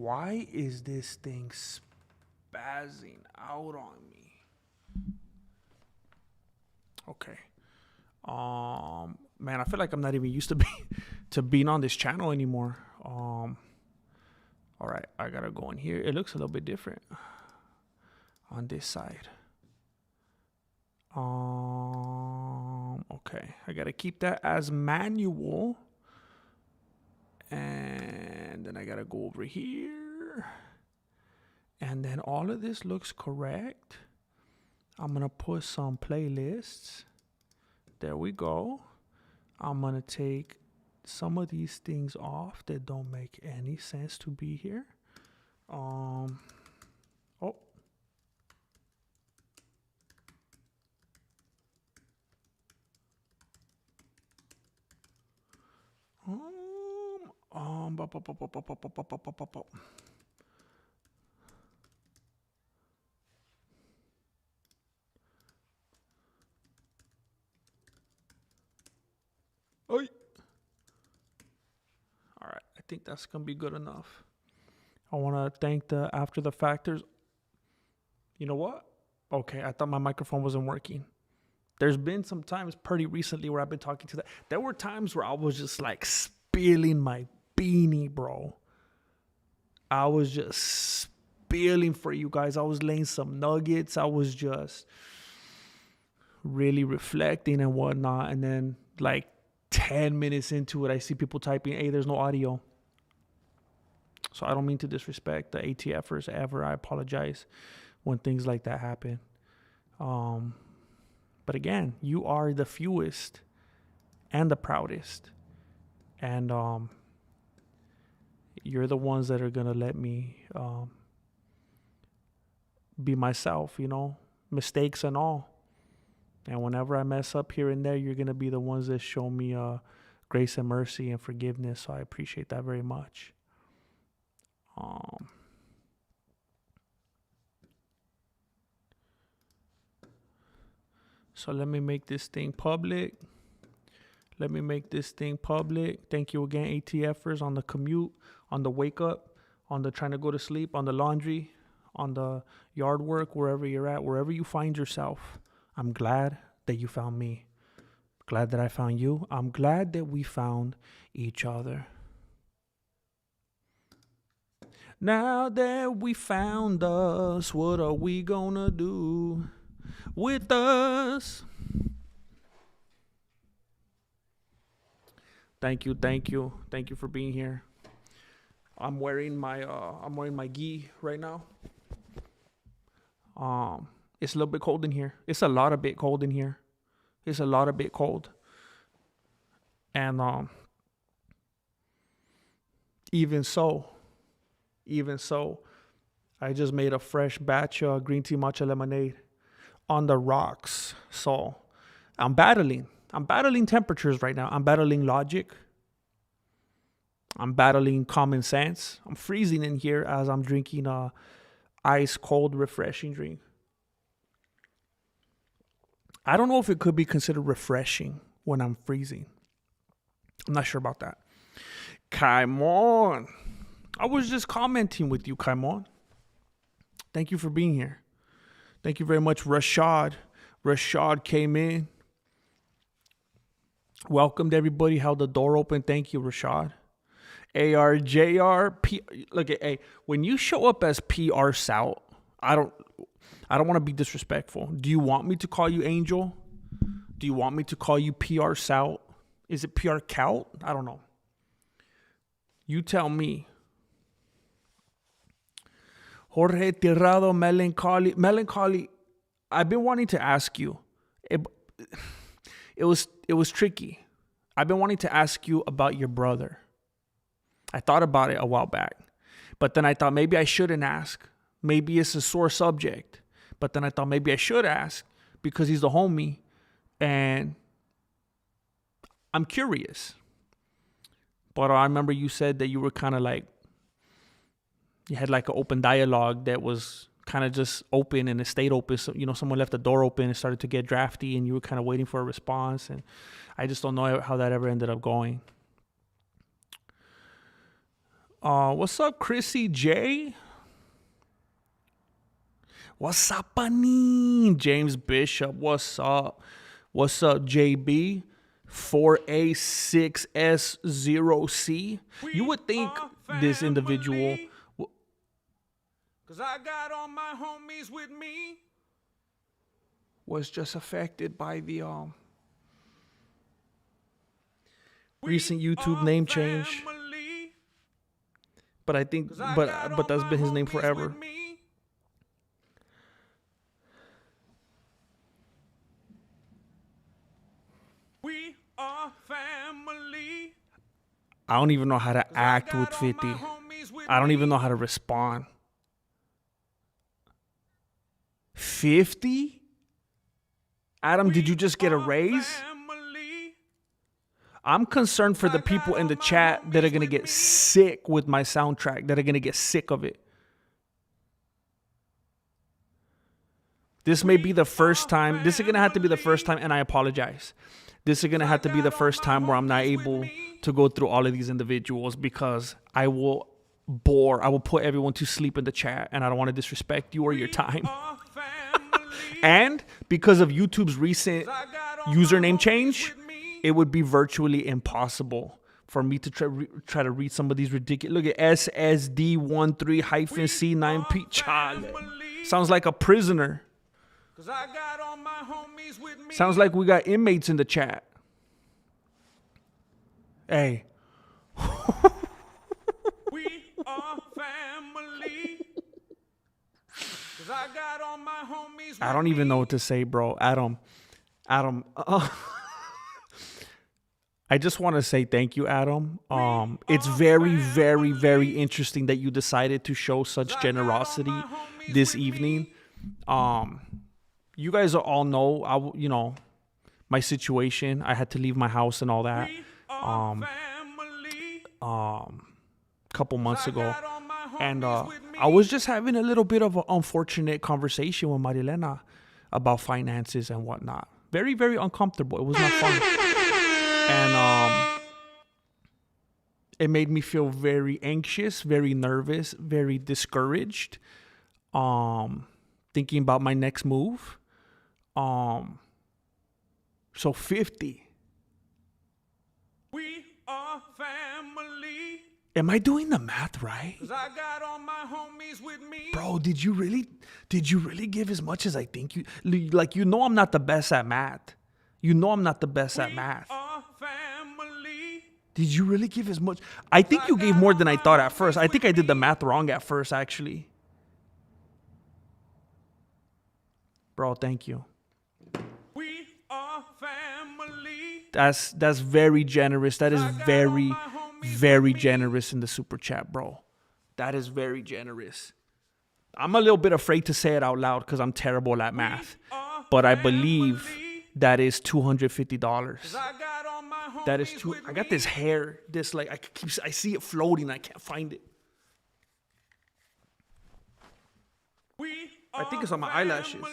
Why is this thing spazzing out on me? Okay. Man, I feel like I'm not even used to being on this channel anymore. All right, I gotta go in here. It looks a little bit different on this side. Okay, I gotta keep that as manual, and then I gotta go over here, and then all of this looks correct. I'm gonna put some playlists. There we go. I'm gonna take some of these things off that don't make any sense to be here. Oh. Bop, bop, bop, bop, bop, bop, bop, bop, bop, bop, bop. Oi. All right, I think that's gonna be good enough. I want to thank the after the factors. You know what? Okay, I thought my microphone wasn't working. There's been some times pretty recently where I've been talking to that. There were times where I was just like spilling my beanie, bro. I was just spilling for you guys. I was laying some nuggets. I was just really reflecting and whatnot. And then like 10 minutes into it, I see people typing, hey, there's no audio. So I don't mean to disrespect the ATFers ever. I apologize when things like that happen. But again, you are the fewest and the proudest. And you're the ones that are going to let me be myself, you know, mistakes and all. And whenever I mess up here and there, you're going to be the ones that show me grace and mercy and forgiveness. So I appreciate that very much. So let me make this thing public. Thank you again, ATFers, on the commute, on the wake up, on the trying to go to sleep, on the laundry, on the yard work, wherever you're at, wherever you find yourself. I'm glad that you found me. Glad that I found you. I'm glad that we found each other. Now that we found us, what are we gonna do with us? Thank you for being here. I'm wearing my gi right now. It's a little bit cold in here. It's a lot of bit cold in here. And even so, I just made a fresh batch of green tea matcha lemonade on the rocks. So I'm battling temperatures right now. I'm battling logic. I'm battling common sense. I'm freezing in here as I'm drinking a ice cold refreshing drink. I don't know if it could be considered refreshing when I'm freezing. I'm not sure about that. Kaimon. I was just commenting with you, Kaimon. Thank you for being here. Thank you very much, Rashad. Rashad came in. Welcomed everybody, held the door open. Thank you, Rashad. ARJR. Look at A. When you show up as PR South, I don't want to be disrespectful. Do you want me to call you Angel? Do you want me to call you PR South? Is it PR Cout? I don't know. You tell me. Jorge Tirado, Melancholy. I've been wanting to ask you. It was tricky. I've been wanting to ask you about your brother. I thought about it a while back. But then I thought maybe I shouldn't ask. Maybe it's a sore subject. But then I thought maybe I should ask because he's the homie. And I'm curious. But I remember you said that you were kind of like, you had like an open dialogue that was kind of just open and it stayed open. So, you know, someone left the door open and started to get drafty and you were kind of waiting for a response. And I just don't know how that ever ended up going. What's up, Chrissy J? What's up, Panine? James Bishop, what's up? What's up, JB? 4A6S0C. You would think this individual, cause I got all my homies with me, was just affected by the recent YouTube name change. But I think, but that's been his name forever. We are family. I don't even know how to act with 50. I don't even know how to respond. 50? Adam, did you just get a raise? I'm concerned for the people in the chat that are going to get sick with my soundtrack, that are going to get sick of it. This may be the first time. This is going to have to be the first time, and I apologize. This is going to have to be the first time where I'm not able to go through all of these individuals, because I will put everyone to sleep in the chat, and I don't want to disrespect you or your time. And because of YouTube's recent username change, it would be virtually impossible for me to try to read some of these ridiculous. Look at SSD13-C9P. Chale. Sounds like a prisoner. Sounds like we got inmates in the chat. Hey. We are family. Cause I got all my homies with I don't even know what to say, bro. Adam. I just want to say thank you, Adam. It's very, very, very interesting that you decided to show such generosity this evening. You guys all know, my situation. I had to leave my house and all that. Couple months ago, and I was just having a little bit of an unfortunate conversation with Marilena about finances and whatnot. Very, very uncomfortable. It was not fun. And it made me feel very anxious, very nervous, very discouraged. Thinking about my next move. So 50. We are family. Am I doing the math right? 'Cause I got all my homies with me. Bro, did you really give as much as I think you? Like, I'm not the best at math. I'm not the best at math. Did you really give as much? I think you gave more than I thought at first. I think I did the math wrong at first, actually. Bro, thank you. We are family. That's very generous. That is very, very generous in the super chat, bro. That is very generous. I'm a little bit afraid to say it out loud because I'm terrible at math. But I believe that is $250. That is too. I got this hair. This I see it floating. I can't find it. I think it's on my eyelashes.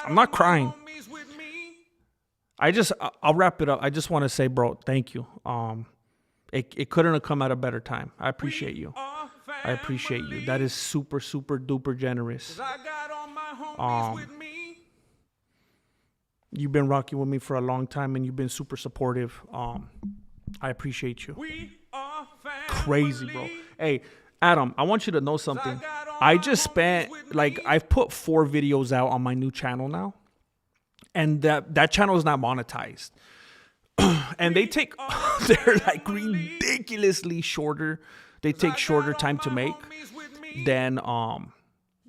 I'm not crying. I'll wrap it up. I just want to say, bro, thank you. It couldn't have come at a better time. I appreciate you. I appreciate you. That is super, super duper generous. You've been rocking with me for a long time, and you've been super supportive. I appreciate you. Crazy, bro. Hey, Adam, I want you to know something. I just spent, I've put 4 videos out on my new channel now. And that channel is not monetized. And they're ridiculously shorter. They take shorter time to make than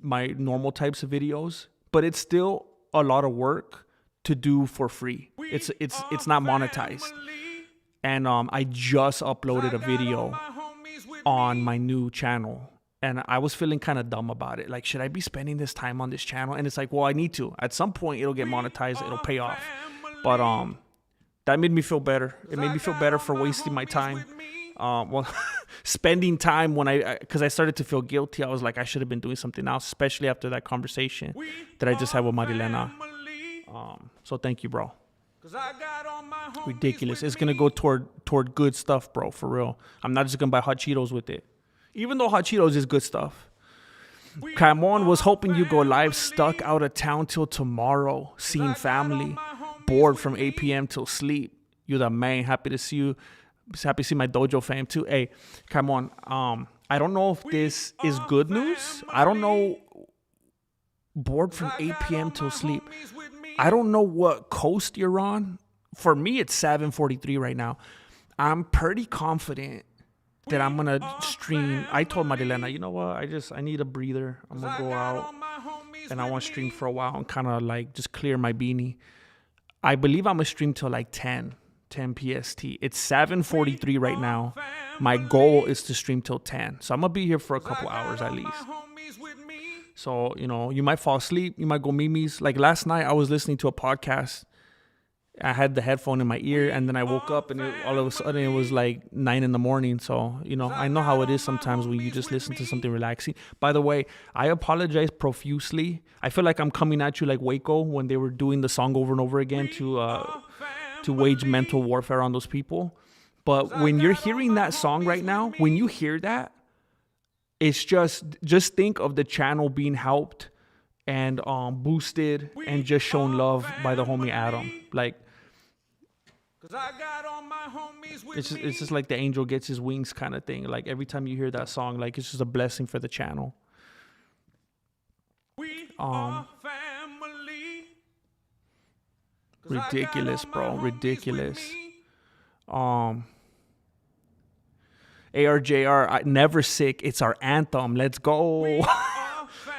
my normal types of videos. But it's still a lot of work to do for free. It's not monetized. And I just uploaded a video on my new channel. And I was feeling kind of dumb about it. Like, should I be spending this time on this channel? And it's like, well, I need to. At some point, it'll get monetized. It'll pay off. But that made me feel better. It made me feel better for wasting my time. Spending time because I started to feel guilty. I was like, I should have been doing something else, especially after that conversation that I just had with Marilena. So thank you, bro. 'Cause I got all my homies Ridiculous. with It's gonna me. go toward good stuff, bro. For real. I'm not just gonna buy hot Cheetos with it, even though hot Cheetos is good stuff. Camon was hoping you go live. Stuck out of town till tomorrow. Seeing family. Bored from 8 p.m. till sleep. You're the man. Happy to see you. Happy to see my dojo fam too. Hey, come on. I don't know if this is good news. I don't know. Bored from 8 p.m. till sleep. I don't know what coast you're on. For me, it's 7:43 right now. I'm pretty confident that I'm gonna stream. I told Marilena, you know what? I need a breather. I'm gonna go out and I want to stream for a while and kind of like just clear my beanie. I believe I'm gonna stream till like 10 PST. It's 7:43 right now. My goal is to stream till 10. So I'm gonna be here for a couple hours at least. So, you know, you might fall asleep. You might go memes. Like last night, I was listening to a podcast. I had the headphone in my ear, and then I woke up, and all of a sudden, it was like 9 in the morning. So, you know, I know how it is sometimes when you just listen to something relaxing. By the way, I apologize profusely. I feel like I'm coming at you like Waco when they were doing the song over and over again to wage mental warfare on those people. But when you're hearing that song right now, when you hear that, it's just think of the channel being helped and boosted and just shown love by the homie Adam. Like, it's just like the angel gets his wings kind of thing. Like every time you hear that song, like it's just a blessing for the channel. Ridiculous, bro. Ridiculous. ARJR, Never Sick. It's our anthem. Let's go.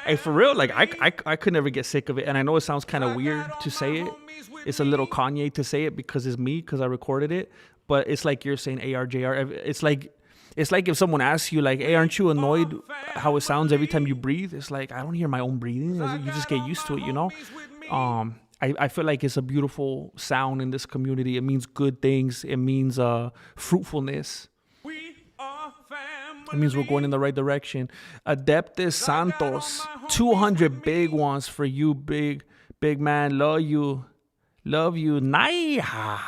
Hey, for real, like I could never get sick of it. And I know it sounds kind of weird to say it. It's a little Kanye to say it because it's me, because I recorded it. But it's like you're saying ARJR. It's like if someone asks you, like, hey, aren't you annoyed how it sounds every time you breathe? It's like, I don't hear my own breathing. You just get used to it, you know? I feel like it's a beautiful sound in this community. It means good things. It means fruitfulness. It means we're going in the right direction. Adeptus Santos, 200 big ones for you, big man. Love you. Naiha.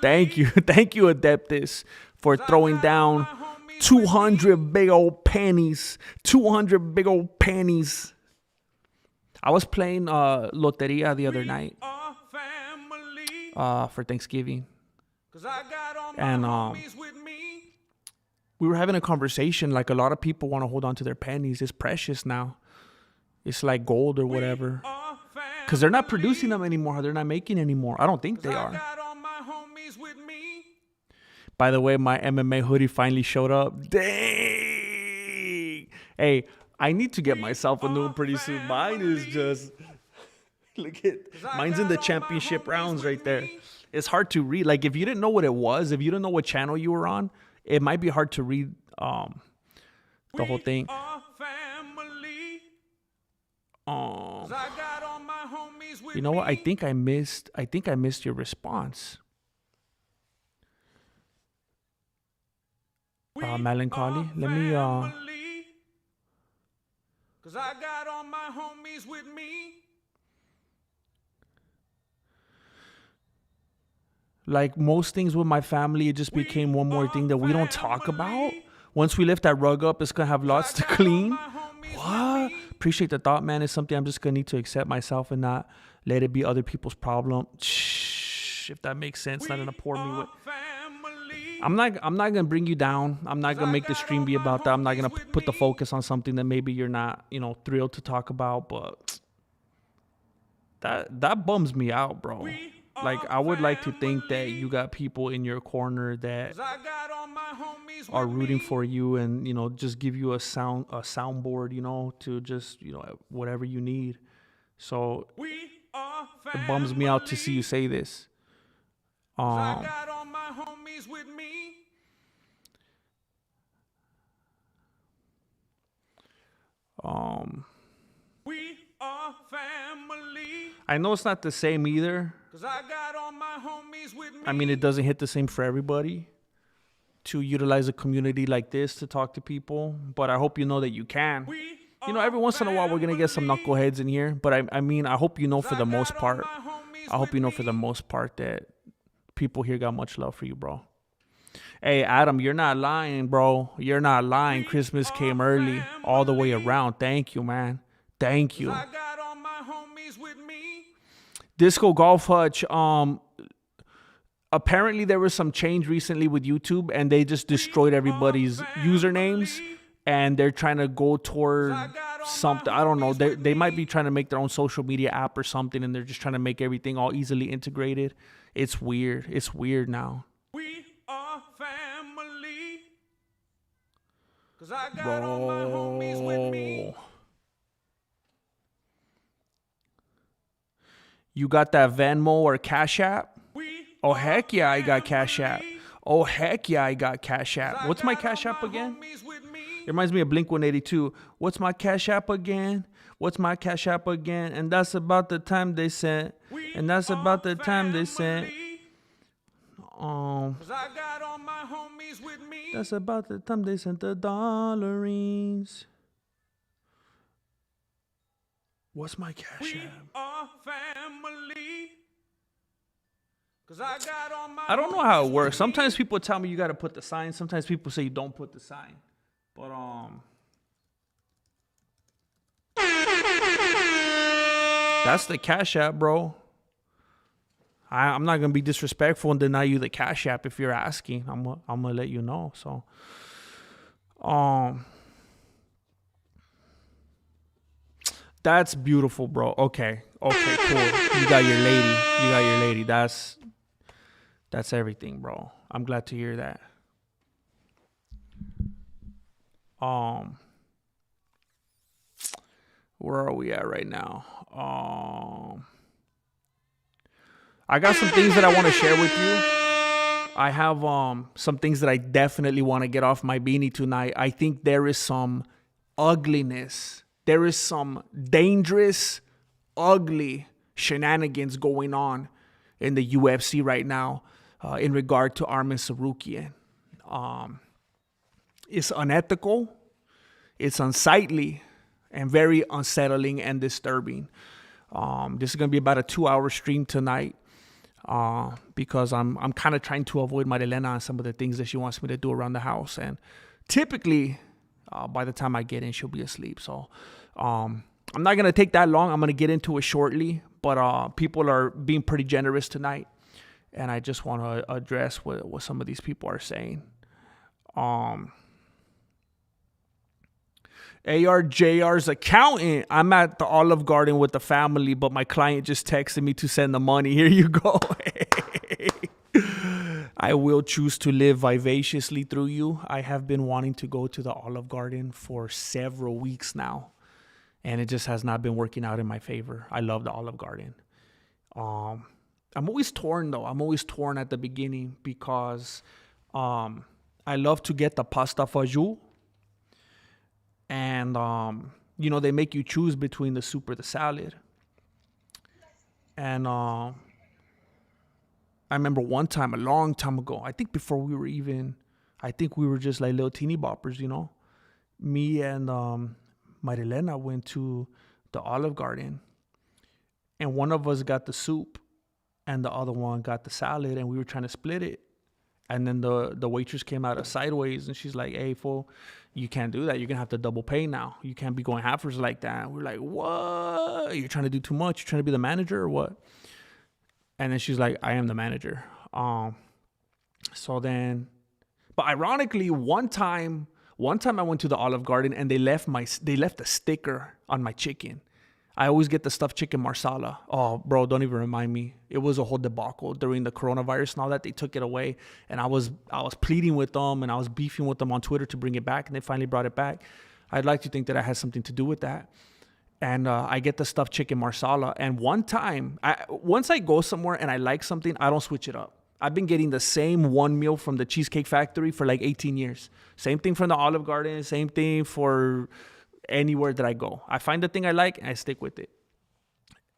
Thank you, Adeptus, for throwing down 200 big old panties. 200 big old panties. I was playing Loteria the other night for Thanksgiving. And we were having a conversation. Like, a lot of people want to hold on to their pennies. It's precious now. It's like gold or whatever. Because they're not producing them anymore. They're not making anymore. I don't think they are. By the way, my MMA hoodie finally showed up. Dang. Hey, I need to get myself a new one pretty soon. Mine is just... Look at... Mine's in the championship rounds right there. It's hard to read. Like, if you didn't know what it was, if you didn't know what channel you were on, it might be hard to read the whole thing. You know what? I think I missed your response. Melancholy. Let me 'Cause I got all my homies with me. Like most things with my family, it just became one more thing that we don't talk about. Once we lift that rug up, it's gonna have lots to clean. What? Appreciate the thought, man. It's something I'm just gonna need to accept myself and not let it be other people's problem. Shh, if that makes sense. Not gonna pour me with. I'm not gonna bring you down. I'm not gonna make the stream be about that. I'm not gonna put the focus on something that maybe you're not, thrilled to talk about. But that bums me out, bro. Like, I would like to think that you got people in your corner that are rooting for you and, just give you a soundboard, to just, whatever you need. So it bums me out to see you say this. I got all my homies with me. We are family. I know it's not the same either. 'Cause I got all my homies with me. I mean, it doesn't hit the same for everybody to utilize a community like this to talk to people, but I hope you know that you can. You know, every once in a while we're gonna get some knuckleheads in here, but I mean, I hope you know for the most part. I hope you know for the most part that people here got much love for you, bro. Hey, Adam, you're not lying, bro. You're not lying. Christmas came early, all the way around. Thank you, man. Thank you. I got all my homies with me. Disco Golf Hutch. Apparently there was some change recently with YouTube, and they just destroyed everybody's usernames, and they're trying to go toward something. I don't know. They might be trying to make their own social media app or something, and they're just trying to make everything all easily integrated. It's weird. It's weird now. We are family. 'Cause I got all my homies with me. You got that Venmo or Cash App? Oh, heck yeah, I got Cash App. Oh, heck yeah, I got Cash App. What's my Cash App again? It reminds me of Blink-182. What's my Cash App again? What's my Cash App again? And that's about the time they sent. And that's about the time they sent. That's about the time they sent the dollarings. What's my Cash App? I don't know how it works. Sometimes people tell me you got to put the sign. Sometimes people say you don't put the sign. But that's the Cash App, bro. I'm not gonna be disrespectful and deny you the Cash App if you're asking. I'm gonna let you know. So, that's beautiful, bro. Okay, cool. You got your lady. That's everything, bro. I'm glad to hear that. Where are we at right now? I got some things that I want to share with you. I have some things that I definitely want to get off my beanie tonight. I think there is some ugliness. There is some dangerous, ugly shenanigans going on in the UFC right now in regard to Arman Tsarukyan. It's unethical, it's unsightly, and very unsettling and disturbing. This is going to be about a 2-hour stream tonight because I'm kind of trying to avoid Marilena and some of the things that she wants me to do around the house. And typically, by the time I get in, she'll be asleep. So I'm not going to take that long. I'm going to get into it shortly. But people are being pretty generous tonight. And I just want to address what some of these people are saying. ARJR's accountant. I'm at the Olive Garden with the family, but my client just texted me to send the money. Here you go. I will choose to live vivaciously through you. I have been wanting to go to the Olive Garden for several weeks now, and it just has not been working out in my favor. I love the Olive Garden. I'm always torn, though. I'm always torn at the beginning because I love to get the pasta fajoule. And, they make you choose between the soup or the salad. And I remember one time, a long time ago, I think we were just like little teeny boppers, Me and Marilena went to the Olive Garden. And one of us got the soup and the other one got the salad. And we were trying to split it. And then the waitress came out of sideways and she's like, "Hey, fool, you can't do that. You're going to have to double pay now. You can't be going halfers like that." We're like, "What? You're trying to do too much? You're trying to be the manager or what?" And then she's like, "I am the manager." But ironically, one time I went to the Olive Garden and they left a sticker on my chicken. I always get the stuffed chicken marsala. Oh, bro, don't even remind me. It was a whole debacle during the coronavirus and all that. They took it away, and I was pleading with them and I was beefing with them on Twitter to bring it back, and they finally brought it back. I'd like to think that I had something to do with that. And I get the stuffed chicken marsala. And one time, once I go somewhere and I like something, I don't switch it up. I've been getting the same one meal from the Cheesecake Factory for like 18 years. Same thing from the Olive Garden. Same thing for anywhere that I go. I find the thing I like and I stick with it.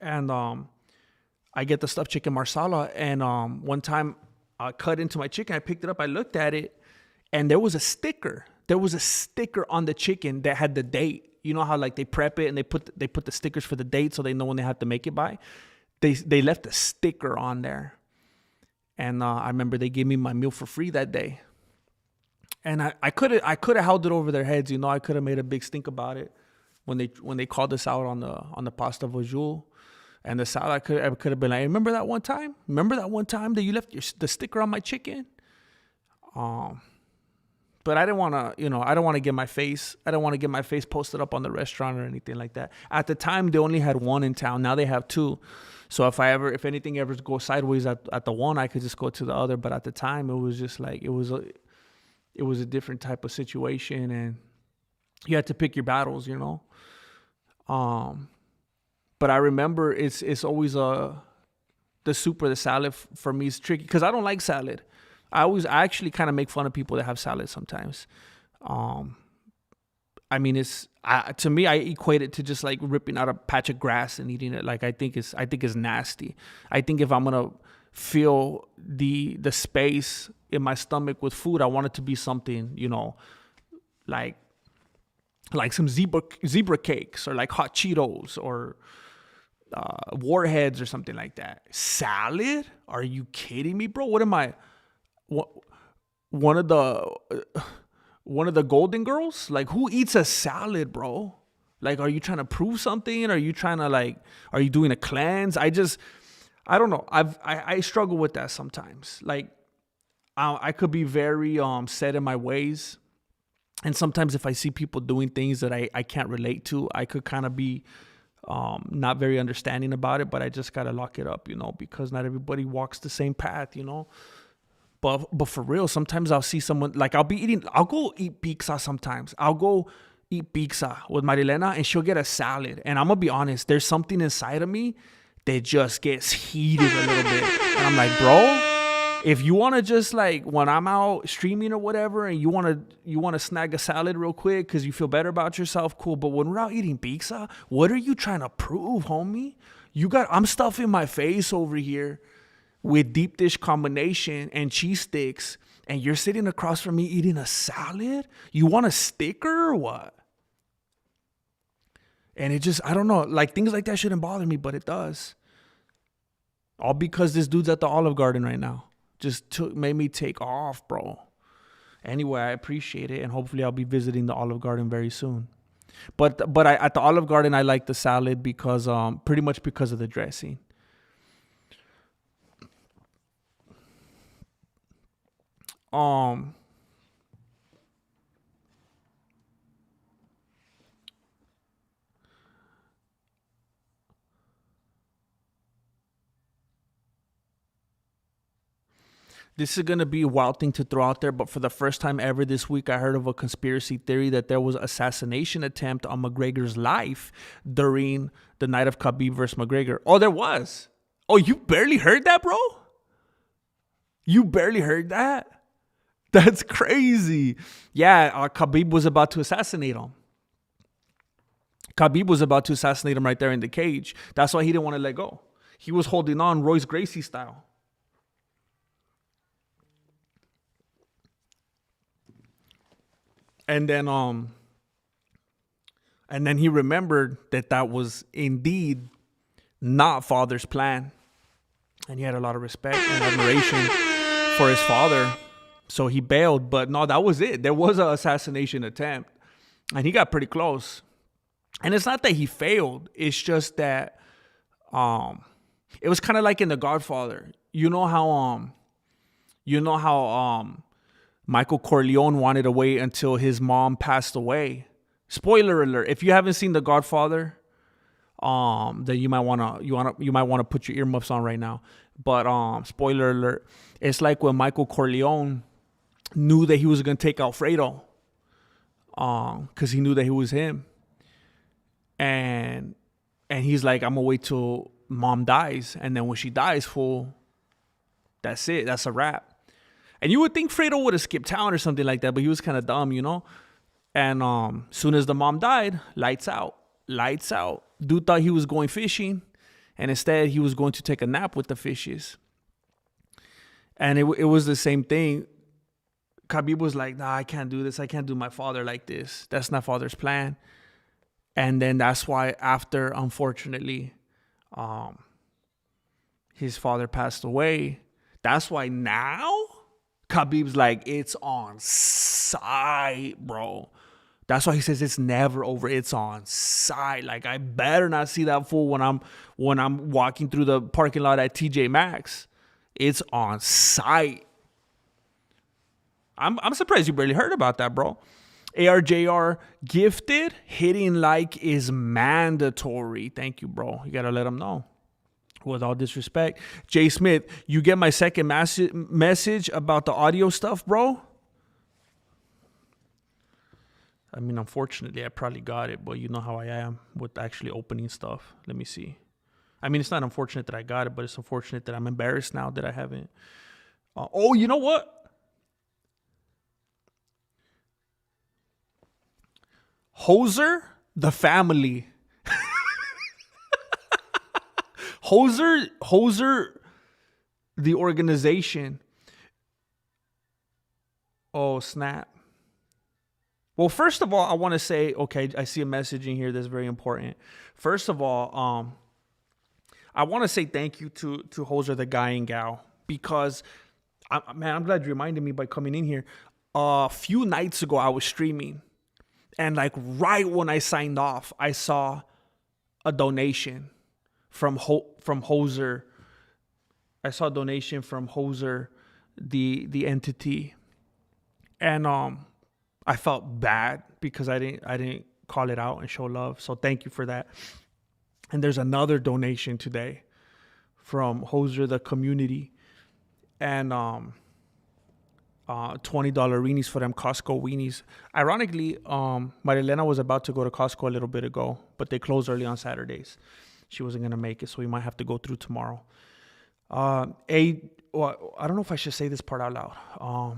And I get the stuffed chicken marsala. And one time I cut into my chicken. I picked it up. I looked at it. And there was a sticker. There was a sticker on the chicken that had the date. You know how like they prep it and they put the stickers for the date so they know when they have to make it by. They left a sticker on there, and I remember they gave me my meal for free that day. And I could have held it over their heads, you know. I could have made a big stink about it when they called us out on the pasta vajul and the salad. I could have been like, remember that one time? Remember that one time that you left the sticker on my chicken? But I didn't want to, you know, I don't want to get my face posted up on the restaurant or anything like that. At the time, they only had one in town. Now they have two. So if anything ever goes sideways at the one, I could just go to the other. But at the time, it was just like, it was a different type of situation, and you had to pick your battles, you know. But I remember it's always the soup or the salad for me is tricky because I don't like salad. I actually kind of make fun of people that have salad sometimes. I mean, to me, I equate it to just like ripping out a patch of grass and eating it. Like I think it's nasty. I think if I'm gonna feel the space in my stomach with food, I want it to be something, you know, like some zebra cakes or like hot Cheetos or Warheads or something like that. Salad? Are you kidding me, bro? What am I? One of the Golden Girls? Like, who eats a salad, bro? Like, are you trying to prove something? Are you doing a cleanse? I don't know. I struggle with that sometimes. Like, I could be very set in my ways. And sometimes if I see people doing things that I can't relate to, I could kind of be not very understanding about it, but I just got to lock it up, you know, because not everybody walks the same path, you know. But for real, sometimes I'll see someone, like I'll go eat pizza sometimes. I'll go eat pizza with Marilena and she'll get a salad. And I'm going to be honest, there's something inside of me that just gets heated a little bit. And I'm like, bro, if you want to just like, when I'm out streaming or whatever and you want to snag a salad real quick because you feel better about yourself, cool. But when we're out eating pizza, what are you trying to prove, homie? I'm stuffing my face over here with deep dish combination and cheese sticks, and you're sitting across from me eating a salad? You want a sticker or what? And it just, I don't know, like things like that shouldn't bother me, but it does. All because this dude's at the Olive Garden right now. Made me take off, bro. Anyway, I appreciate it, and hopefully I'll be visiting the Olive Garden very soon. But at the Olive Garden, I like the salad because pretty much because of the dressing. This is going to be a wild thing to throw out there, but for the first time ever this week, I heard of a conspiracy theory that there was an assassination attempt on McGregor's life during the night of Khabib versus McGregor. Oh, there was. Oh, you barely heard that, bro? You barely heard that? That's crazy. Yeah, Khabib was about to assassinate him. Khabib was about to assassinate him right there in the cage. That's why he didn't want to let go. He was holding on Royce Gracie style. And then he remembered that was indeed not father's plan. And he had a lot of respect and admiration for his father. So he bailed. But no, that was it. There was an assassination attempt. And he got pretty close. And it's not that he failed. It's just that it was kind of like in The Godfather. You know how Michael Corleone wanted to wait until his mom passed away. Spoiler alert! If you haven't seen The Godfather, then you might wanna put your earmuffs on right now. But spoiler alert! It's like when Michael Corleone knew that he was gonna take Alfredo, because he knew that he was him, and he's like, I'm gonna wait till mom dies, and then when she dies, fool, that's it. That's a wrap. And you would think Fredo would have skipped town or something like that, but he was kind of dumb, you know? And soon as the mom died, lights out. Dude thought he was going fishing, and instead he was going to take a nap with the fishes. And it was the same thing. Khabib was like, nah, I can't do this. I can't do my father like this. That's not father's plan. And then that's why after, unfortunately, his father passed away, that's why now Khabib's like, it's on sight, bro. That's why he says it's never over. It's on sight. Like, I better not see that fool when I'm walking through the parking lot at TJ Maxx. It's on sight. I'm surprised you barely heard about that, bro. ARJR gifted. Hitting like is mandatory. Thank you, bro. You gotta let them know. With all disrespect, Jay Smith, you get my second message about the audio stuff, bro? I mean, unfortunately, I probably got it, but you know how I am with actually opening stuff. Let me see. I mean, it's not unfortunate that I got it, but it's unfortunate that I'm embarrassed now that I haven't. Oh, you know what? Hoser, the family. Hoser, the organization. Oh, snap. Well, first of all, I want to say, okay, I see a message in here that's very important. First of all, I want to say thank you to Hoser, the guy and gal, because, I'm glad you reminded me by coming in here. A few nights ago, I was streaming, and like right when I signed off, I saw a donation from Hoser. I saw a donation from Hoser, the entity, and I felt bad because I didn't call it out and show love. So thank you for that. And there's another donation today from Hoser, the community, and $20 weenies for them Costco weenies. Ironically, Marilena was about to go to Costco a little bit ago, but they close early on Saturdays. She wasn't gonna make it, so we might have to go through tomorrow. I don't know if I should say this part out loud.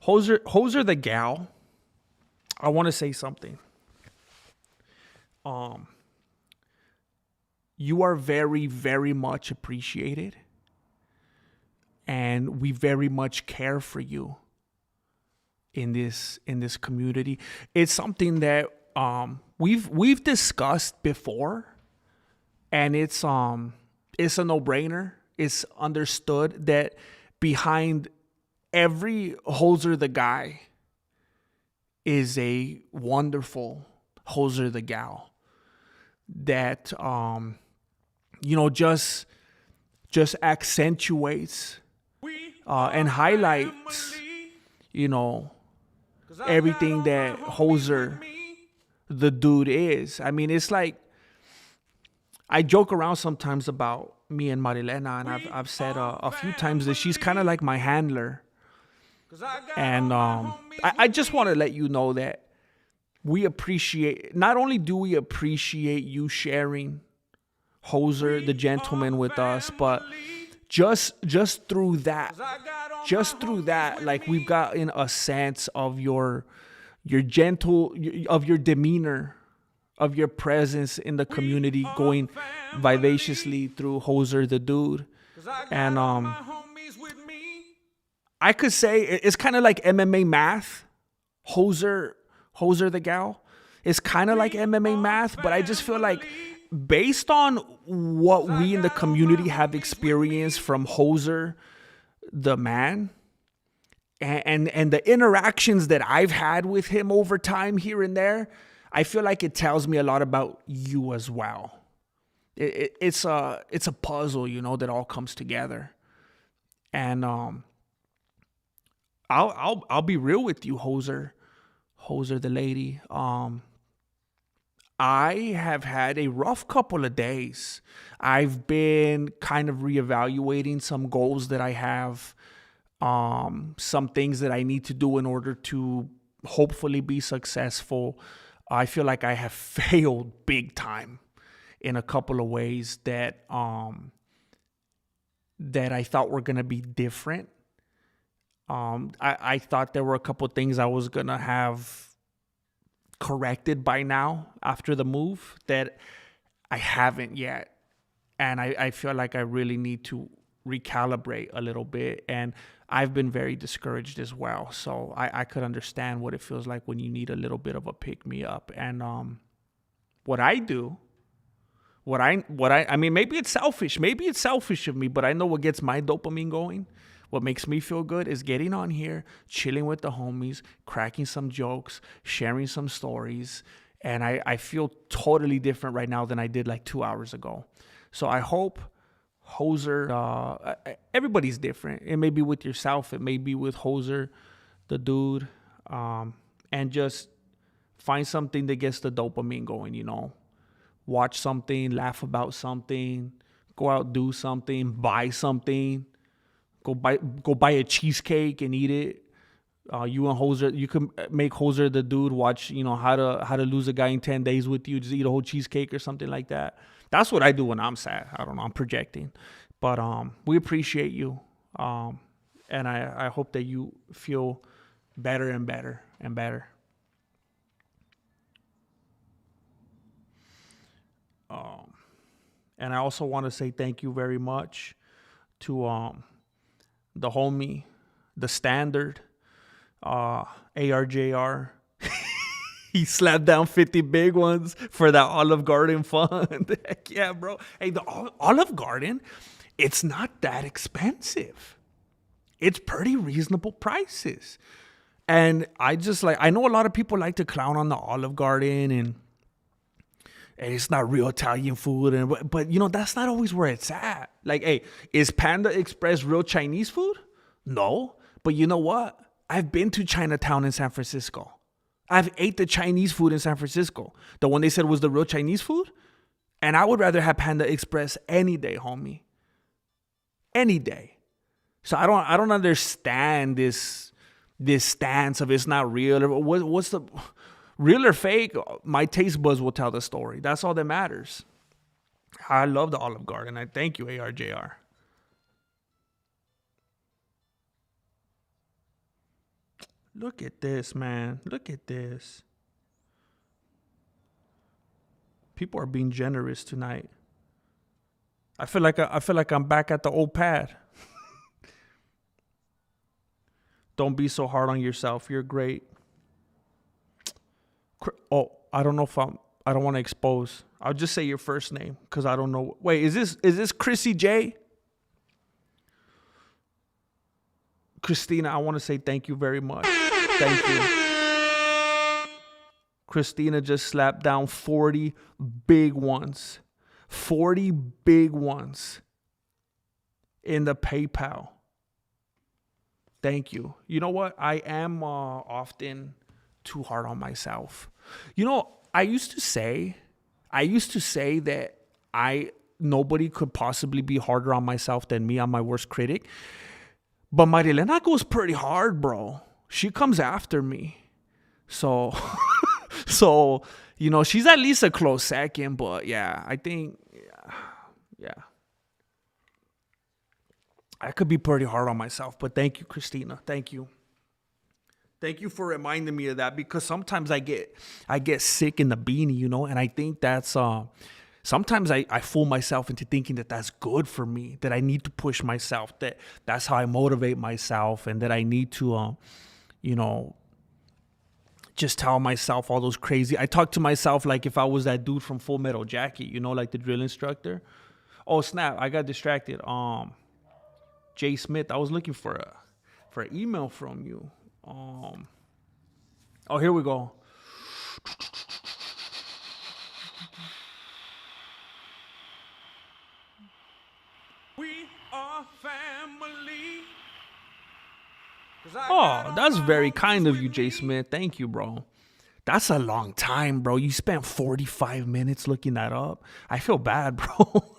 Hoser the gal, I want to say something. You are very, very much appreciated, and we very much care for you in this community. It's something that we've discussed before, and it's a no-brainer. It's understood that behind every Hoser the guy is a wonderful Hoser the gal that just accentuates and highlights everything that Hoser the dude is. I mean, it's like, I joke around sometimes about me and Marilena, and I've said a few times that she's kind of like my handler. And I just want to let you know that not only do we appreciate you sharing Hoser, the gentleman, with us, but just through that, like, we've gotten a sense of your gentle, of your demeanor, of your presence in the community, going vivaciously through Hoser the dude. And I could say it's kind of like MMA math. Hoser the gal. It's kind of like MMA math, but I just feel like, based on what we in the community have experienced from Hoser the man, and the interactions that I've had with him over time here and there, I feel like it tells me a lot about you as well. It's a puzzle, that all comes together. And I'll be real with you, Hoser the lady. I have had a rough couple of days. I've been kind of reevaluating some goals that I have, some things that I need to do in order to hopefully be successful. I feel like I have failed big time in a couple of ways that I thought were going to be different. I thought there were a couple of things I was going to have corrected by now after the move that I haven't yet. And I feel like I really need to recalibrate a little bit. And I've been very discouraged as well. So I could understand what it feels like when you need a little bit of a pick me up. And what I do, I mean, maybe it's selfish. Maybe it's selfish of me, but I know what gets my dopamine going. What makes me feel good is getting on here, chilling with the homies, cracking some jokes, sharing some stories. And I feel totally different right now than I did like 2 hours ago. So I hope Hoser, everybody's different. It may be with yourself. It may be with Hoser, the dude. And just find something that gets the dopamine going, you know. Watch something, laugh about something, go out, do something, buy something, go buy a cheesecake and eat it. You and Hoser, you can make Hoser the dude watch, you know, how to lose a guy in 10 days with you. Just eat a whole cheesecake or something like that. That's what I do when I'm sad. I don't know. I'm projecting, but we appreciate you, and I hope that you feel better and better and better. And I also want to say thank you very much to the homie, the standard, ARJR. He slapped down 50 big ones for that Olive Garden fund. Heck yeah, bro. Hey, the Olive Garden, it's not that expensive. It's pretty reasonable prices. And I know a lot of people like to clown on the Olive Garden and it's not real Italian food, but you know, that's not always where it's at. Like, hey, is Panda Express real Chinese food? No. But you know what? I've been to Chinatown in San Francisco. I've ate the Chinese food in San Francisco. The one they said was the real Chinese food. And I would rather have Panda Express any day, homie. Any day. So I don't understand this stance of it's not real. What's the real or fake? My taste buds will tell the story. That's all that matters. I love the Olive Garden. I thank you, ARJR. Look at this, man. Look at this. People are being generous tonight. I feel like I'm back at the old pad. Don't be so hard on yourself. You're great. Oh, I don't know if I don't want to expose. I'll just say your first name because I don't know. Wait, is this Chrissy J? Christina, I want to say thank you very much. Thank you. Christina just slapped down 40 big ones. 40 big ones in the PayPal. Thank you. You know what? I am often too hard on myself. You know, I used to say that nobody could possibly be harder on myself than me. I'm my worst critic. But Marilena goes pretty hard, bro. She comes after me. So, you know, she's at least a close second. But yeah, I think, yeah. I could be pretty hard on myself. But thank you, Christina. Thank you. Thank you for reminding me of that because sometimes I get sick in the beanie, you know, and I think that's sometimes I fool myself into thinking that that's good for me, that I need to push myself, that's how I motivate myself, and that I need to, you know, just tell myself all those crazy. I talk to myself like if I was that dude from Full Metal Jacket, you know, like the drill instructor. Oh snap! I got distracted. Jay Smith, I was looking for an email from you. Oh, here we go. We are family. Oh, that's very kind of you, Jay Smith. Thank you, bro. That's a long time, bro. You spent 45 minutes looking that up. I feel bad, bro.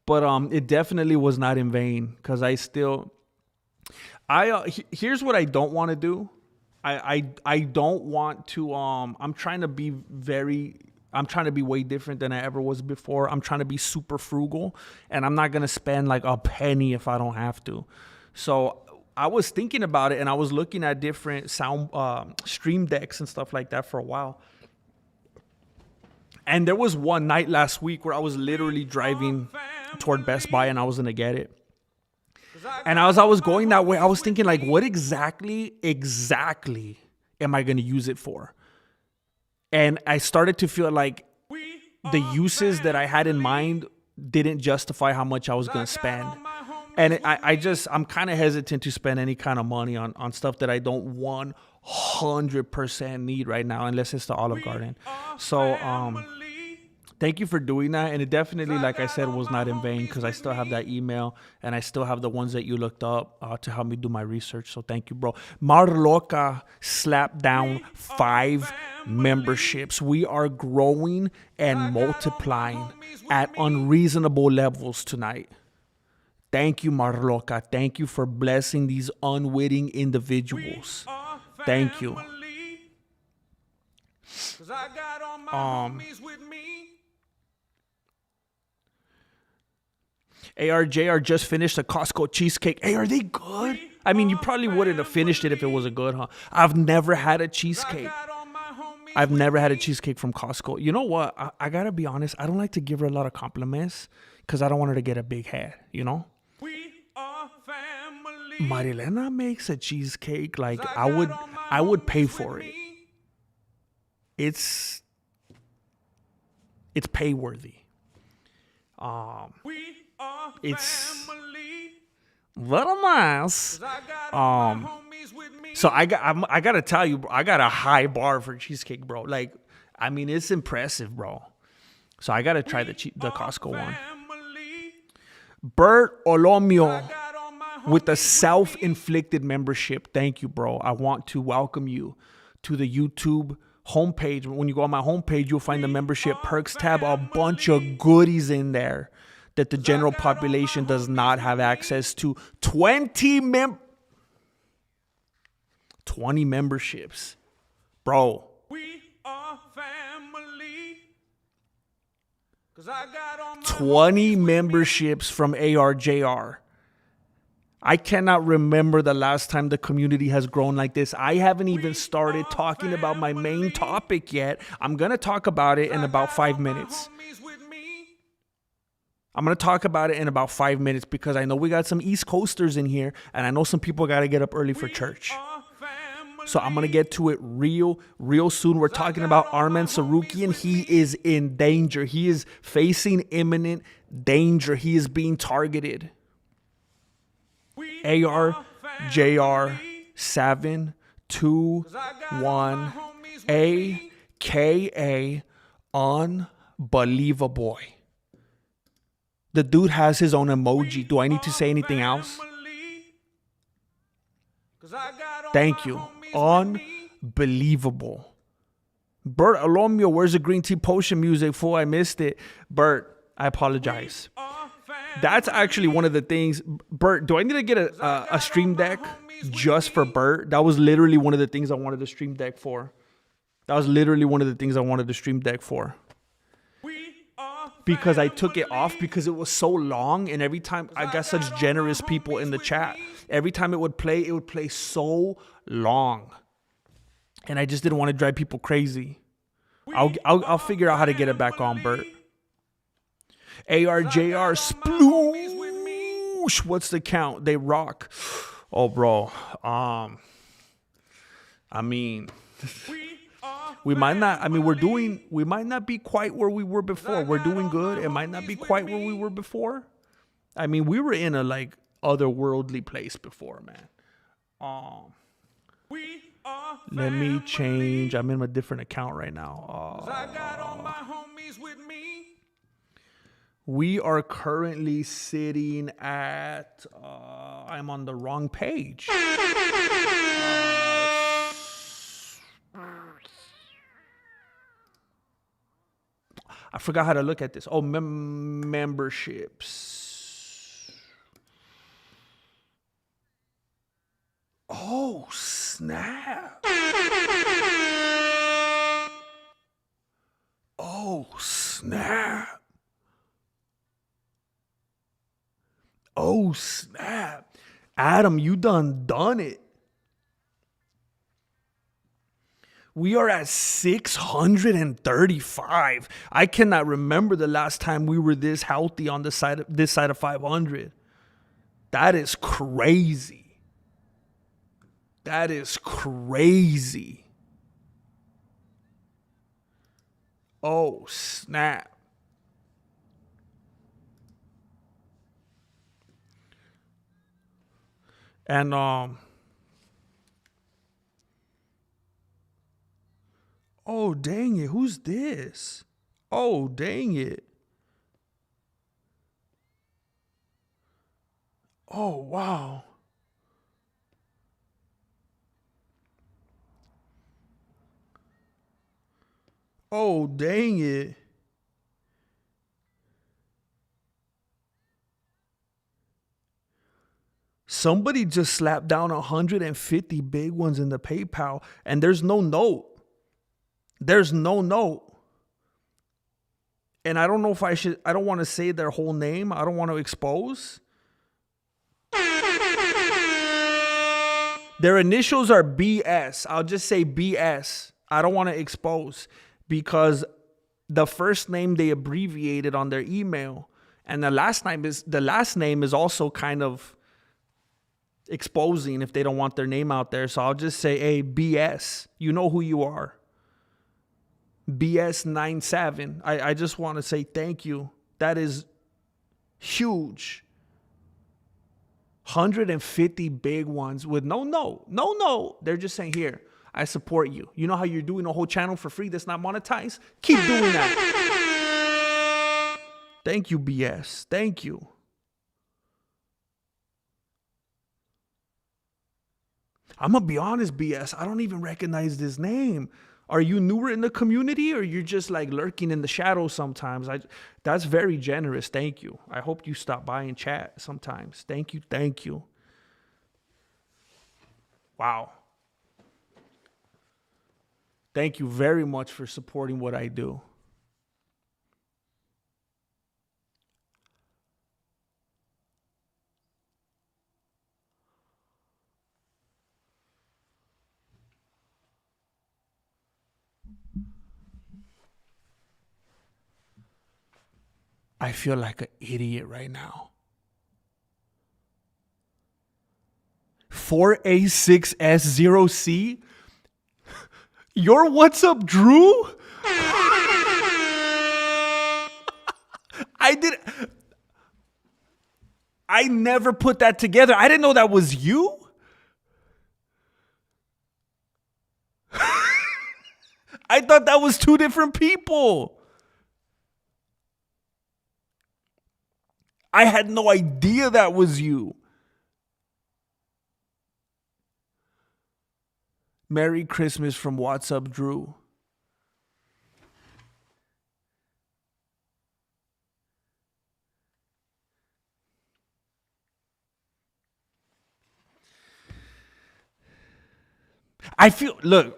But it definitely was not in vain because here's what I don't want to do. I don't want to I'm trying to be way different than I ever was before. I'm trying to be super frugal, and I'm not going to spend like a penny if I don't have to. So I was thinking about it, and I was looking at different sound stream decks and stuff like that for a while. And there was one night last week where I was literally driving toward Best Buy and I was going to get it. And as I was going that way, I was thinking like, what exactly am I going to use it for? And I started to feel like the uses that I had in mind didn't justify how much I was going to spend. And I'm kind of hesitant to spend any kind of money on stuff that I don't 100% need right now, unless it's the Olive Garden. So, thank you for doing that. And it definitely, like I said, was not in vain, because I still have that email and I still have the ones that you looked up to help me do my research. So thank you, bro. Marloca slapped down 5 memberships. We are growing and multiplying at unreasonable levels tonight. Thank you, Marloca. Thank you for blessing these unwitting individuals. Thank you. ARJR just finished a Costco cheesecake. Hey, are they good? I mean, you probably wouldn't have finished it if it wasn't good, huh? I've never had a cheesecake. I've never had a cheesecake from Costco. You know what? I gotta be honest. I don't like to give her a lot of compliments because I don't want her to get a big head, you know? Marilena makes a cheesecake like I would pay for it. It's pay worthy. It's little nice. So I gotta tell you, bro, I got a high bar for cheesecake, bro. Like, I mean, it's impressive, bro. So I gotta try the Costco one. Bert Olomio with a self-inflicted membership. Thank you, bro. I want to welcome you to the YouTube homepage. When you go on my homepage, you'll find the membership perks tab, a bunch of goodies in there that the general population does not have access to. 20 memberships. Bro. We are family. 20 memberships from ARJR. I cannot remember the last time the community has grown like this. I haven't even started talking about my main topic yet. I'm going to talk about it in about 5 minutes. I'm going to talk about it in about 5 minutes because I know we got some East Coasters in here and I know some people got to get up early for church. So I'm going to get to it real soon. We're talking about Arman Tsarukyan. He is in danger. He is facing imminent danger. He is being targeted. ARJR 721 AKA Unbelievable. The dude has his own emoji. Do I need to say anything else? Thank you. Unbelievable. Bert Alomio, where's the green tea potion music? Fool, I missed it. Bert, I apologize. That's actually one of the things. Bert, do I need to get a stream deck just for Bert? That was literally one of the things I wanted the stream deck for. Because I took it off because it was so long, and every time I got such generous people in the chat, every time it would play so long, and I just didn't want to drive people crazy. I'll figure out how to get it back on, Bert. ARJR sploosh. What's the count? They rock. Oh, bro. I mean, we might not. I mean, we might not be quite where we were before. We're doing good. It might not be quite where we were before. I mean, we were in a like otherworldly place before, man. Let me change. I'm in a different account right now. We are currently sitting at, I'm on the wrong page. I forgot how to look at this. Oh, memberships. Oh, snap. Oh, snap. Oh, snap. Adam, you done it. We are at 635. I cannot remember the last time we were this healthy on this side of 500. That is crazy. That is crazy. Oh, snap. And oh dang it, who's this? Oh dang it. Oh wow. Oh dang it. Somebody just slapped down 150 big ones in the PayPal, and there's no note. There's no note. And I don't know if I don't want to say their whole name. I don't want to expose. Their initials are BS. I'll just say BS. I don't want to expose because the first name they abbreviated on their email, and the last name is also kind of exposing if they don't want their name out there. So I'll just say, hey, BS. You know who you are. BS97. I just want to say thank you. That is huge. 150 big ones with no. They're just saying, here, I support you. You know how you're doing a whole channel for free that's not monetized? Keep doing that. Thank you, BS. Thank you. I'm going to be honest, BS. I don't even recognize this name. Are you newer in the community or you're just like lurking in the shadows sometimes? That's very generous. Thank you. I hope you stop by and chat sometimes. Thank you. Thank you. Wow. Thank you very much for supporting what I do. I feel like an idiot right now. 4A6S0C? Your what's up, Drew? I never put that together. I didn't know that was you. I thought that was two different people. I had no idea that was you. Merry Christmas from What's Up, Drew. I feel look,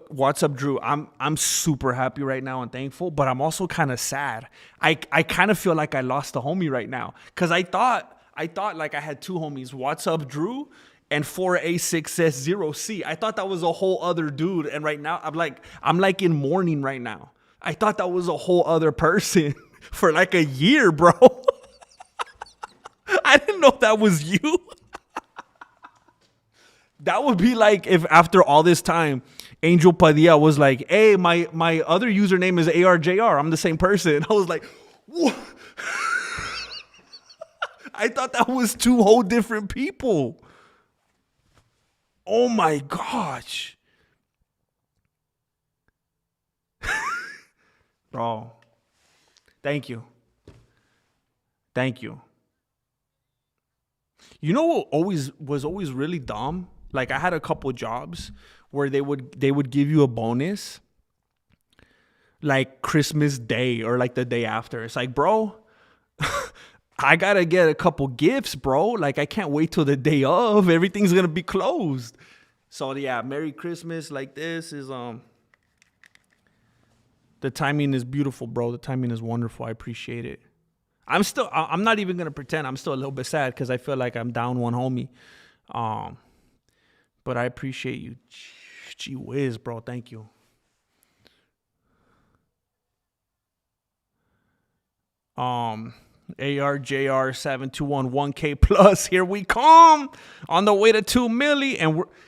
what's up, Drew? I'm super happy right now and thankful, but I'm also kind of sad. I kind of feel like I lost a homie right now. Cause I thought like I had two homies, what's up, Drew, and 4A6S0C. I thought that was a whole other dude. And right now I'm like in mourning right now. I thought that was a whole other person for like a year, bro. I didn't know that was you. That would be like if after all this time, Angel Padilla was like, hey, my other username is ARJR. I'm the same person. I was like, what? I thought that was two whole different people. Oh my gosh. Bro, thank you. Thank you. You know what was always really dumb? Like I had a couple jobs where they would give you a bonus like Christmas Day or like the day after. It's like, bro, I gotta get a couple gifts, bro. Like I can't wait till the day of. Everything's gonna be closed. So yeah, Merry Christmas like this is the timing is beautiful, bro. The timing is wonderful. I appreciate it. I'm not even gonna pretend. I'm still a little bit sad because I feel like I'm down one homie. But I appreciate you. Gee whiz, bro. Thank you. ARJR721 1K plus. Here we come on the way to 2 milli,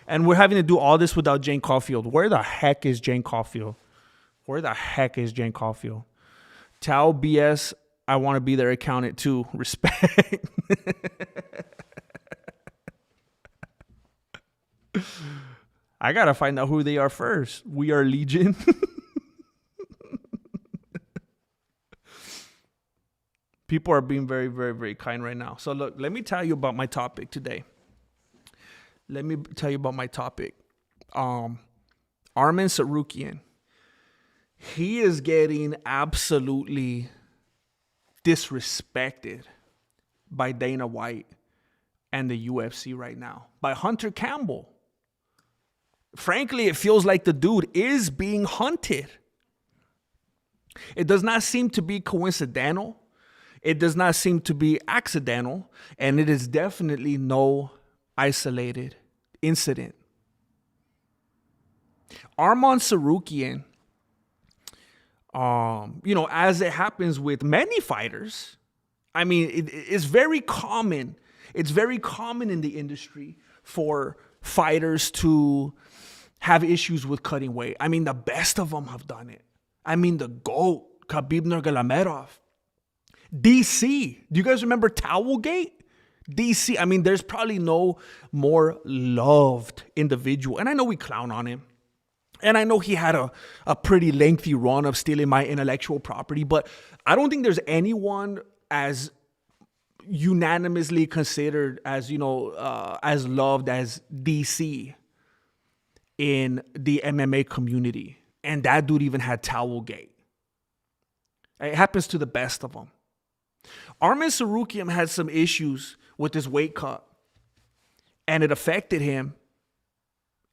and we're having to do all this without Jane Caulfield. Where the heck is Jane Caulfield? Where the heck is Jane Caulfield? Tao BS. I want to be their accountant too. Respect. I gotta find out who they are first. We are Legion. People are being very, very, very kind right now. So look, let me tell you about my topic today. Arman Tsarukyan. He is getting absolutely disrespected by Dana White and the UFC right now. By Hunter Campbell. Frankly, it feels like the dude is being hunted. It does not seem to be coincidental. It does not seem to be accidental, and it is definitely no isolated incident. Arman Tsarukyan, as it happens with many fighters, I mean, it's very common. It's very common in the industry for fighters to have issues with cutting weight. I mean, the best of them have done it. I mean, the GOAT, Khabib Nurmagomedov. DC. Do you guys remember Towelgate? DC. I mean, there's probably no more loved individual. And I know we clown on him. And I know he had a pretty lengthy run of stealing my intellectual property. But I don't think there's anyone as unanimously considered as, as loved as DC in the MMA community. And that dude even had Towelgate. It happens to the best of them. Arman Tsarukyan had some issues with his weight cut, and it affected him,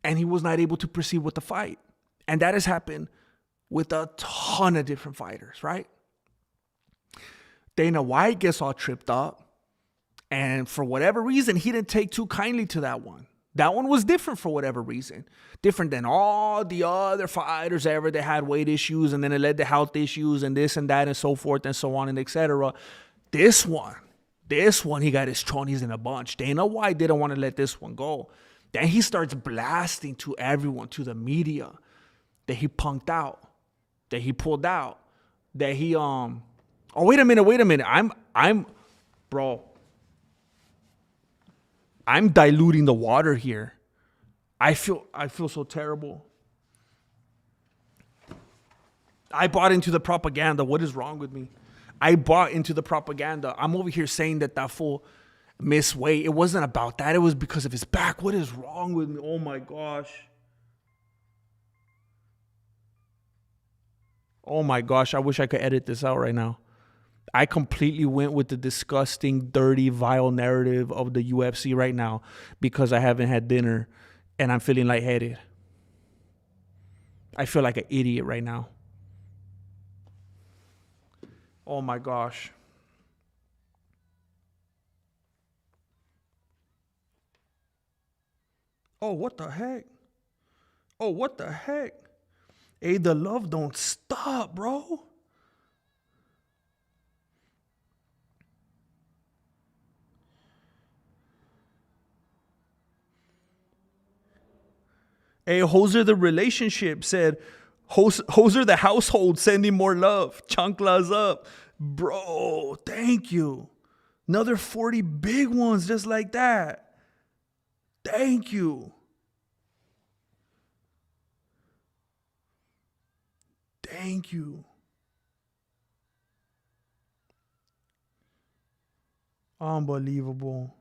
and he was not able to proceed with the fight. And that has happened with a ton of different fighters, right? Dana White gets all tripped up, and for whatever reason, he didn't take too kindly to that one. That one was different for whatever reason. Different than all the other fighters ever that had weight issues, and then it led to health issues and this and that and so forth and so on and etc. This one, he got his chonies in a bunch. Dana White didn't want to let this one go. Then he starts blasting to everyone, to the media, that he punked out, that he pulled out, that he Oh, wait a minute. I'm diluting the water here. I feel so terrible. I bought into the propaganda. What is wrong with me? I bought into the propaganda. I'm over here saying that fool missed weight. It wasn't about that. It was because of his back. What is wrong with me? Oh my gosh. Oh my gosh. I wish I could edit this out right now. I completely went with the disgusting, dirty, vile narrative of the UFC right now because I haven't had dinner and I'm feeling lightheaded. I feel like an idiot right now. Oh my gosh. Oh, what the heck? Oh, what the heck? Hey, the love don't stop, bro. Hey, Hoser the relationship said, Hoser the household sending more love. Chanclas up. Bro, thank you. Another 40 big ones just like that. Thank you. Thank you. Unbelievable.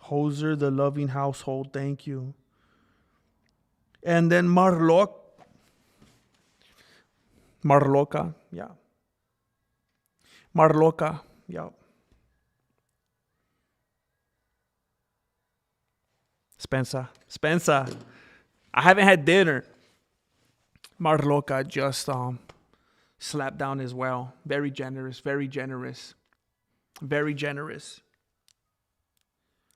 Hoser, the loving household, thank you. And then Marloca, yeah. Marloca, yeah. Spencer, I haven't had dinner. Marloca just slapped down as well. Very generous, very generous, very generous.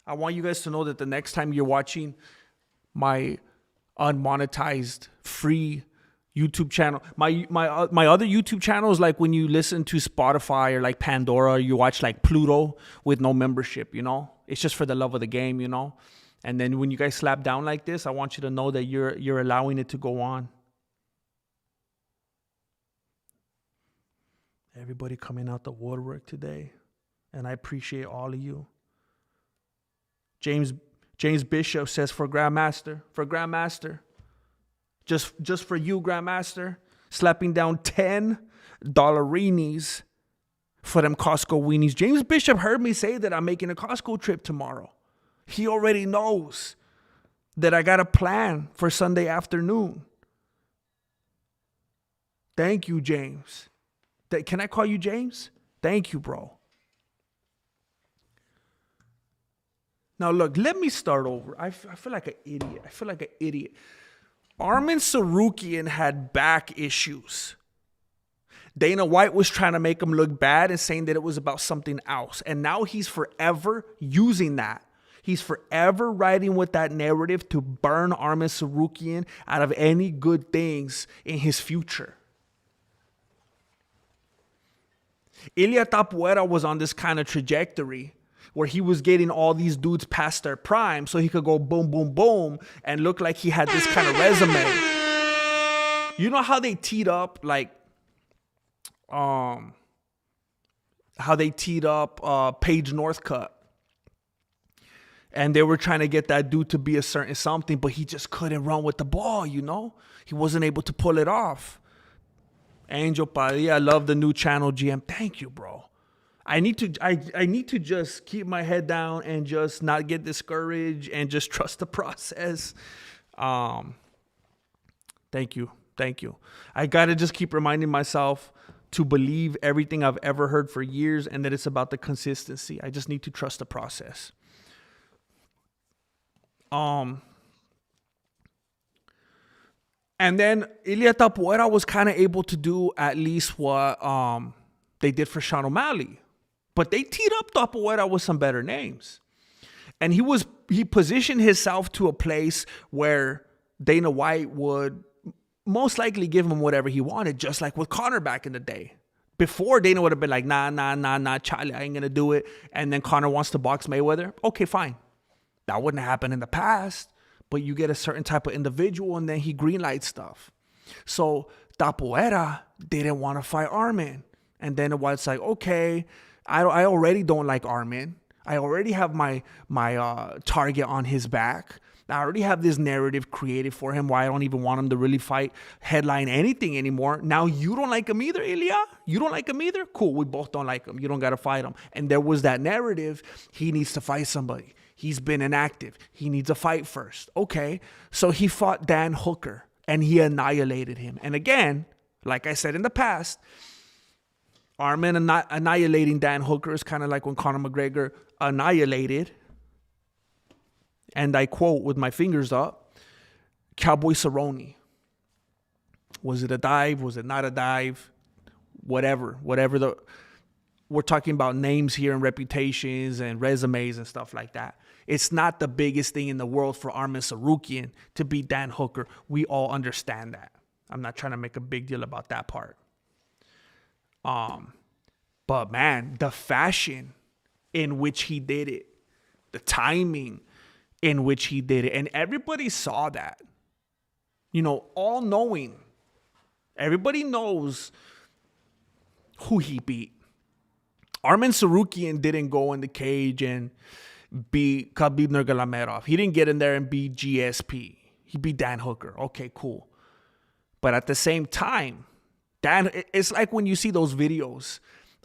I want you guys to know that the next time you're watching my unmonetized free YouTube channel. My other YouTube channel is like when you listen to Spotify or like Pandora, or you watch like Pluto with no membership, you know? It's just for the love of the game, you know? And then when you guys slap down like this, I want you to know that you're allowing it to go on. Everybody coming out the woodwork today. And I appreciate all of you. James Bishop says for Grandmaster. Just for you, Grandmaster, slapping down $10 for them Costco weenies. James Bishop heard me say that I'm making a Costco trip tomorrow. He already knows that I got a plan for Sunday afternoon. Thank you, James. Can I call you James? Thank you, bro. Now, look, let me start over. I feel like an idiot. Arman Tsarukyan had back issues. Dana White was trying to make him look bad and saying that it was about something else. And now he's forever using that. He's forever riding with that narrative to burn Arman Tsarukyan out of any good things in his future. Ilia Tapuera was on this kind of trajectory where he was getting all these dudes past their prime so he could go boom, boom, boom and look like he had this kind of resume. You know how they teed up Paige Northcutt? And they were trying to get that dude to be a certain something, but he just couldn't run with the ball, you know? He wasn't able to pull it off. Angel Padilla, I love the new channel, GM. Thank you, bro. I need to just keep my head down and just not get discouraged and just trust the process. Thank you. I got to just keep reminding myself to believe everything I've ever heard for years and that it's about the consistency. I just need to trust the process. And then Ilia Tapuera was kind of able to do at least what they did for Sean O'Malley. But they teed up Tapuera with some better names. And he positioned himself to a place where Dana White would most likely give him whatever he wanted, just like with Conor back in the day. Before, Dana would have been like, nah, Charlie, I ain't going to do it. And then Conor wants to box Mayweather. Okay, fine. That wouldn't happen in the past. But you get a certain type of individual and then he greenlights stuff. So Tapuera didn't want to fight Arman. And then White's like, okay, I already don't like Arman. I already have my target on his back. I already have this narrative created for him why I don't even want him to really fight, headline anything anymore. Now you don't like him either, Ilya? You don't like him either? Cool, we both don't like him. You don't got to fight him. And there was that narrative, he needs to fight somebody. He's been inactive. He needs a fight first. Okay, so he fought Dan Hooker and he annihilated him. And again, like I said in the past, Arman annihilating Dan Hooker is kind of like when Conor McGregor annihilated, and I quote with my fingers up, Cowboy Cerrone. Was it a dive? Was it not a dive? Whatever we're talking about names here and reputations and resumes and stuff like that. It's not the biggest thing in the world for Arman Tsarukyan to beat Dan Hooker. We all understand that. I'm not trying to make a big deal about that part. But man, the fashion in which he did it, the timing in which he did it, and everybody saw that. You know, all knowing. Everybody knows who he beat. Arman Tsarukyan didn't go in the cage and beat Khabib Nurmagomedov. He didn't get in there and beat GSP. He beat Dan Hooker. Okay, cool. But at the same time, it's like when you see those videos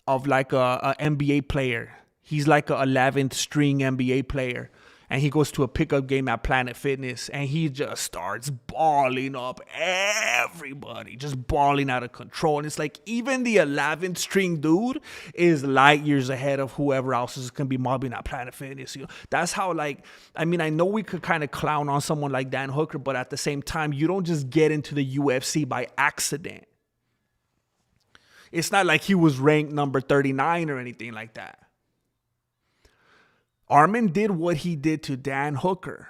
of like a NBA player. He's like a 11th string NBA player. And he goes to a pickup game at Planet Fitness and he just starts balling up everybody, just balling out of control. And it's like even the 11th string dude is light years ahead of whoever else is going to be mobbing at Planet Fitness. You know, that's how I know we could kind of clown on someone like Dan Hooker, but at the same time, you don't just get into the UFC by accident. It's not like he was ranked number 39 or anything like that. Arman did what he did to Dan Hooker.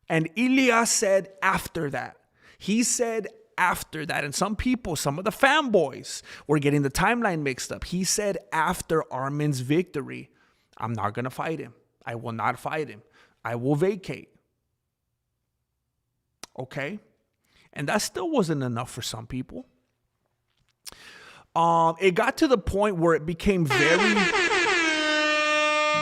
And Ilya said after that, he said after that. And some people, some of the fanboys, were getting the timeline mixed up. He said after Arman's victory, I'm not going to fight him. I will not fight him. I will vacate. Okay? And that still wasn't enough for some people. It got to the point where it became very...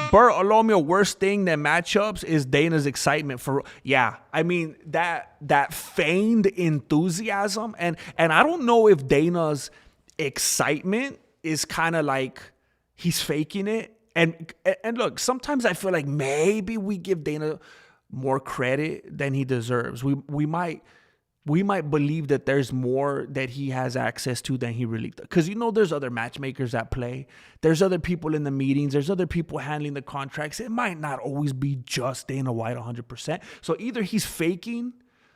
Bartolomeo, worst thing than matchups is Dana's excitement for... Yeah, I mean, that feigned enthusiasm. And I don't know if Dana's excitement is kind of like he's faking it. And look, sometimes I feel like maybe we give Dana more credit than he deserves. We might believe that there's more that he has access to than he really does. Because, there's other matchmakers at play. There's other people in the meetings. There's other people handling the contracts. It might not always be just Dana White 100%. So either he's faking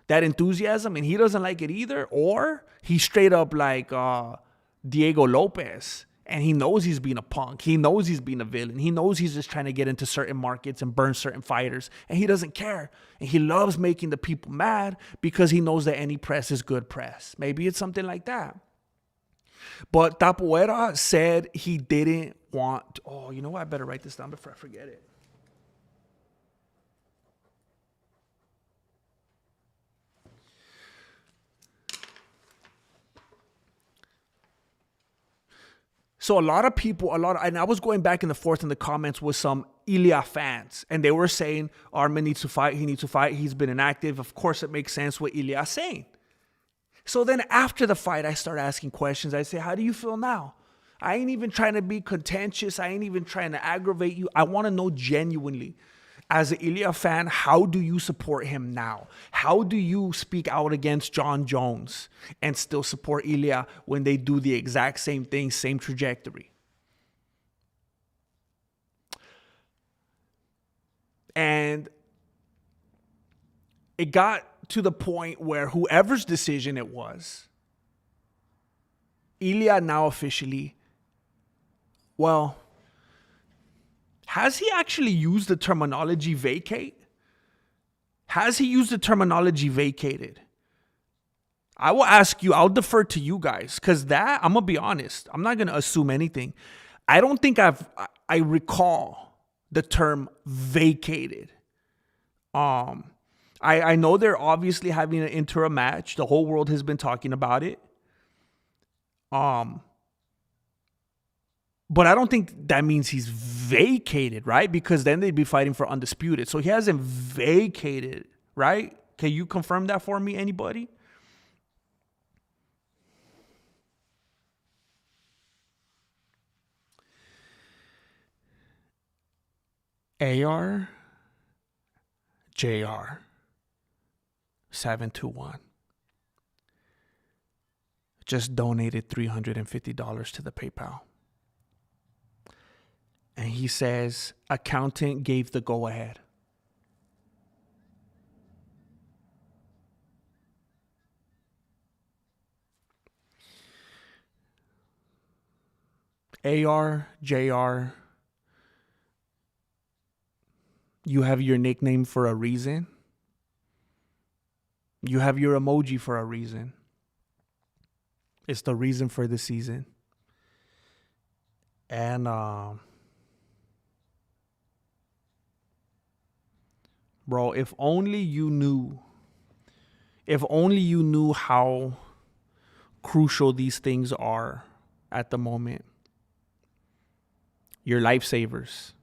that enthusiasm and he doesn't like it either, or he's straight up like Diego Lopez. And he knows he's being a punk. He knows he's being a villain. He knows he's just trying to get into certain markets and burn certain fighters. And he doesn't care. And he loves making the people mad because he knows that any press is good press. Maybe it's something like that. But Tapuera said he didn't want... Oh, you know what? I better write this down before I forget it. So a lot of people, and I was going back and forth in the comments with some Ilya fans, and they were saying Arman needs to fight, he's been inactive. Of course, it makes sense what Ilya's saying. So then after the fight, I start asking questions. I say, how do you feel now? I ain't even trying to be contentious. I ain't even trying to aggravate you. I want to know genuinely, as an Ilya fan, how do you support him now? How do you speak out against John Jones and still support Ilya when they do the exact same thing, same trajectory? And it got to the point where whoever's decision it was, Ilya now officially, well... Has he actually used the terminology vacate? Has he used the terminology vacated? I will ask you, I'll defer to you guys, because that, I'm going to be honest, I'm not going to assume anything. I don't think I recall the term vacated. I know they're obviously having an interim match. The whole world has been talking about it. But I don't think that means he's vacated, right? Because then they'd be fighting for undisputed. So he hasn't vacated, right? Can you confirm that for me, anybody? AR JR 721 just donated $350 to the PayPal. And he says, accountant gave the go-ahead. AR, JR, you have your nickname for a reason. You have your emoji for a reason. It's the reason for the season. And, bro, if only you knew how crucial these things are at the moment. You're lifesavers.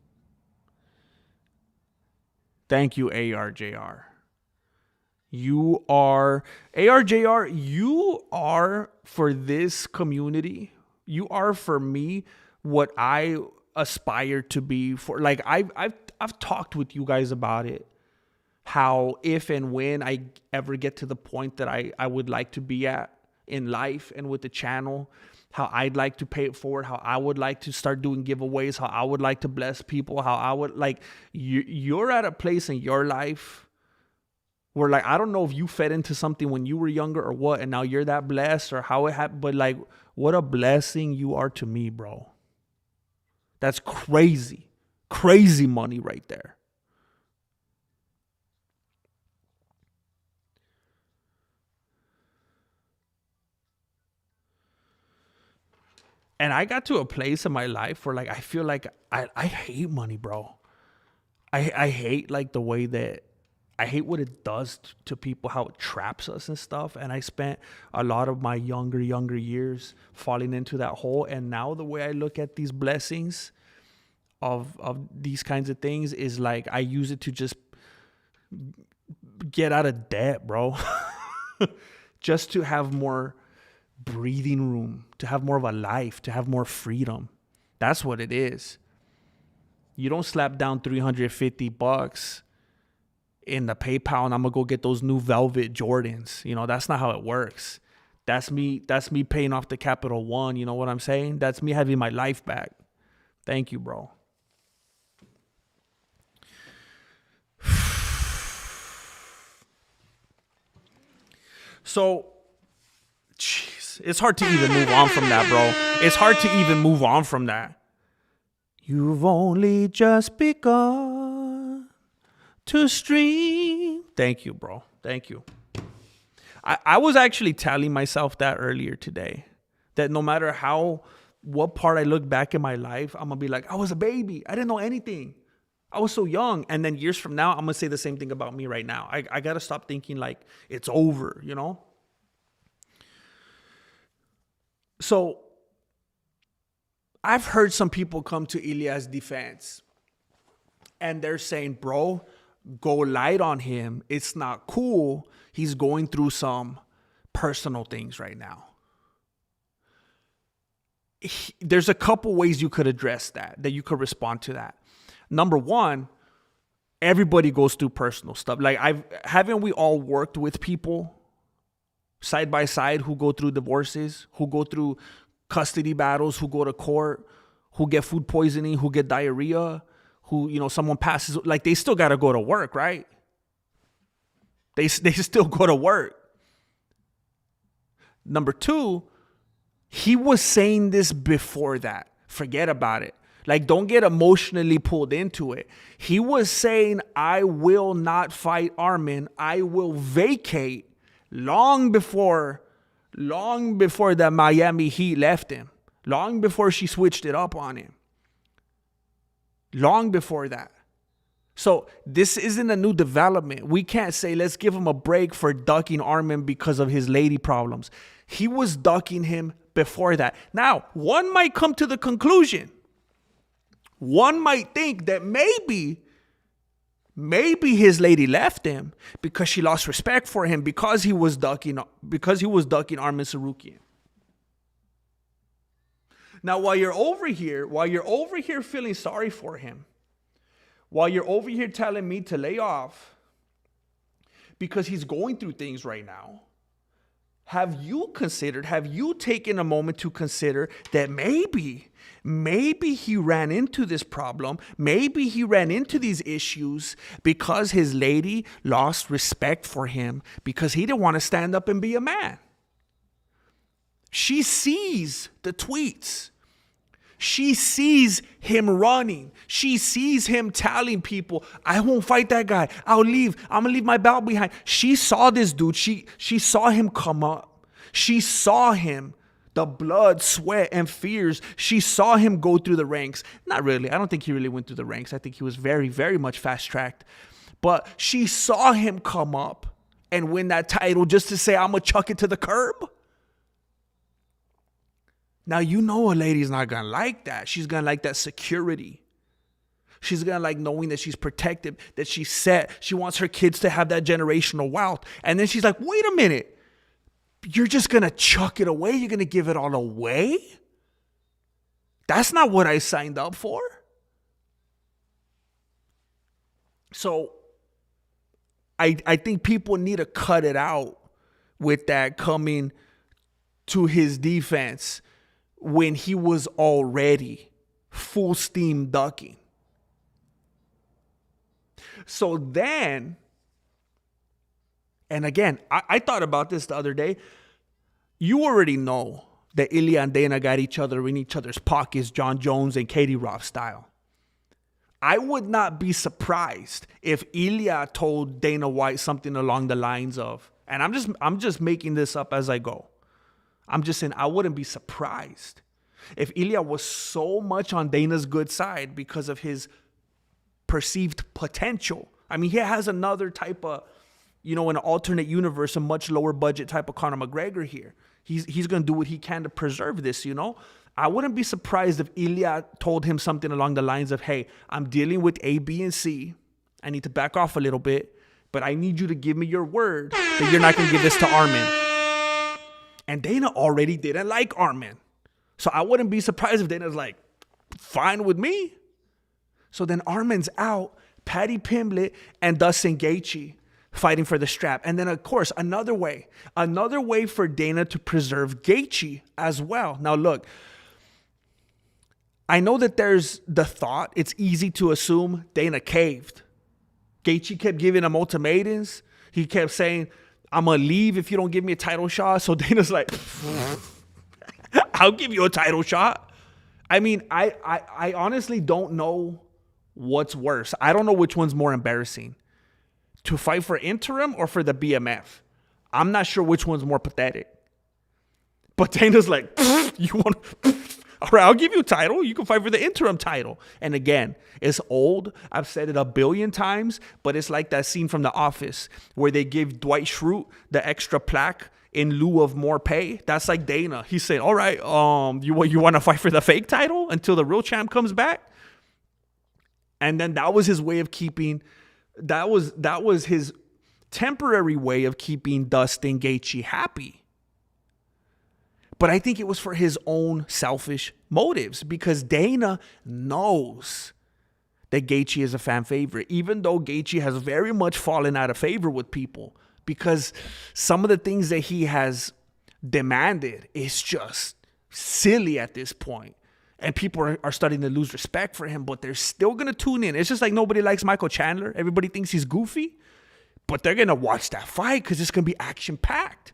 Thank you, ARJR. You are, ARJR, you are for this community, you are for me what I aspire to be for. Like, I've talked with you guys about it. How if and when I ever get to the point that I would like to be at in life and with the channel, how I'd like to pay it forward, how I would like to start doing giveaways, how I would like to bless people, how I would like, you're at a place in your life where, like, I don't know if you fed into something when you were younger or what, and now you're that blessed or how it happened, but like, what a blessing you are to me, bro. That's crazy, crazy money right there. And I got to a place in my life where like I feel like I hate money, bro. I hate like the way that I hate what it does to people, how it traps us and stuff. And I spent a lot of my younger years falling into that hole. And now the way I look at these blessings of these kinds of things is like I use it to just get out of debt, bro. Just to have more breathing room, to have more of a life, to have more freedom. That's what it is. You don't slap down $350 in the PayPal and I'm gonna go get those new velvet Jordans. You know, that's not how it works. That's me paying off the Capital One. You know what I'm saying? That's me having my life back. Thank you, bro. So, jeez, it's hard to even move on from that, bro. It's hard to even move on from that. You've only just begun to stream. Thank you, bro. Thank you. I was actually telling myself that earlier today, that no matter what part I look back in my life, I'm going to be like, I was a baby. I didn't know anything. I was so young. And then years from now, I'm going to say the same thing about me right now. I got to stop thinking like it's over, you know? So I've heard some people come to Ilya's defense and they're saying, bro, go light on him. It's not cool. He's going through some personal things right now. There's a couple ways you could address that you could respond to that. Number one, everybody goes through personal stuff. Like haven't we all worked with people side by side who go through divorces, who go through custody battles, who go to court, who get food poisoning, who get diarrhea, who, you know, someone passes, like they still got to go to work, right? They still go to work. Number two, he was saying this before that. Forget about it. Like, don't get emotionally pulled into it. He was saying, I will not fight Arman. I will vacate long before the Miami Heat left him. Long before she switched it up on him. Long before that. So this isn't a new development. We can't say, let's give him a break for ducking Arman because of his lady problems. He was ducking him before that. Now, one might come to the conclusion. One might think that maybe his lady left him because she lost respect for him because he was ducking Arman Tsarukyan. Now, while you're over here feeling sorry for him, while you're over here telling me to lay off because he's going through things right now, have you taken a moment to consider that maybe he ran into this problem, maybe he ran into these issues because his lady lost respect for him because he didn't want to stand up and be a man? She sees the tweets. She sees him running. She sees him telling people, I won't fight that guy. I'll leave. I'm going to leave my belt behind. She saw this dude. She saw him come up. She saw him, the blood, sweat, and fears. She saw him go through the ranks. Not really. I don't think he really went through the ranks. I think he was very, very much fast-tracked. But she saw him come up and win that title just to say, I'm going to chuck it to the curb. Now, you know a lady's not going to like that. She's going to like that security. She's going to like knowing that she's protected, that she's set. She wants her kids to have that generational wealth. And then she's like, wait a minute. You're just going to chuck it away? You're going to give it all away? That's not what I signed up for. So I think people need to cut it out with that coming to his defense when he was already full steam ducking. So then, and again, I thought about this the other day. You already know that Ilya and Dana got each other in each other's pockets, John Jones and Katie Roth style. I would not be surprised if Ilya told Dana White something along the lines of, and I'm just making this up as I go. I'm just saying I wouldn't be surprised If Ilya was so much on Dana's good side because of his perceived potential, I mean, he has another type of, in an alternate universe, a much lower budget type of Conor McGregor here. He's going to do what he can to preserve this, I wouldn't be surprised if Ilya told him something along the lines of, hey, I'm dealing with A, B, and C. I need to back off a little bit, but I need you to give me your word that you're not going to give this to Arman. And Dana already didn't like Arman. So I wouldn't be surprised if Dana's like, fine with me. So then Arman's out, Paddy Pimblett and Dustin Gaethje fighting for the strap. And then, of course, another way for Dana to preserve Gaethje as well. Now, look, I know that there's the thought, it's easy to assume Dana caved. Gaethje kept giving him ultimatums. He kept saying, I'm going to leave if you don't give me a title shot. So Dana's like, I'll give you a title shot. I mean, I honestly don't know what's worse. I don't know which one's more embarrassing. To fight for interim or for the BMF. I'm not sure which one's more pathetic. But Dana's like, you want... All right, I'll give you a title. You can fight for the interim title. And again, it's old. I've said it a billion times, but it's like that scene from The Office where they give Dwight Schrute the extra plaque in lieu of more pay. That's like Dana. He said, all right, you want to fight for the fake title until the real champ comes back? And then that was his way of keeping, that was his temporary way of keeping Dustin Gaethje happy. But I think it was for his own selfish motives because Dana knows that Gaethje is a fan favorite, even though Gaethje has very much fallen out of favor with people because some of the things that he has demanded is just silly at this point. And people are starting to lose respect for him, but they're still going to tune in. It's just like nobody likes Michael Chandler. Everybody thinks he's goofy, but they're going to watch that fight because it's going to be action-packed.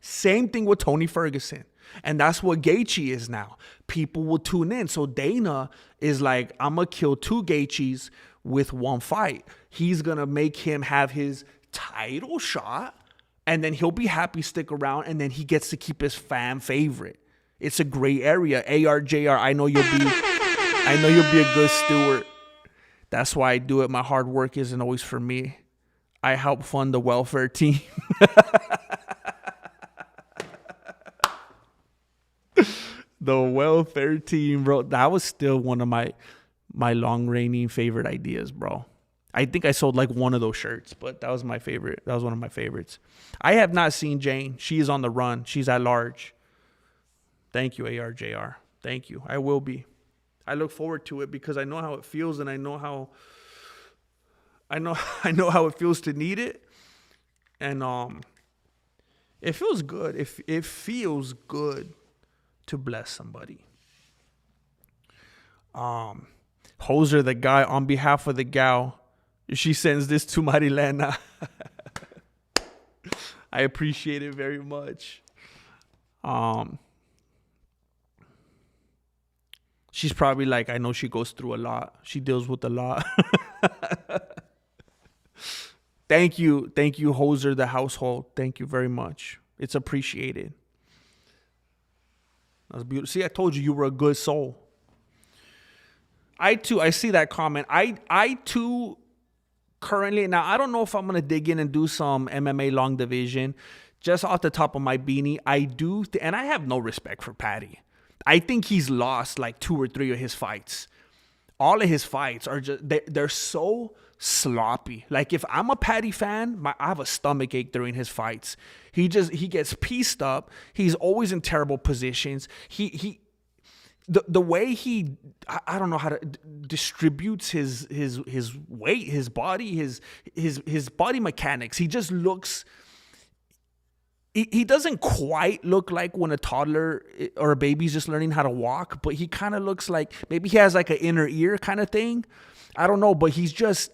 Same thing with Tony Ferguson. And that's what Gaethje is now. People will tune in. So Dana is like, I'm going to kill two Gaethjes with one fight. He's going to make him have his title shot, and then he'll be happy, stick around, and then he gets to keep his fan favorite. It's a gray area. ARJR, I know you'll be a good steward. That's why I do it. My hard work isn't always for me. I help fund the welfare team. The welfare team, bro. That was still one of my long-reigning favorite ideas, bro. I think I sold like one of those shirts, but that was my favorite. That was one of my favorites. I have not seen Jane. She is on the run. She's at large. Thank you, ARJR. Thank you. I will be. I look forward to it because I know how it feels, and I know how it feels to need it. And it feels good. It feels good to bless somebody. Hoser, the guy, on behalf of the gal, she sends this to Marilena. I appreciate it very much. She's probably like, I know she goes through a lot. She deals with a lot. Thank you, Hoser, the household. Thank you very much. It's appreciated. That's beautiful. See, I told you were a good soul. I see that comment. I too, currently, now I don't know if I'm going to dig in and do some MMA long division. Just off the top of my beanie, I do, and I have no respect for Paddy. I think he's lost like 2 or 3 of his fights. All of his fights are just, they're so sloppy. Like if I'm a Paddy fan, I have a stomach ache during his fights. He gets pieced up. He's always in terrible positions. The way he, I don't know how to distributes his weight, his body, his body mechanics. He just looks. He doesn't quite look like when a toddler or a baby's just learning how to walk, but he kind of looks like maybe he has like an inner ear kind of thing. I don't know, but he's just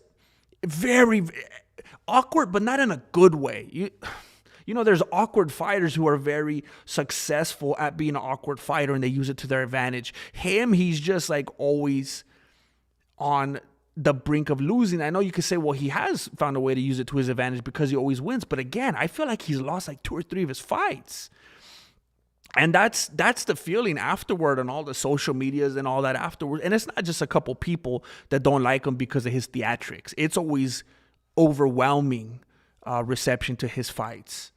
very awkward, but not in a good way. You know, there's awkward fighters who are very successful at being an awkward fighter and they use it to their advantage. He's just like always on the brink of losing. I know you could say, well, he has found a way to use it to his advantage because he always wins. But again, I feel like he's lost like 2 or 3 of his fights. And that's the feeling afterward on all the social medias and all that afterward. And it's not just a couple people that don't like him because of his theatrics. It's always overwhelming reception to his fights.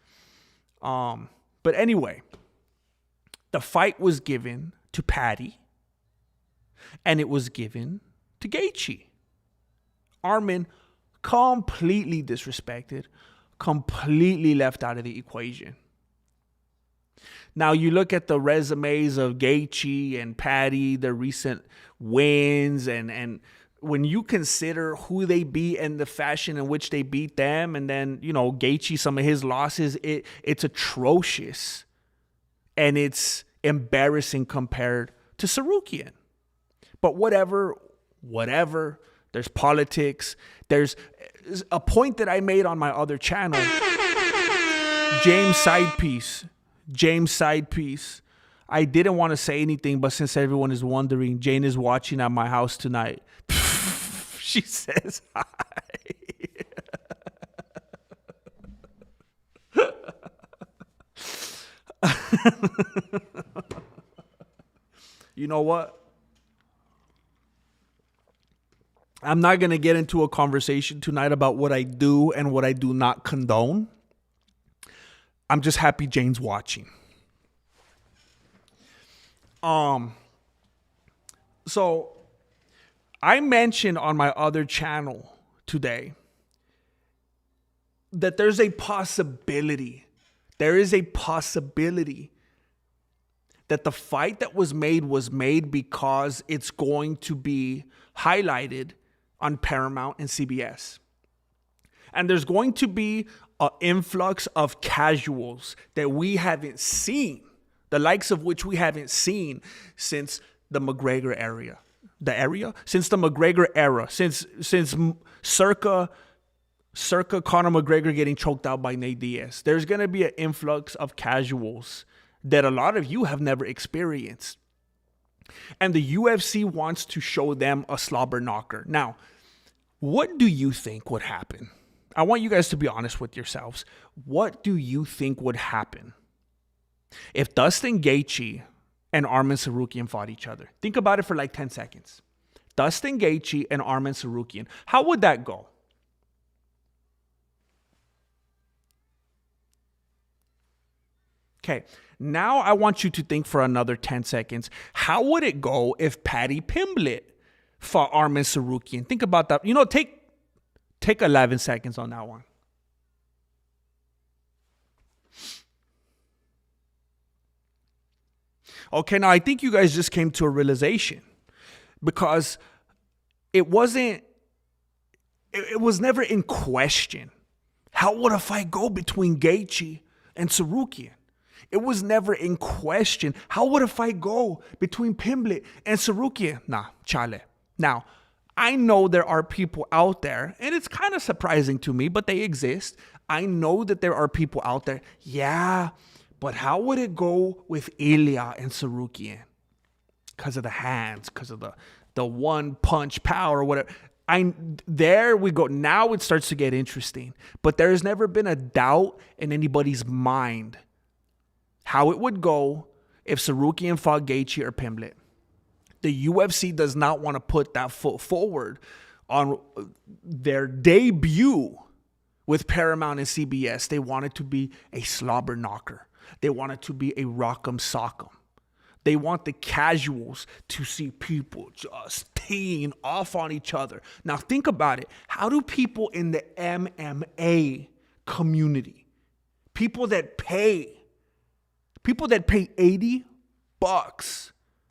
But anyway, the fight was given to Paddy, and it was given to Gaethje. Arman completely disrespected, completely left out of the equation. Now, you look at the resumes of Gaethje and Paddy, their recent wins, and when you consider who they beat and the fashion in which they beat them, and then, Gaethje, some of his losses, it's atrocious. And it's embarrassing compared to Tsarukyan. But whatever, there's politics. There's a point that I made on my other channel, James Side Piece. I didn't want to say anything, but since everyone is wondering, Jane is watching at my house tonight. She says hi. You know what? I'm not going to get into a conversation tonight about what I do and what I do not condone. I'm just happy Jane's watching. So I mentioned on my other channel today that there is a possibility that the fight that was made because it's going to be highlighted on Paramount and CBS. And there's going to be an influx of casuals that we haven't seen, the likes of which we haven't seen since the McGregor era. Since the McGregor era. Since circa Conor McGregor getting choked out by Nate Diaz. There's going to be an influx of casuals that a lot of you have never experienced. And the UFC wants to show them a slobber knocker. Now, what do you think would happen? I want you guys to be honest with yourselves. What do you think would happen if Dustin Gaethje and Arman Tsarukyan fought each other? Think about it for like 10 seconds. Dustin Gaethje and Arman Tsarukyan. How would that go? Okay, now I want you to think for another 10 seconds. How would it go if Paddy Pimblett fought Arman Tsarukyan? Think about that. Take 11 seconds on that one. Okay, now I think you guys just came to a realization because it was never in question. How would a fight go between Gaethje and Tsarukyan? It was never in question. How would a fight go between Pimblett and Tsarukyan? Nah, chale. Now, I know there are people out there, and it's kind of surprising to me, but they exist. I know that there are people out there. Yeah, but how would it go with Ilya and Tsarukyan? Because of the hands, because of the one punch power or whatever. There we go. Now it starts to get interesting. But there's never been a doubt in anybody's mind how it would go if Tsarukyan fought Gaethje or Pimblett. The UFC does not want to put that foot forward on their debut with Paramount and CBS. They want it to be a slobber knocker. They want it to be a rock'em sock'em. They want the casuals to see people just teeing off on each other. Now think about it. How do people in the MMA community, people that pay $80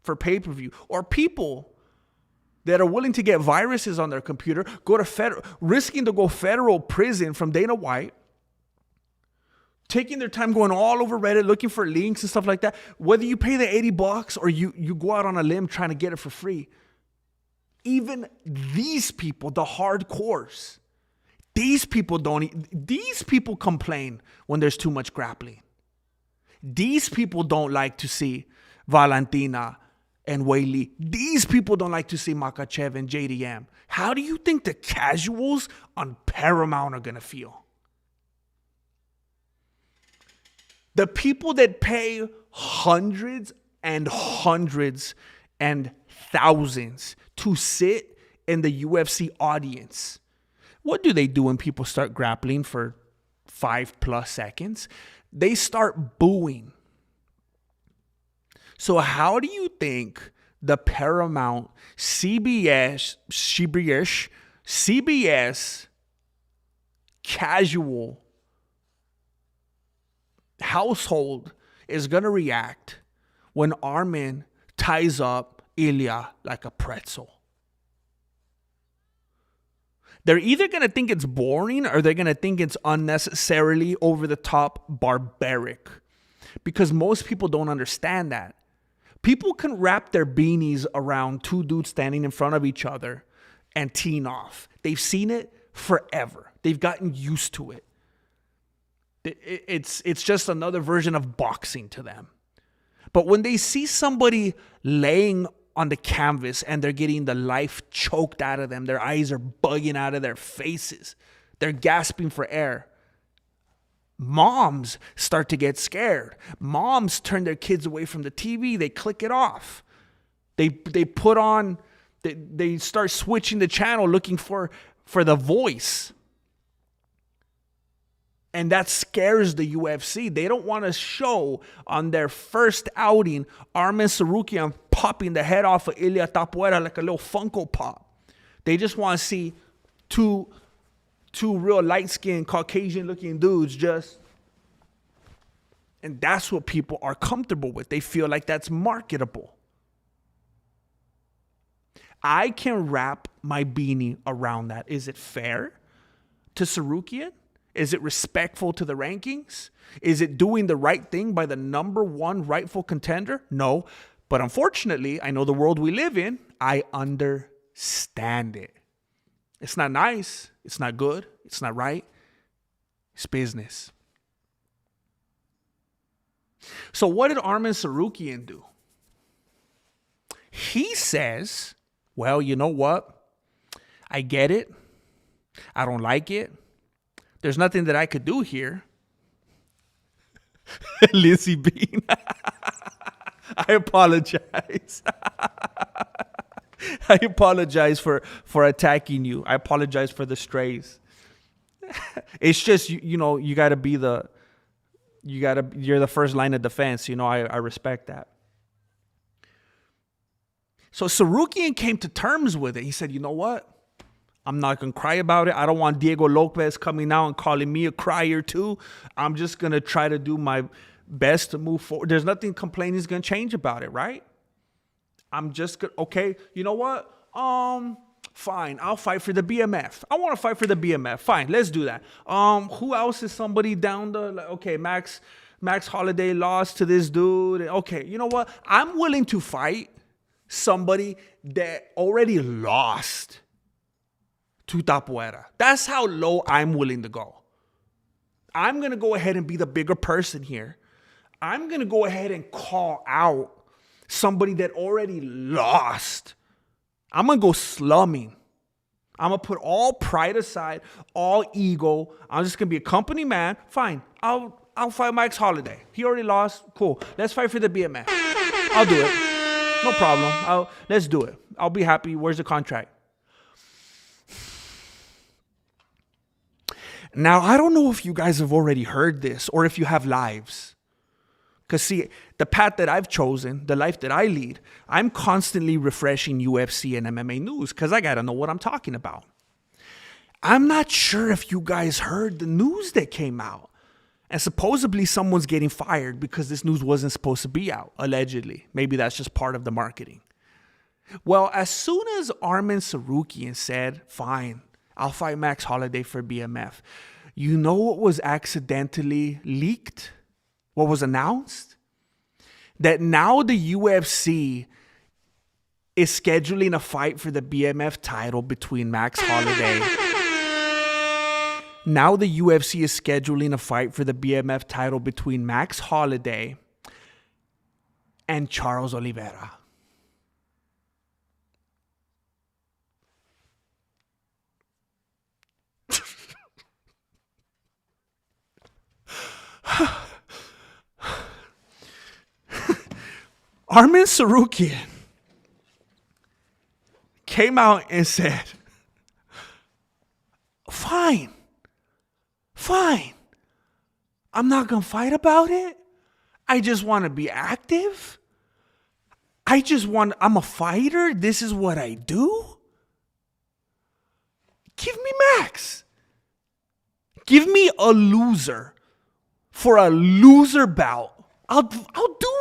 for pay-per-view, or people that are willing to get viruses on their computer, risking to go federal prison from Dana White, taking their time going all over Reddit looking for links and stuff like that, whether you pay the $80 or you go out on a limb trying to get it for free. Even these people, the hardcores, these people complain when there's too much grappling. These people don't like to see Valentina and Weili. These people don't like to see Makhachev and JDM. How do you think the casuals on Paramount are going to feel? The people that pay hundreds and hundreds and thousands to sit in the UFC audience. What do they do when people start grappling for 5+ seconds? They start booing. So how do you think the Paramount CBS casual household is going to react when Arman ties up Ilya like a pretzel? They're either going to think it's boring or they're going to think it's unnecessarily over the top barbaric, because most people don't understand that. People can wrap their beanies around two dudes standing in front of each other and teeing off. They've seen it forever. They've gotten used to it. It's just another version of boxing to them. But when they see somebody laying on the canvas and they're getting the life choked out of them, their eyes are bugging out of their faces, they're gasping for air, moms start to get scared. Moms turn their kids away from the TV. They click it off. They put on, they start switching the channel looking for the voice. And that scares the UFC. They don't want to show on their first outing Arman Tsarukyan popping the head off of Ilya Tapuera like a little Funko Pop. They just want to see two real light-skinned, Caucasian-looking dudes just... And that's what people are comfortable with. They feel like that's marketable. I can wrap my beanie around that. Is it fair to Tsarukyan? Is it respectful to the rankings? Is it doing the right thing by the number one rightful contender? No. But unfortunately, I know the world we live in. I understand it. It's not nice. It's not good. It's not right. It's business. So what did Arman Tsarukyan do? He says, well, you know what? I get it. I don't like it. There's nothing that I could do here. Lizzie Bean. I apologize. I apologize for attacking you. I apologize for the strays. It's just, you got to be you're the first line of defense. I respect that. So Tsarukyan came to terms with it. He said, you know what? I'm not going to cry about it. I don't want Diego Lopez coming out and calling me a crier too. I'm just going to try to do my best to move forward. There's nothing complaining is going to change about it, right? I'm just going to, okay, you know what? Fine, I'll fight for the BMF. I want to fight for the BMF. Fine, let's do that. Who else is somebody down the, okay, Max Holiday lost to this dude. Okay, you know what? I'm willing to fight somebody that already lost to Tapuera. That's how low I'm willing to go. I'm going to go ahead and be the bigger person here. I'm going to go ahead and call out somebody that already lost. I'm going to go slumming. I'm going to put all pride aside, all ego. I'm just going to be a company man. Fine. I'll fight Max Holiday. He already lost. Cool. Let's fight for the BMF. I'll do it. No problem. Let's do it. I'll be happy. Where's the contract? Now, I don't know if you guys have already heard this or if you have lives. Because see, the path that I've chosen, the life that I lead, I'm constantly refreshing UFC and MMA news because I got to know what I'm talking about. I'm not sure if you guys heard the news that came out. And supposedly someone's getting fired because this news wasn't supposed to be out, allegedly. Maybe that's just part of the marketing. Well, as soon as Arman Tsarukyan said, fine, I'll fight Max Holiday for BMF. You know what was accidentally leaked? What was announced? That now the UFC is scheduling a fight for the BMF title between Max Holiday. Now the UFC is scheduling a fight for the BMF title between Max Holiday and Charles Oliveira. Arman Tsarukyan came out and said, fine. I'm not going to fight about it. I just want to be active. I'm a fighter. This is what I do. Give me Max. Give me a loser for a loser bout. I'll do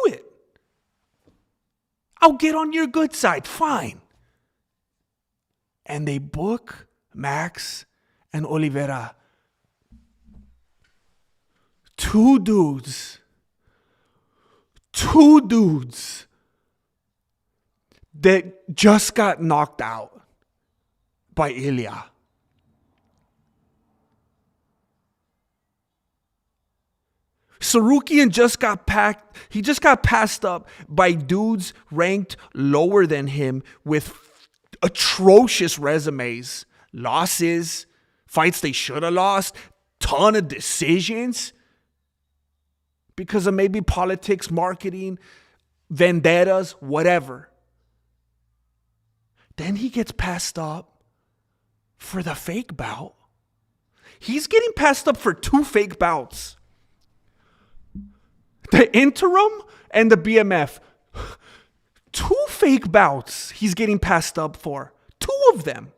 it. I'll get on your good side. Fine. And they book Max and Oliveira. Two dudes that just got knocked out by Ilya. Tsarukyan just got passed up by dudes ranked lower than him with atrocious resumes, losses, fights they should have lost, ton of decisions because of maybe politics, marketing, vendettas, whatever. Then he gets passed up for the fake bout. He's getting passed up for 2 fake bouts. The interim and the BMF. 2 fake bouts he's getting passed up for. 2 of them.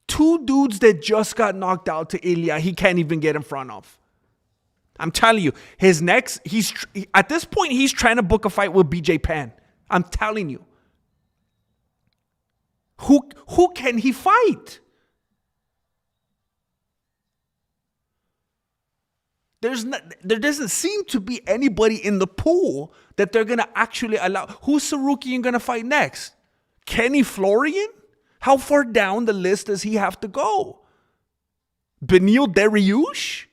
2 dudes that just got knocked out to Ilya, he can't even get in front of. I'm telling you, at this point, he's trying to book a fight with BJ Penn. I'm telling you. Who can he fight? There doesn't seem to be anybody in the pool that they're going to actually allow. Who's Tsarukyan going to fight next? Kenny Florian? How far down the list does he have to go? Beneil Dariush?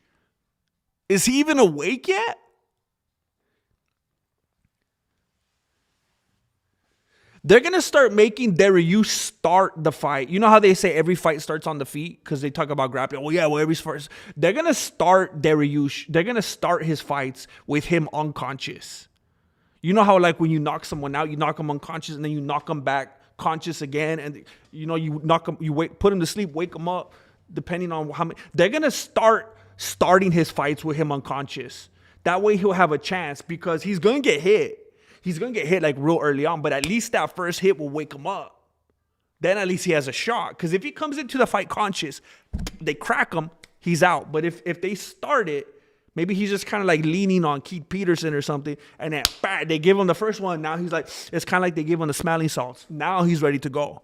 Is he even awake yet? They're going to start making Dariush start the fight. You know how they say every fight starts on the feet? Because they talk about grappling. Oh, yeah, well, every first. They're going to start Dariush. They're going to start his fights with him unconscious. You know how, like, when you knock someone out, you knock them unconscious, and then you knock them back conscious again. And, you know, you knock them, put him to sleep, wake him up, depending on how many. They're going to starting his fights with him unconscious. That way he'll have a chance because he's going to get hit. He's going to get hit like real early on, but at least that first hit will wake him up. Then at least he has a shot. Because if he comes into the fight conscious, they crack him, he's out. But if they start it, maybe he's just kind of like leaning on Keith Peterson or something, and then bang, they give him the first one. Now he's like, it's kind of like they give him the smelling salts. Now he's ready to go.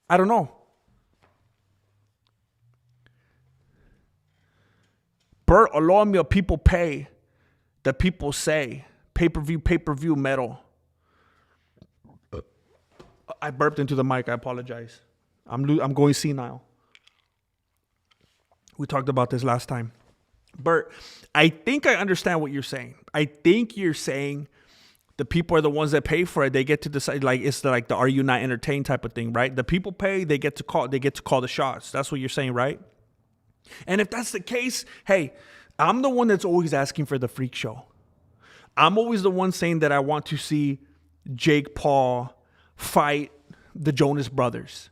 I don't know. Bert Olomio, people pay. The people say, pay-per-view medal. I burped into the mic. I apologize. I'm going senile. We talked about this last time. Bert, I think I understand what you're saying. I think you're saying the people are the ones that pay for it. They get to decide, like it's like the "Are you not entertained" type of thing, right? The people pay. They get to call the shots. That's what you're saying, right? And if that's the case, hey, I'm the one that's always asking for the freak show. I'm always the one saying that I want to see Jake Paul fight the Jonas Brothers.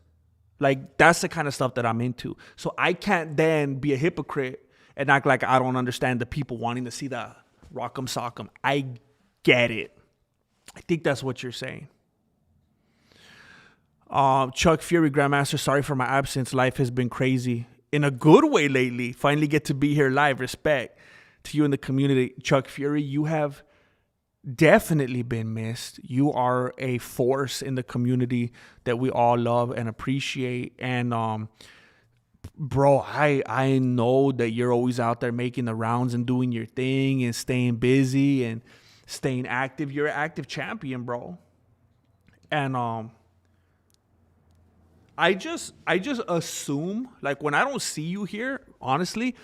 Like, that's the kind of stuff that I'm into. So I can't then be a hypocrite and act like I don't understand the people wanting to see the Rock'em Sock'em. I get it. I think that's what you're saying. Chuck Fury, Grandmaster, sorry for my absence. Life has been crazy. In a good way lately. Finally get to be here live. Respect to you in the community. Chuck Fury, you have definitely been missed. You are a force in the community that we all love and appreciate. And bro, I know that you're always out there making the rounds and doing your thing and staying busy and staying active. You're an active champion, bro. And I just assume, like, when I don't see you here, honestly,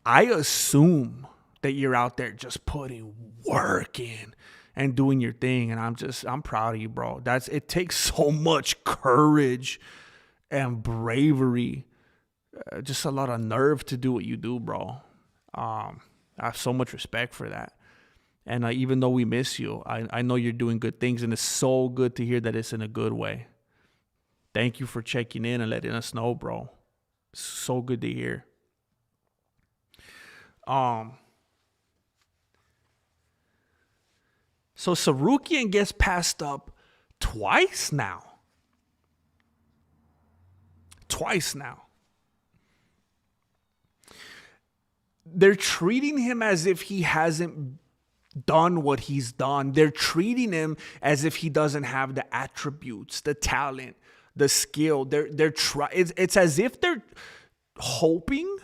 I assume that you're out there just putting work in and doing your thing. And I'm proud of you, bro. It takes so much courage and bravery, just a lot of nerve to do what you do, bro. I have so much respect for that. And even though we miss you, I know you're doing good things, and it's so good to hear that it's in a good way. Thank you for checking in and letting us know, bro. So good to hear. So Tsarukyan gets passed up twice now. They're treating him as if he hasn't done what he's done. They're treating him as if he doesn't have the attributes, the talent, the skill. It's as if they're hoping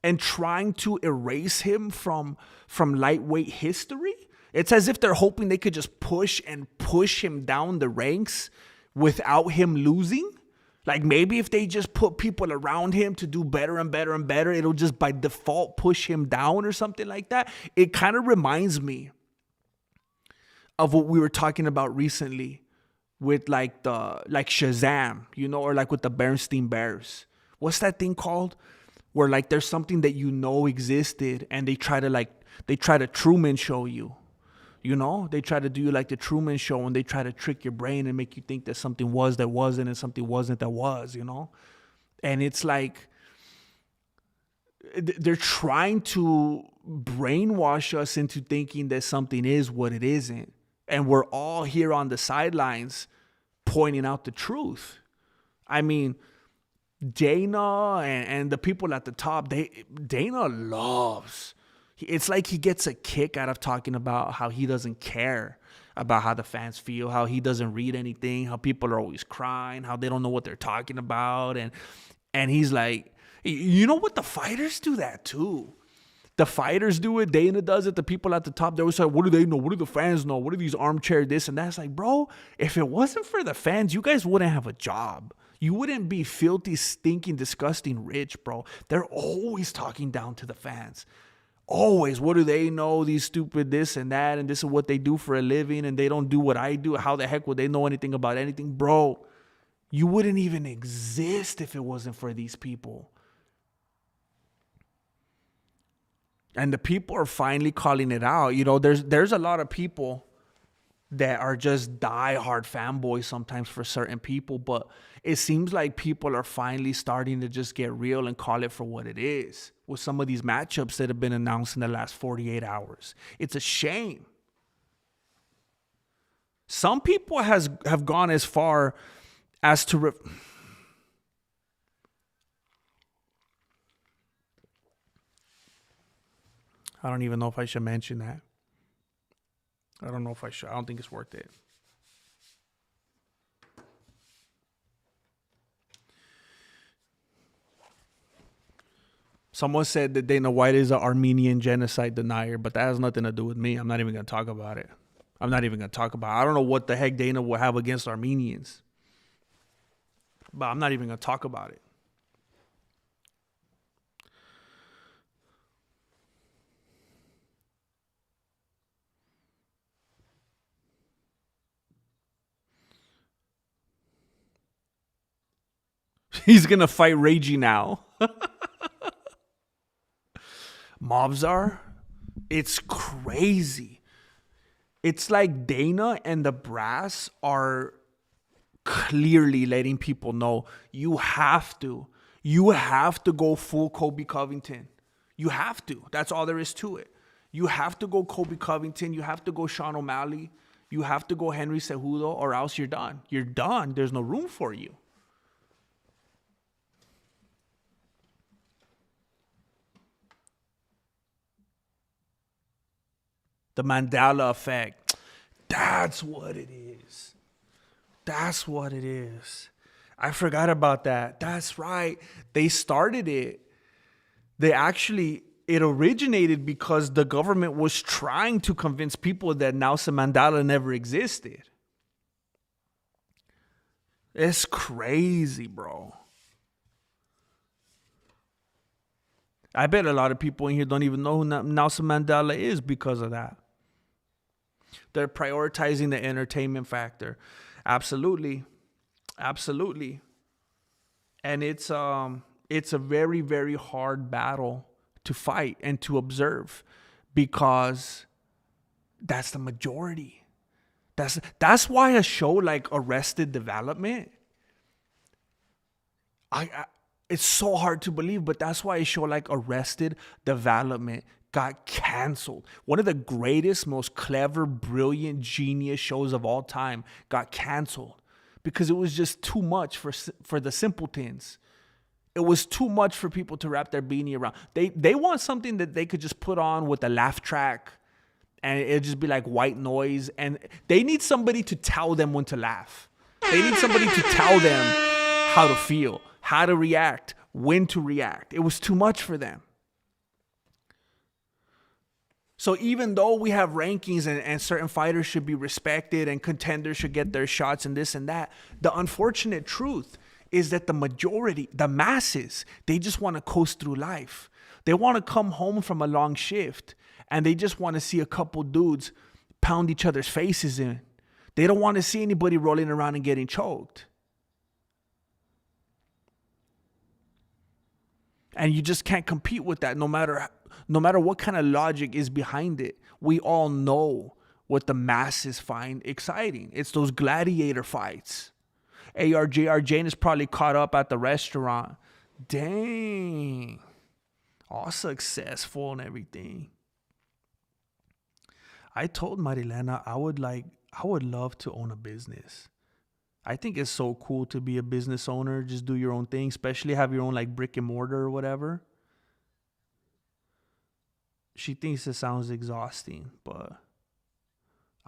and trying to erase him from lightweight history. It's as if they're hoping they could just push him down the ranks without him losing. Like maybe if they just put people around him to do better and better and better, it'll just by default push him down or something like that. It kind of reminds me of what we were talking about recently with like Shazam, or like with the Bernstein Bears. What's that thing called? Where like there's something that existed and they try to Truman show you. They try to do like the Truman Show, and they try to trick your brain and make you think that something was that wasn't and something wasn't that was, And it's like they're trying to brainwash us into thinking that something is what it isn't. And we're all here on the sidelines pointing out the truth. I mean, Dana and the people at the top, Dana loves. It's like he gets a kick out of talking about how he doesn't care about how the fans feel, how he doesn't read anything, how people are always crying, how they don't know what they're talking about. And he's like, you know what? The fighters do that too. The fighters do it. Dana does it. The people at the top, they always say, what do they know? What do the fans know? What do these armchair this and that? It's like, bro, if it wasn't for the fans, you guys wouldn't have a job. You wouldn't be filthy, stinking, disgusting rich, bro. They're always talking down to the fans. Always. What do they know? These stupid this and that, and this is what they do for a living, and they don't do what I do. How the heck would they know anything about anything? Bro, you wouldn't even exist if it wasn't for these people. And the people are finally calling it out. There's a lot of people that are just diehard fanboys sometimes for certain people, but it seems like people are finally starting to just get real and call it for what it is with some of these matchups that have been announced in the last 48 hours. It's a shame. Some people have gone as far as to I don't even know if I should mention that. I don't know if I should. I don't think it's worth it. Someone said that Dana White is an Armenian genocide denier, but that has nothing to do with me. I'm not even going to talk about it. I don't know what the heck Dana will have against Armenians. But I'm not even going to talk about it. He's going to fight Reggie now. Mobzar, it's crazy. It's like Dana and the brass are clearly letting people know you have to go full Kobe Covington. You have to. That's all there is to it. You have to go Kobe Covington. You have to go Sean O'Malley. You have to go Henry Cejudo, or else you're done. You're done. There's no room for you. The Mandela effect. That's what it is. That's what it is. I forgot about that. That's right. They started it. It originated because the government was trying to convince people that Nelson Mandela never existed. It's crazy, bro. I bet a lot of people in here don't even know who Nelson Mandela is because of that. They're prioritizing the entertainment factor. Absolutely. Absolutely. And it's a very, very hard battle to fight and to observe, because that's the majority. That's why a show like Arrested Development, it's so hard to believe, but that's why a show like Arrested Development got canceled. One of the greatest, most clever, brilliant, genius shows of all time got canceled because it was just too much for the simpletons. It was too much for people to wrap their beanie around. They want something that they could just put on with a laugh track and it'd just be like white noise. And they need somebody to tell them when to laugh. They need somebody to tell them how to feel, how to react, when to react. It was too much for them. So even though we have rankings and certain fighters should be respected and contenders should get their shots and this and that, the unfortunate truth is that the majority, the masses, they just want to coast through life. They want to come home from a long shift and they just want to see a couple dudes pound each other's faces in. They don't want to see anybody rolling around and getting choked. And you just can't compete with that no matter what kind of logic is behind it. We all know what the masses find exciting. It's those gladiator fights. ARJR Jane is probably caught up at the restaurant. Dang. All successful and everything. I told Marilena I would love to own a business. I think it's so cool to be a business owner, just do your own thing, especially have your own like brick and mortar or whatever. She thinks it sounds exhausting, but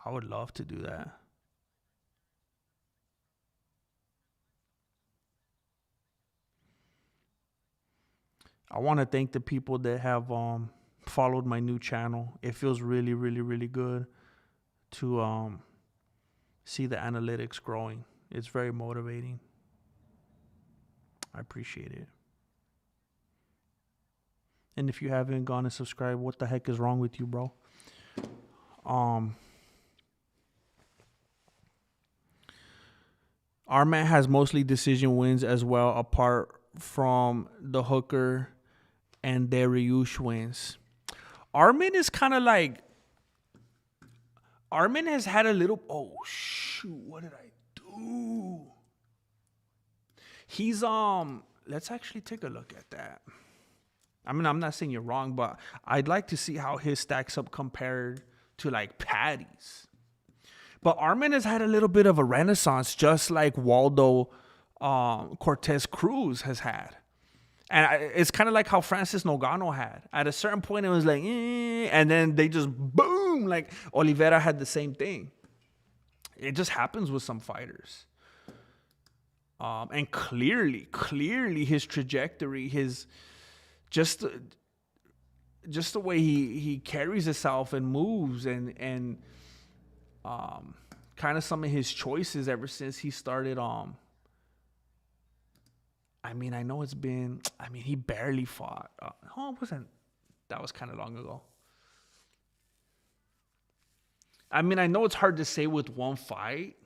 I would love to do that. I want to thank the people that have followed my new channel. It feels really, really, really good to see the analytics growing. It's very motivating. I appreciate it. And if you haven't gone and subscribed, what the heck is wrong with you, bro? Arman has mostly decision wins as well, apart from the Hooker and Dariush wins. Arman is kind of like, Arman has had a little, oh shoot, what did I do? He's, let's actually take a look at that. I mean, I'm not saying you're wrong, but I'd like to see how his stacks up compared to like Patty's. But Arman has had a little bit of a renaissance, just like Waldo Cortez Cruz has had. And it's kind of like how Francis Ngannou had. At a certain point, it was like, and then they just boom, like Oliveira had the same thing. It just happens with some fighters. And clearly his trajectory, his just the way he carries himself and moves and kind of some of his choices ever since he started I mean, I know it's been, I mean, he barely fought. No, it wasn't. That was kind of long ago. I mean, I know it's hard to say with one fight.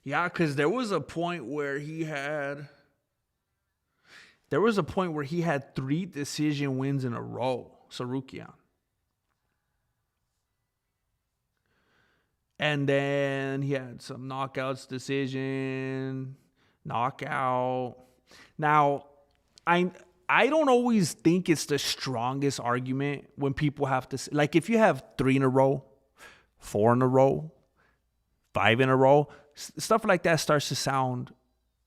Yeah, because there was a point where he had 3 decision wins in a row, Tsarukyan. And then he had some knockouts, decision, knockout. Now, I don't always think it's the strongest argument when people have to, like if you have 3 in a row, 4 in a row, 5 in a row, stuff like that starts to sound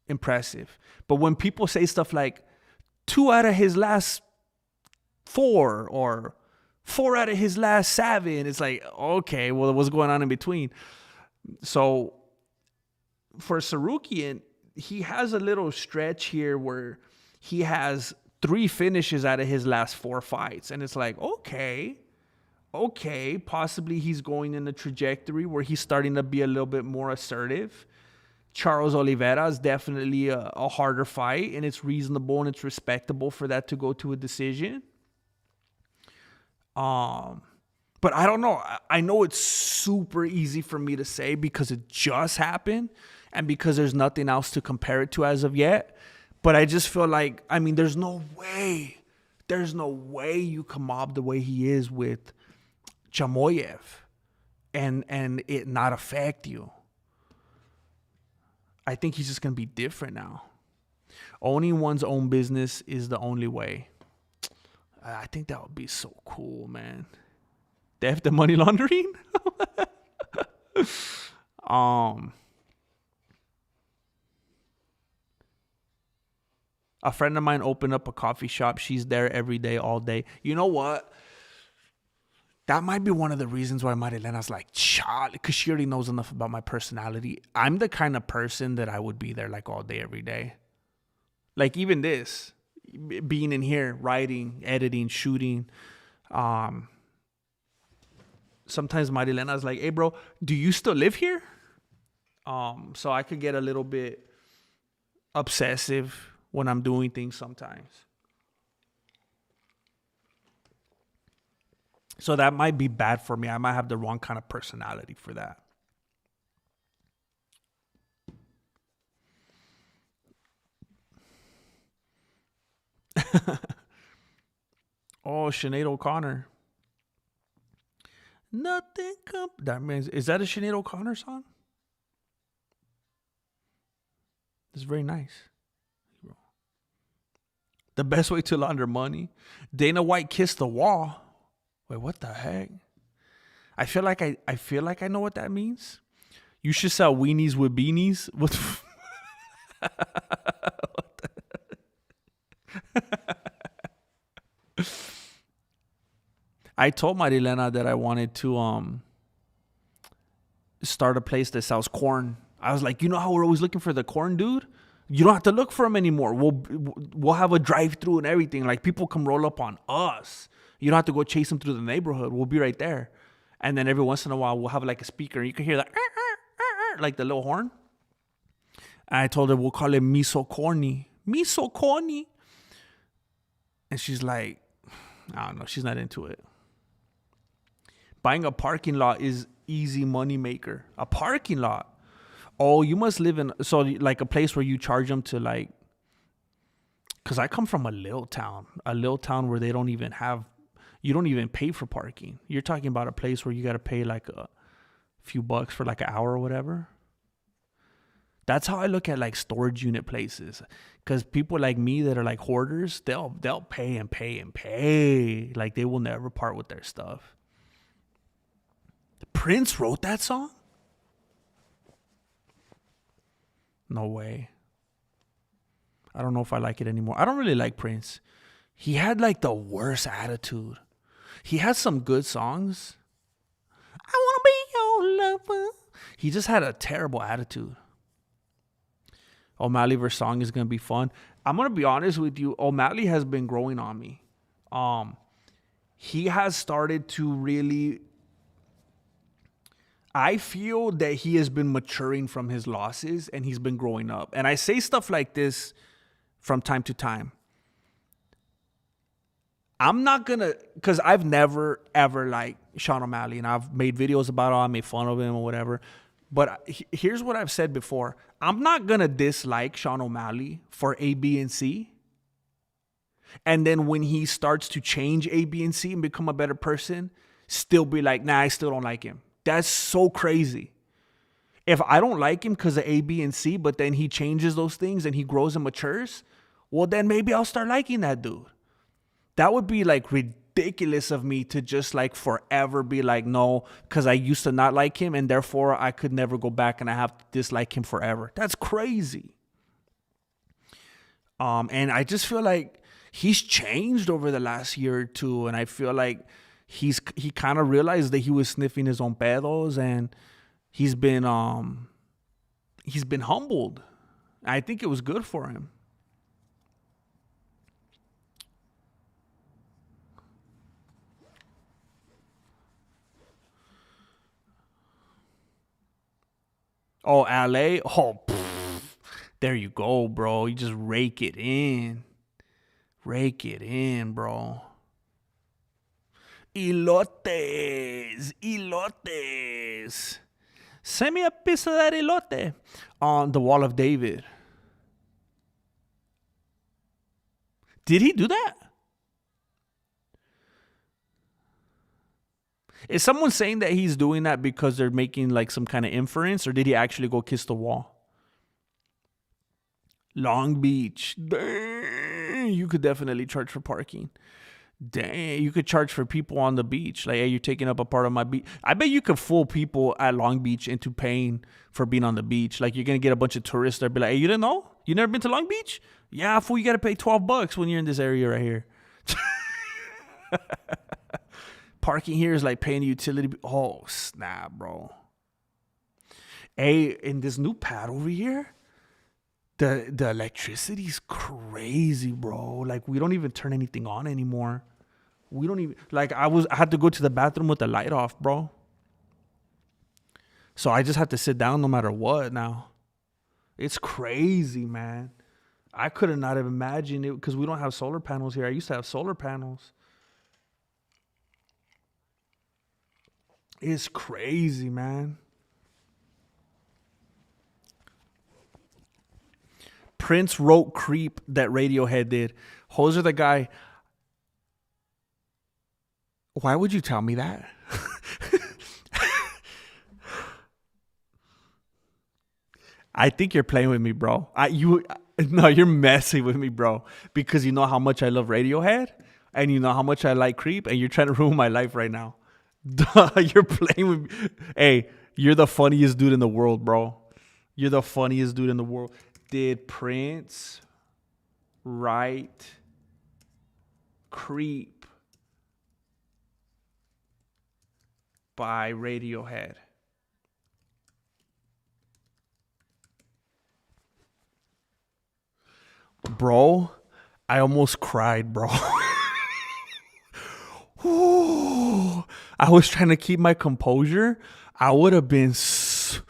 impressive. But when people say stuff like 2 out of his last 4 or 4 out of his last 7, it's like, okay, well, what's going on in between? So for Tsarukyan, he has a little stretch here where he has 3 finishes out of his last 4 fights. And it's like, okay, possibly he's going in a trajectory where he's starting to be a little bit more assertive. Charles Oliveira is definitely a harder fight, and it's reasonable and it's respectable for that to go to a decision. But I don't know. I know it's super easy for me to say because it just happened and because there's nothing else to compare it to as of yet. But I just feel like, I mean, there's no way. There's no way you can mob the way he is with Chamoyev and it not affect you. I think he's just going to be different now. Owning one's own business is the only way. I think that would be so cool, man. Theft and money laundering? A friend of mine opened up a coffee shop. She's there every day, all day. You know what? That might be one of the reasons why Marilena's like, child, because she already knows enough about my personality. I'm the kind of person that I would be there like all day, every day. Like even this, being in here, writing, editing, shooting. Sometimes Marilena's like, hey, bro, do you still live here? So I could get a little bit obsessive when I'm doing things sometimes. So that might be bad for me. I might have the wrong kind of personality for that. Oh, Sinead O'Connor. Nothing that means, is that a Sinead O'Connor song? It's very nice. The best way to launder money. Dana White kissed the wall. Wait, what the heck? I feel like I know what that means. You should sell weenies with beanies. What? I told Marilena that I wanted to start a place that sells corn. I was like, you know how we're always looking for the corn dude? You don't have to look for him anymore. We'll have a drive-through and everything. Like people come roll up on us. You don't have to go chase them through the neighborhood. We'll be right there. And then every once in a while, we'll have like a speaker. And you can hear that, like the little horn. And I told her, we'll call it Miso Corny. Miso Corny. And she's like, I don't know. She's not into it. Buying a parking lot is easy money maker. A parking lot. Oh, you must live in, so like a place where you charge them to like, because I come from a little town where they don't even have, you don't even pay for parking. You're talking about a place where you got to pay like a few bucks for like an hour or whatever. That's how I look at like storage unit places. Because people like me that are like hoarders, they'll pay and pay and pay. Like they will never part with their stuff. Prince wrote that song? No way. I don't know if I like it anymore. I don't really like Prince. He had like the worst attitude. He has some good songs. I want to be your lover. He just had a terrible attitude. O'Malley versus Song is going to be fun. I'm going to be honest with you. O'Malley has been growing on me. He has started to really, I feel that he has been maturing from his losses and he's been growing up. And I say stuff like this from time to time. I'm not going to, because I've never, ever liked Sean O'Malley. And I've made videos about him. I made fun of him or whatever. But here's what I've said before. I'm not going to dislike Sean O'Malley for A, B, and C. And then when he starts to change A, B, and C and become a better person, still be like, nah, I still don't like him. That's so crazy. If I don't like him because of A, B, and C, but then he changes those things and he grows and matures, well, then maybe I'll start liking that dude. That would be like ridiculous of me to just like forever be like, no, because I used to not like him and therefore I could never go back and I have to dislike him forever. That's crazy. And I just feel like he's changed over the last year or two. And I feel like he kind of realized that he was sniffing his own pedos and he's been humbled. I think it was good for him. Oh, LA? Oh, there you go, bro. You just rake it in. Rake it in, bro. Elotes. Elotes. Send me a piece of that elote. On the wall of David. Did he do that? Is someone saying that he's doing that because they're making like some kind of inference, or did he actually go kiss the wall? Long Beach. Dang, you could definitely charge for parking. Dang, you could charge for people on the beach. Like, hey, you're taking up a part of my beach. I bet you could fool people at Long Beach into paying for being on the beach. Like, you're going to get a bunch of tourists there. Be like, hey, you didn't know? You never been to Long Beach? Yeah, fool, you got to pay $12 when you're in this area right here. Parking here is like paying utility. Oh, snap, bro. Hey, in this new pad over here, the electricity's crazy, bro. Like, we don't even turn anything on anymore. We don't even, like, I had to go to the bathroom with the light off, bro. So I just have to sit down no matter what now. It's crazy, man. I could not have imagined it because we don't have solar panels here. I used to have solar panels. It's crazy, man. Prince wrote Creep that Radiohead did. Hoser the guy. Why would you tell me that? I think you're playing with me, bro. No, you're messing with me, bro. Because you know how much I love Radiohead and you know how much I like Creep, and you're trying to ruin my life right now. Duh, you're playing with me. Hey, you're the funniest dude in the world, bro. You're the funniest dude in the world. Did Prince write Creep by Radiohead? Bro, I almost cried, bro. Ooh, I was trying to keep my composure. I would have been so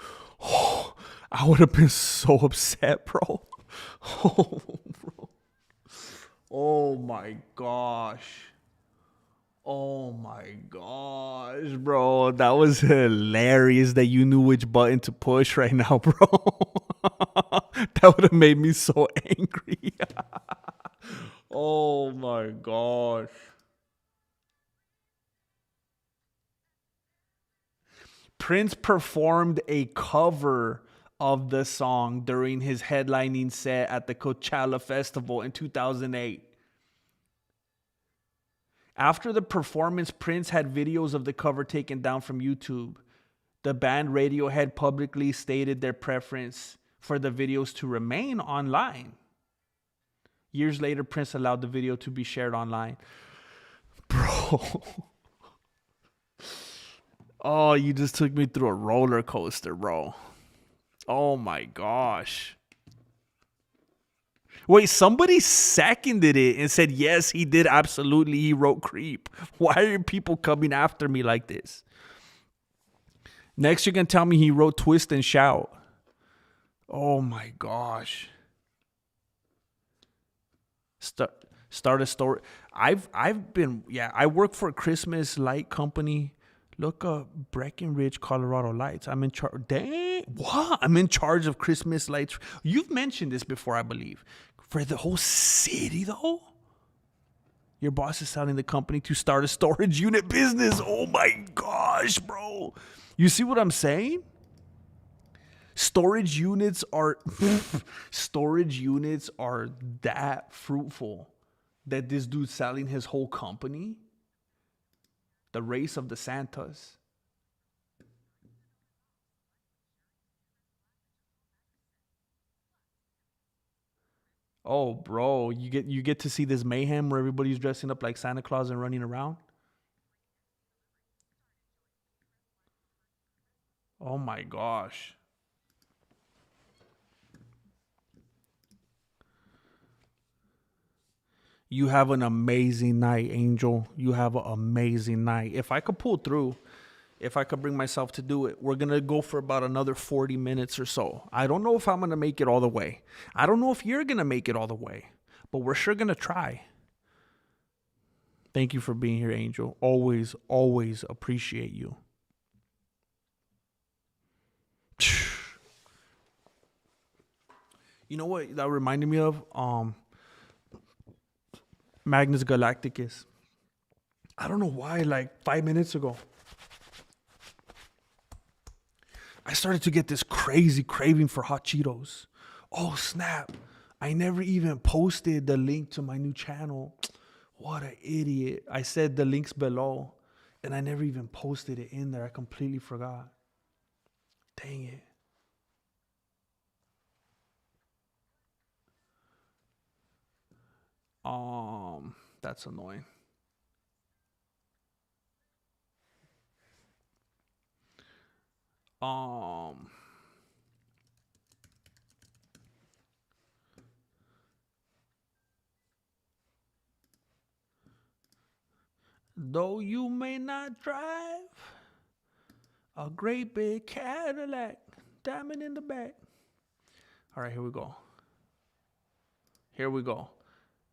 upset, bro. Oh, bro. Oh my gosh. Oh my gosh, bro. That was hilarious that you knew which button to push right now, bro. That would have made me so angry. Oh my gosh. Prince performed a cover of the song during his headlining set at the Coachella Festival in 2008. After the performance, Prince had videos of the cover taken down from YouTube. The band Radiohead publicly stated their preference for the videos to remain online. Years later, Prince allowed the video to be shared online. Bro. Oh, you just took me through a roller coaster, bro. Oh my gosh. Wait, somebody seconded it and said, yes, he did. Absolutely. He wrote Creep. Why are people coming after me like this? Next, you're going to tell me he wrote Twist and Shout. Oh my gosh. Start a story. I work for a Christmas light company. Look up Breckenridge, Colorado Lights. I'm in charge. Dang, what? I'm in charge of Christmas lights. You've mentioned this before, I believe. For the whole city, though? Your boss is selling the company to start a storage unit business. Oh my gosh, bro. You see what I'm saying? Storage units are that fruitful that this dude's selling his whole company. The race of the Santas. Oh, bro, you get to see this mayhem where everybody's dressing up like Santa Claus and running around. Oh my gosh. You have an amazing night, Angel. You have an amazing night. If I could pull through, if I could bring myself to do it, we're going to go for about another 40 minutes or so. I don't know if I'm going to make it all the way. I don't know if you're going to make it all the way, but we're sure going to try. Thank you for being here, Angel. Always, always appreciate you. You know what that reminded me of? Magnus Galacticus. I don't know why, like 5 minutes ago, I started to get this crazy craving for hot Cheetos. Oh, snap. I never even posted the link to my new channel. What an idiot. I said the link's below, and I never even posted it in there. I completely forgot. Dang it. That's annoying. Though you may not drive a great big Cadillac, diamond in the back. All right, here we go. Here we go.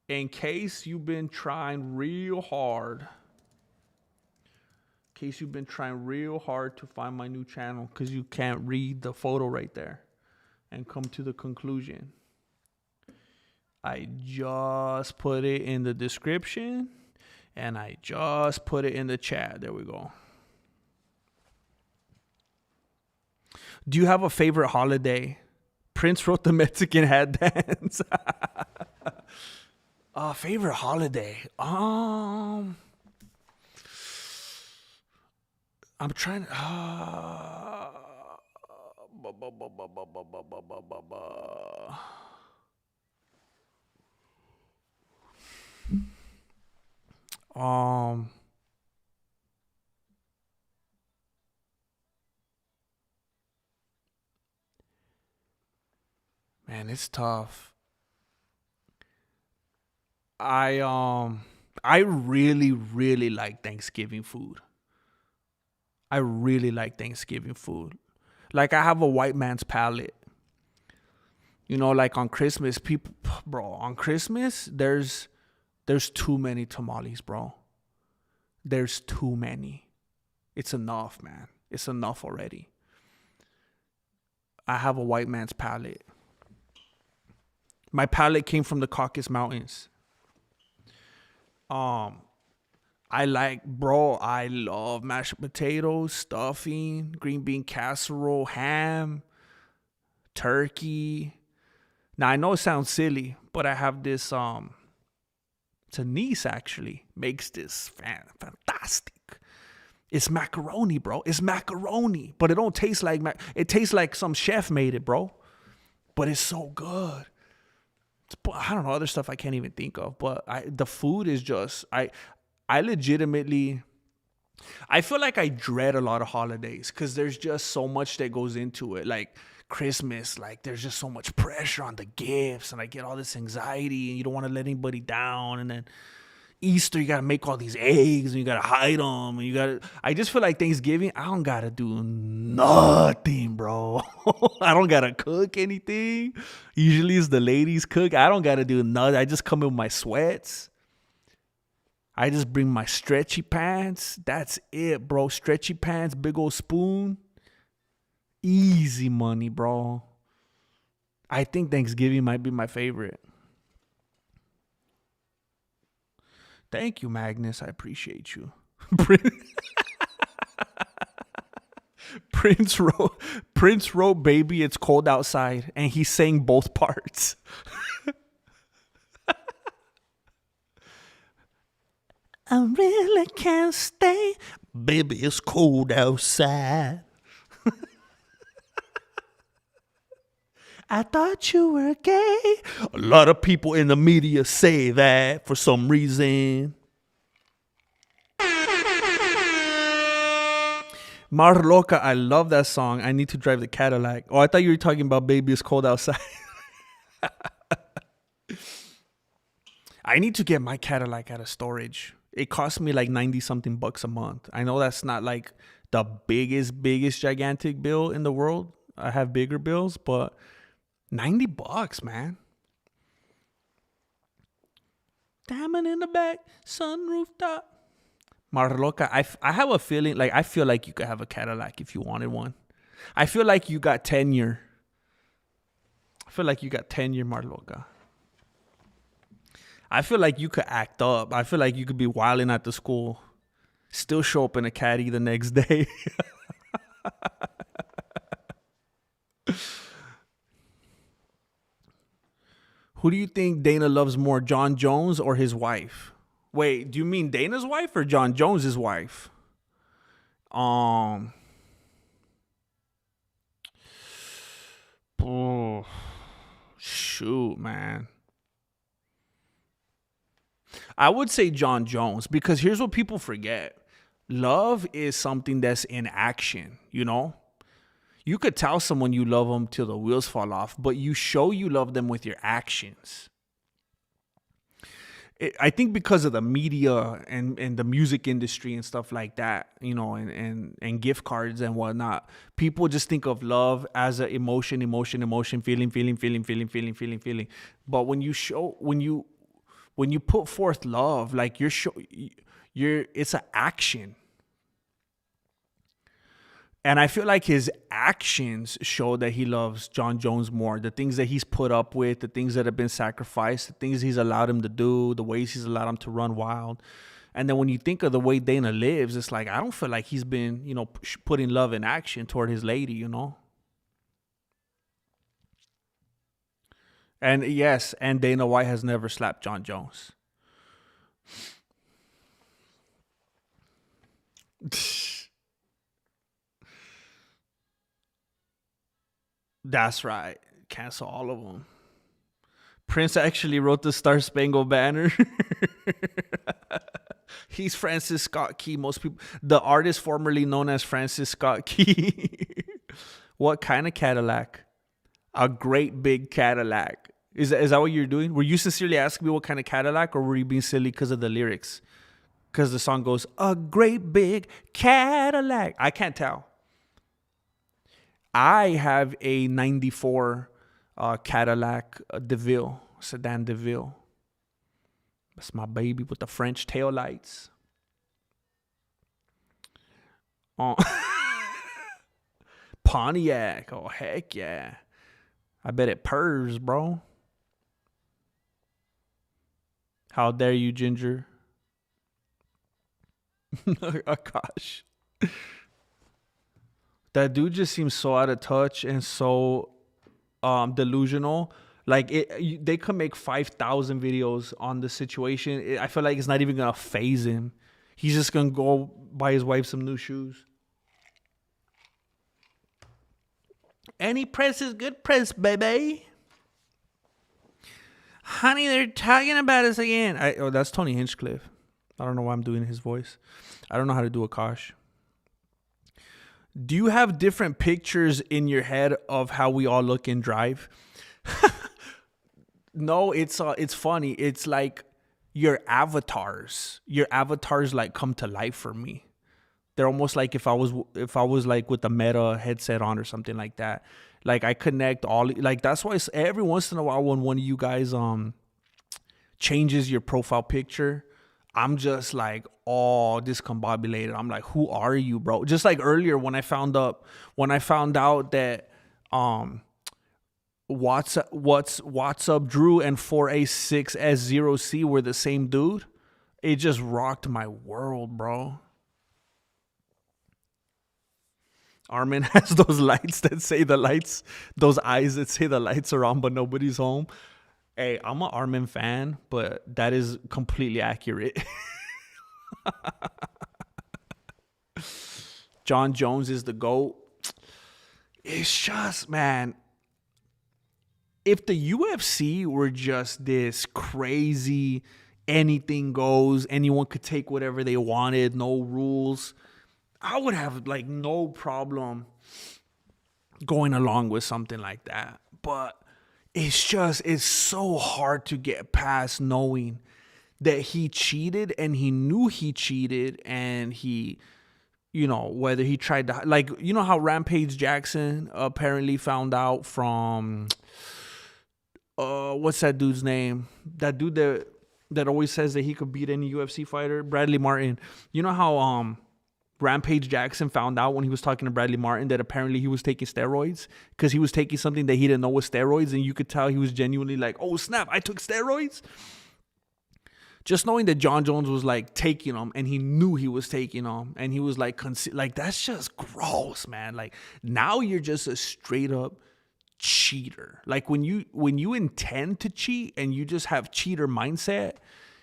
In case you've been trying real hard, to find my new channel because you can't read the photo right there and come to the conclusion, I just put it in the description and I just put it in the chat. There we go. Do you have a favorite holiday? Prince wrote the Mexican hat dance. Favorite holiday. I'm trying. Man, it's tough. I really, really like Thanksgiving food. I really like Thanksgiving food. Like, I have a white man's palate. You know, like on Christmas, people, bro, on Christmas, there's too many tamales, bro. There's too many. It's enough, man. It's enough already. I have a white man's palate. My palate came from the Caucasus Mountains. I love mashed potatoes, stuffing, green bean casserole, ham, turkey. Now, I know it sounds silly, but I have this, it's a niece actually, makes this fantastic. It's macaroni, bro. It's macaroni, but it don't taste like, it tastes like some chef made it, bro. But it's so good. I don't know, other stuff I can't even think of, but the food is just, I legitimately, I feel like I dread a lot of holidays because there's just so much that goes into it. Like Christmas, like there's just so much pressure on the gifts and I get all this anxiety and you don't want to let anybody down. And then Easter, you got to make all these eggs and you got to hide them. And I just feel like Thanksgiving, I don't got to do nothing, bro. I don't got to cook anything. Usually it's the ladies cook. I don't got to do nothing. I just come in with my sweats. I just bring my stretchy pants. That's it, bro. Stretchy pants, big old spoon. Easy money, bro. I think Thanksgiving might be my favorite. Thank you, Magnus. I appreciate you. Prince wrote, "Baby, it's cold outside," and he sang both parts. I really can't stay. Baby, it's cold outside. I thought you were gay. A lot of people in the media say that for some reason. Mar Loca, I love that song. I need to drive the Cadillac. Oh, I thought you were talking about Baby It's Cold Outside. I need to get my Cadillac out of storage. It costs me like 90 something bucks a month. I know that's not like the biggest gigantic bill in the world. I have bigger bills, but 90 bucks, man. Diamond in the back, sunroof top. Marloca, I have a feeling, like, I feel like you could have a Cadillac if you wanted one. I feel like you got tenure. Marloca. I feel like you could act up. I feel like you could be wilding at the school, still show up in a caddy the next day. Who do you think Dana loves more, John Jones or his wife? Wait, do you mean Dana's wife or John Jones's wife? Oh, shoot, man. I would say John Jones, because here's what people forget. Love is something that's in action, you know? You could tell someone you love them till the wheels fall off, but you show you love them with your actions. I think because of the media and the music industry and stuff like that, you know, and gift cards and whatnot, people just think of love as an emotion, feeling. But when you put forth love, like it's an action. And I feel like his actions show that he loves John Jones more. The things that he's put up with, the things that have been sacrificed, the things he's allowed him to do, the ways he's allowed him to run wild. And then when you think of the way Dana lives, it's like, I don't feel like he's been, you know, putting love in action toward his lady, you know? And yes, and Dana White has never slapped John Jones. That's right. Cancel all of them. Prince actually wrote the Star Spangled Banner. He's Francis Scott Key. Most people, the artist formerly known as Francis Scott Key. What kind of Cadillac? A great big Cadillac. Is that what you're doing? Were you sincerely asking me what kind of Cadillac, or were you being silly because of the lyrics? Because the song goes, a great big Cadillac. I can't tell. I have a 94 Cadillac DeVille, sedan DeVille. That's my baby with the French tail lights. Oh. Pontiac. Oh, heck yeah. I bet it purrs, bro. How dare you, Ginger? Oh, gosh. That dude just seems so out of touch and so delusional. Like, they could make 5,000 videos on the situation. I feel like it's not even going to faze him. He's just going to go buy his wife some new shoes. Any press is good press, baby. Honey, they're talking about us again. That's Tony Hinchcliffe. I don't know why I'm doing his voice. I don't know how to do a Kosh. Do you have different pictures in your head of how we all look in Drive? No, it's funny. It's like your avatars like come to life for me. They're almost like if I was like with the Meta headset on or something like that. Like I connect all, like that's why every once in a while when one of you guys changes your profile picture, I'm just like all discombobulated. I'm like, who are you, bro? Just like earlier when I found out that What's Up Drew and 4A6S0C were the same dude, it just rocked my world, bro. Arman has those lights that say the lights, those eyes that say the lights are on, but nobody's home. Hey, I'm an Arman fan, but that is completely accurate. John Jones is the GOAT. It's just, man, if the UFC were just this crazy, anything goes, anyone could take whatever they wanted, no rules, I would have like no problem going along with something like that. But it's so hard to get past knowing that he cheated and he knew he cheated, and he, you know, whether he tried to, like, you know how Rampage Jackson apparently found out from, what's that dude's name? That dude that that always says that he could beat any UFC fighter? Bradley Martin. You know how Rampage Jackson found out when he was talking to Bradley Martin that apparently he was taking steroids because he was taking something that he didn't know was steroids, and you could tell he was genuinely like, oh snap, I took steroids. Just knowing that John Jones was like taking them, and he knew he was taking them, and he was like, that's just gross, man. Like, now you're just a straight up cheater. Like, when you intend to cheat and you just have cheater mindset,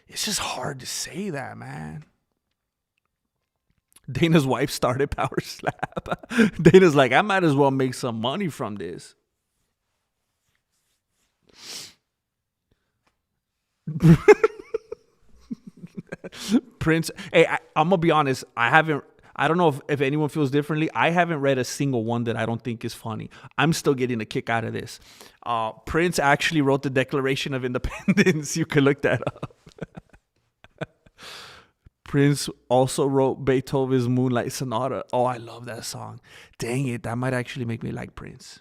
it's just hard to say that, man. Dana's wife started Power Slap. Dana's like, I might as well make some money from this. Prince, hey, I'm gonna be honest. I don't know if anyone feels differently. I haven't read a single one that I don't think is funny. I'm still getting a kick out of this. Prince actually wrote the Declaration of Independence. You can look that up. Prince also wrote Beethoven's Moonlight Sonata. Oh, I love that song. Dang it, that might actually make me like Prince.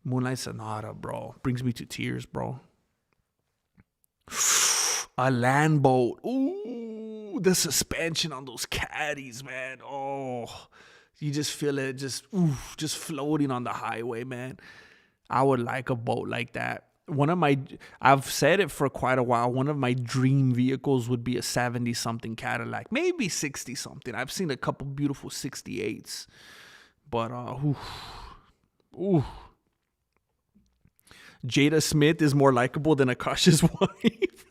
Moonlight Sonata, bro. Brings me to tears, bro. A land boat. Ooh, the suspension on those caddies, man. Oh, you just feel it just floating on the highway, man. I would like a boat like that. I've said it for quite a while. One of my dream vehicles would be a 70-something Cadillac, maybe 60-something. I've seen a couple beautiful 68s, but Jada Smith is more likable than Akasha's wife.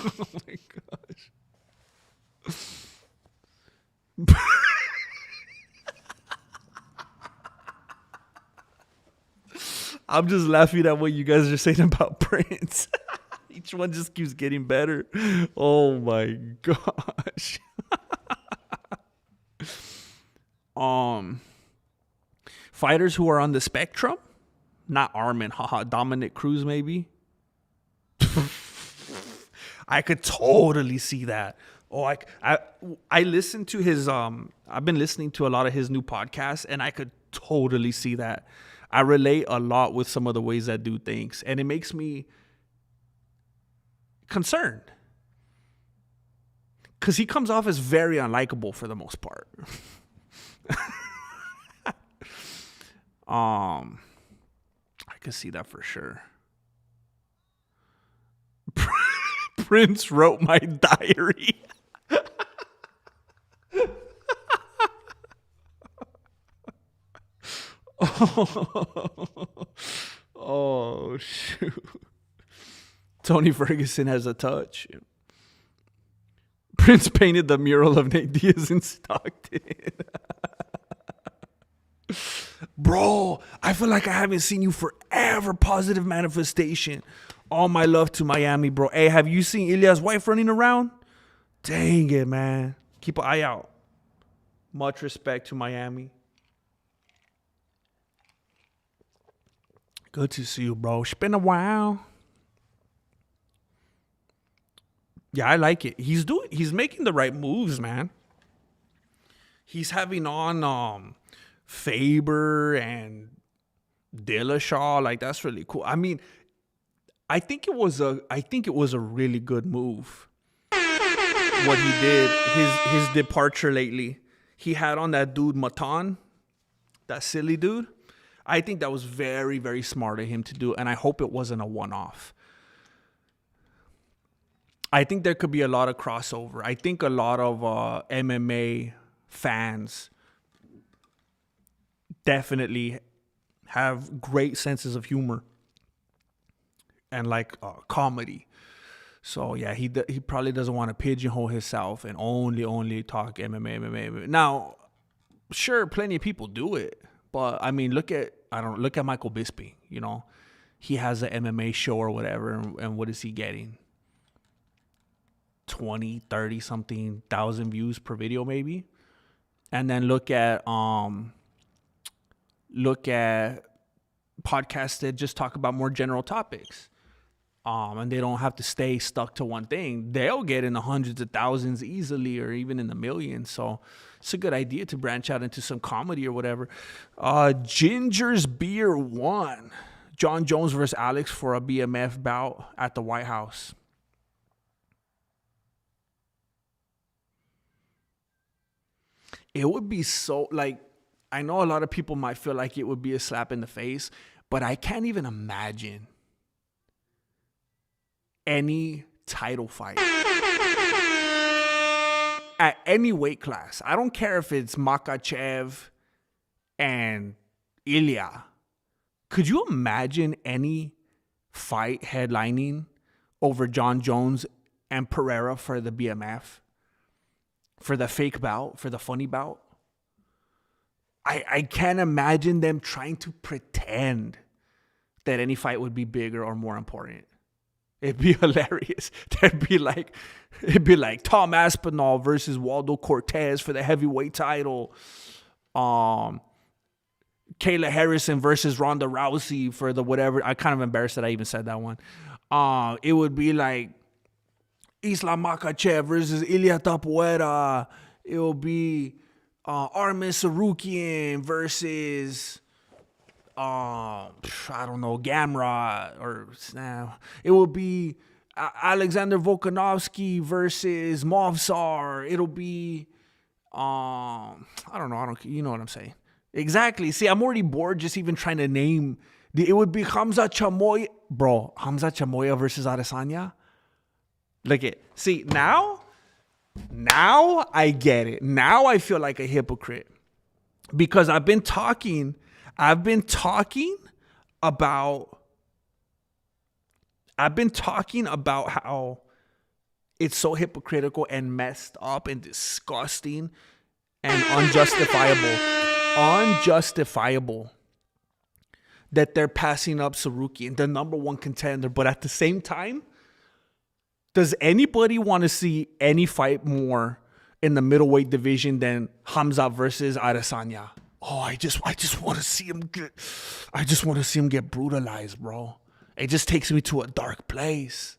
Oh my gosh. I'm just laughing at what you guys are saying about Prince. Each one just keeps getting better. Oh my gosh. Fighters who are on the spectrum, not Arman, haha, Dominic Cruz maybe. I could totally see that. Oh, I listened to his I've been listening to a lot of his new podcasts, and I could totally see that. I relate a lot with some of the ways that dude thinks, and it makes me concerned because he comes off as very unlikable for the most part. I could see that for sure. Prince wrote my diary. Oh, shoot. Tony Ferguson has a touch. Prince painted the mural of Nate Diaz in Stockton. Bro, I feel like I haven't seen you forever. Positive manifestation. All my love to Miami, bro. Hey, have you seen Ilya's wife running around? Dang it, man. Keep an eye out. Much respect to Miami. Good to see you, bro. It's been a while. Yeah, I like it. He's making the right moves, man. He's having on Faber and Dillashaw. Like, that's really cool. I mean, I think it was a really good move. What he did, his departure lately. He had on that dude Matan, that silly dude. I think that was very, very smart of him to do, and I hope it wasn't a one-off. I think there could be a lot of crossover. I think a lot of MMA fans definitely have great senses of humor and like comedy. So yeah, he probably doesn't want to pigeonhole himself and only talk MMA. Now, sure, plenty of people do it, but I mean, look at Michael Bisping. You know, he has an MMA show or whatever, and what is he getting? 20, 30 something thousand views per video maybe. And then look at podcasts that just talk about more general topics. and they don't have to stay stuck to one thing. They'll get in the hundreds of thousands easily, or even in the millions. So it's a good idea to branch out into some comedy or whatever. Ginger's Beer won. John Jones versus Alex for a BMF bout at the White House. It would be so, like, I know a lot of people might feel like it would be a slap in the face, but I can't even imagine any title fight at any weight class. I don't care if it's Makachev and Ilya. Could you imagine any fight headlining over John Jones and Pereira for the BMF? For the fake bout, for the funny bout? I can't imagine them trying to pretend that any fight would be bigger or more important. It'd be hilarious. It'd be like Tom Aspinall versus Waldo Cortez for the heavyweight title. Kayla Harrison versus Ronda Rousey for the whatever. I'm kind of embarrassed that I even said that one. It would be like Islam Makhachev versus Ilia Tapuera. It will be Arman Tsarukyan versus I don't know, Gamrot, or it will be Alexander Volkanovski versus Movsar. It'll be I don't know, you know what I'm saying. Exactly. See, I'm already bored just even trying to name. It would be Hamza Chamoy, bro. Hamza Chamoya versus Adesanya. Look at, see, now I get it. Now I feel like a hypocrite because I've been talking about how it's so hypocritical and messed up and disgusting and unjustifiable that they're passing up Tsarukyan, the number one contender. But at the same time, does anybody want to see any fight more in the middleweight division than Hamza versus Adesanya? Oh, I just want to see him get brutalized, bro. It just takes me to a dark place.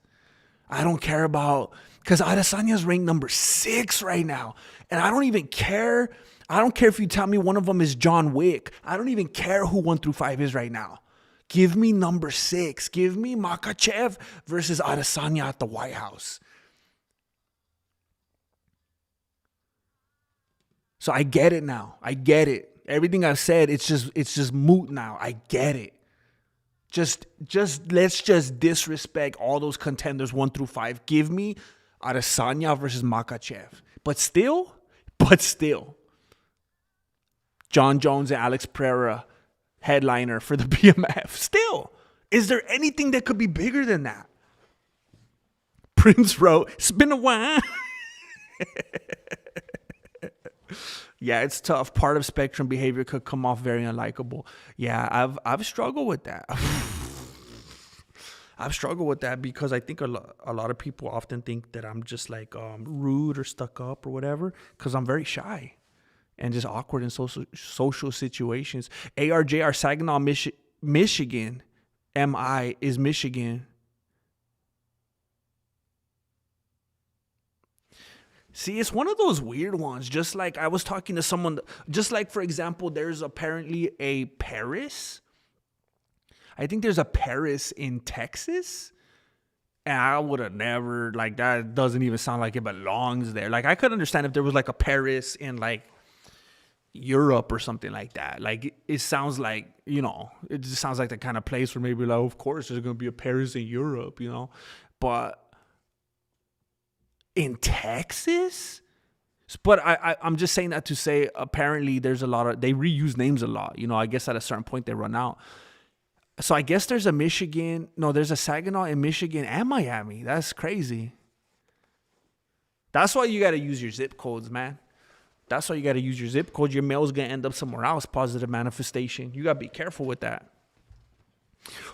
I don't care about, because Adesanya's ranked number 6 right now, and I don't even care. I don't care if you tell me one of them is John Wick. I don't even care who 1 through 5 is right now. Give me number 6. Give me Makhachev versus Adesanya at the White House. So I get it now. I get it. Everything I've said, it's just moot now. I get it. Just let's just disrespect all those contenders 1 through 5. Give me Adesanya versus Makhachev. But still, John Jones and Alex Pereira headliner for the BMF. Still, is there anything that could be bigger than that? Prince wrote, "It's been a while." Yeah, it's tough. Part of spectrum behavior could come off very unlikable. Yeah, I've struggled with that. I've struggled with that because I think a lot of people often think that I'm just like rude or stuck up or whatever because I'm very shy and just awkward in social situations. ARJR, Saginaw, Michigan. MI is Michigan. See, it's one of those weird ones. Just like I was talking to someone, just like, for example, there's apparently a Paris. I think there's a Paris in Texas. And I would have never, like, that doesn't even sound like it belongs there. Like, I could understand if there was like a Paris in like Europe or something like that. Like, it sounds like, you know, it just sounds like the kind of place where maybe like, of course, there's going to be a Paris in Europe, you know. But in Texas? But I'm just saying that to say apparently there's a lot of, they reuse names a lot. You know, I guess at a certain point they run out. So I guess there's a Saginaw in Michigan and Miami. That's crazy. That's why you got to use your zip codes, man. That's why you got to use your zip code. Your mail's going to end up somewhere else. Positive manifestation. You got to be careful with that.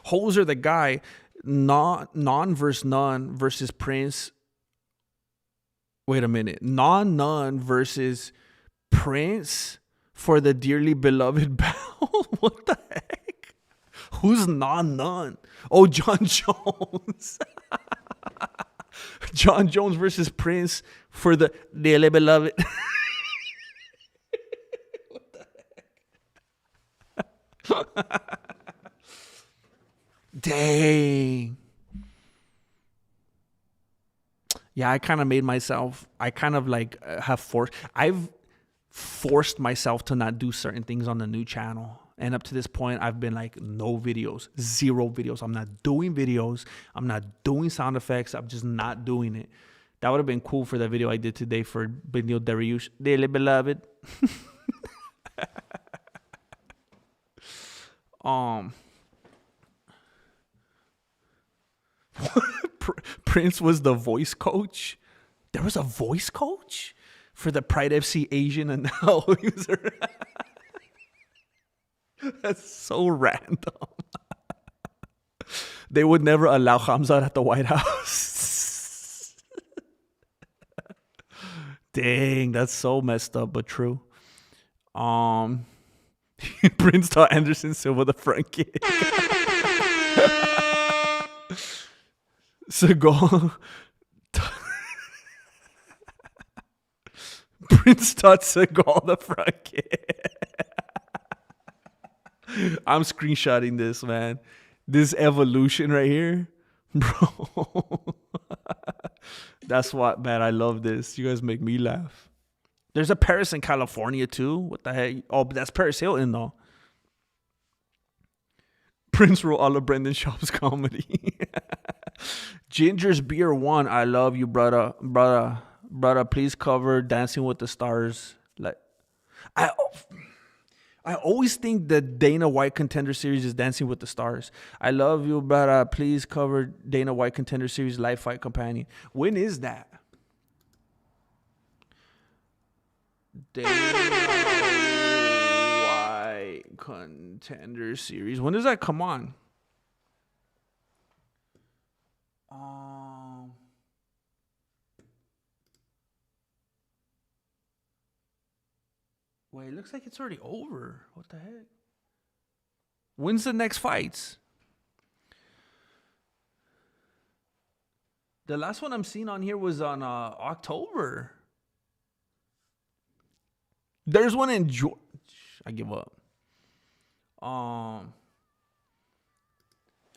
Hoser the guy, non versus none versus Prince. Wait a minute. None versus Prince for the dearly beloved belt. What the heck? Who's none? Oh, John Jones. John Jones versus Prince for the dearly beloved. What the heck? Dang. Yeah, I kind of made myself. I kind of like I've forced myself to not do certain things on the new channel. And up to this point, I've been like, no videos, 0 videos. I'm not doing videos. I'm not doing sound effects. I'm just not doing it. That would have been cool for that video I did today for Benio Dariush, dearly beloved. Prince was the voice coach. There was a voice coach for the Pride FC Asian and now user. That's so random. They would never allow Hamzat at the White House. Dang, that's so messed up, but true. Prince taught Anderson Silva the front kick. Seagal. Prince taught Seagal the front kick. I'm screenshotting this, man. This evolution right here. Bro. That's what, man. I love this. You guys make me laugh. There's a Paris in California, too. What the heck? Oh, but that's Paris Hilton, though. Prince wrote all of Brendan Schaub's comedy. Ginger's Beer 1. I love you, brother. Brother, please cover Dancing with the Stars. Like, I always think the Dana White Contender Series is Dancing with the Stars. I love you, brother. Please cover Dana White Contender Series Live Fight Companion. When is that? Dana White Contender Series. When does that come on? Wait, it looks like it's already over. What the heck? When's the next fights? The last one I'm seeing on here was on October. There's one in Georgia. I give up.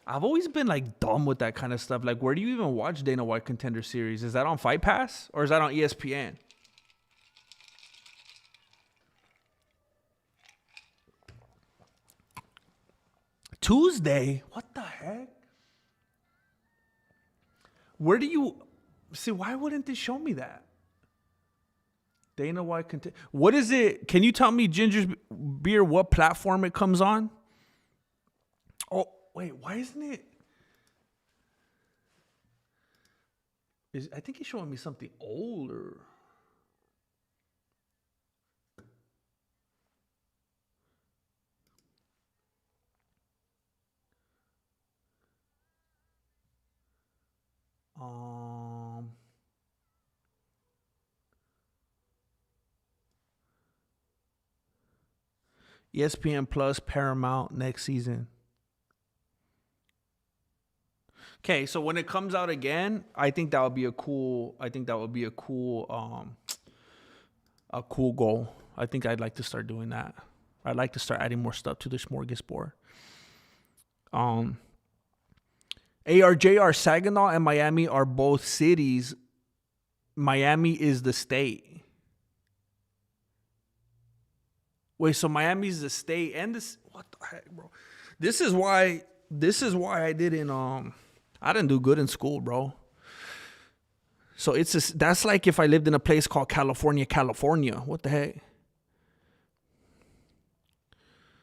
I've always been like dumb with that kind of stuff. Like, where do you even watch Dana White Contender Series? Is that on Fight Pass or is that on ESPN? Tuesday? What the heck? Where do you see? Why wouldn't they show me that? Dana White Contender. What is it? Can you tell me, Ginger's Beer, what platform it comes on? Oh, wait, why isn't it? I think he's showing me something older. ESPN Plus, Paramount next season. Okay, so when it comes out again, I think that would be a cool. I think that would be a cool goal. I think I'd like to start doing that. I'd like to start adding more stuff to the smorgasbord. ARJR, Saginaw and Miami are both cities. Miami is the state. Wait, so Miami's the state and this? What the heck, bro? This is why I didn't I didn't do good in school, bro. So that's like if I lived in a place called California. What the heck?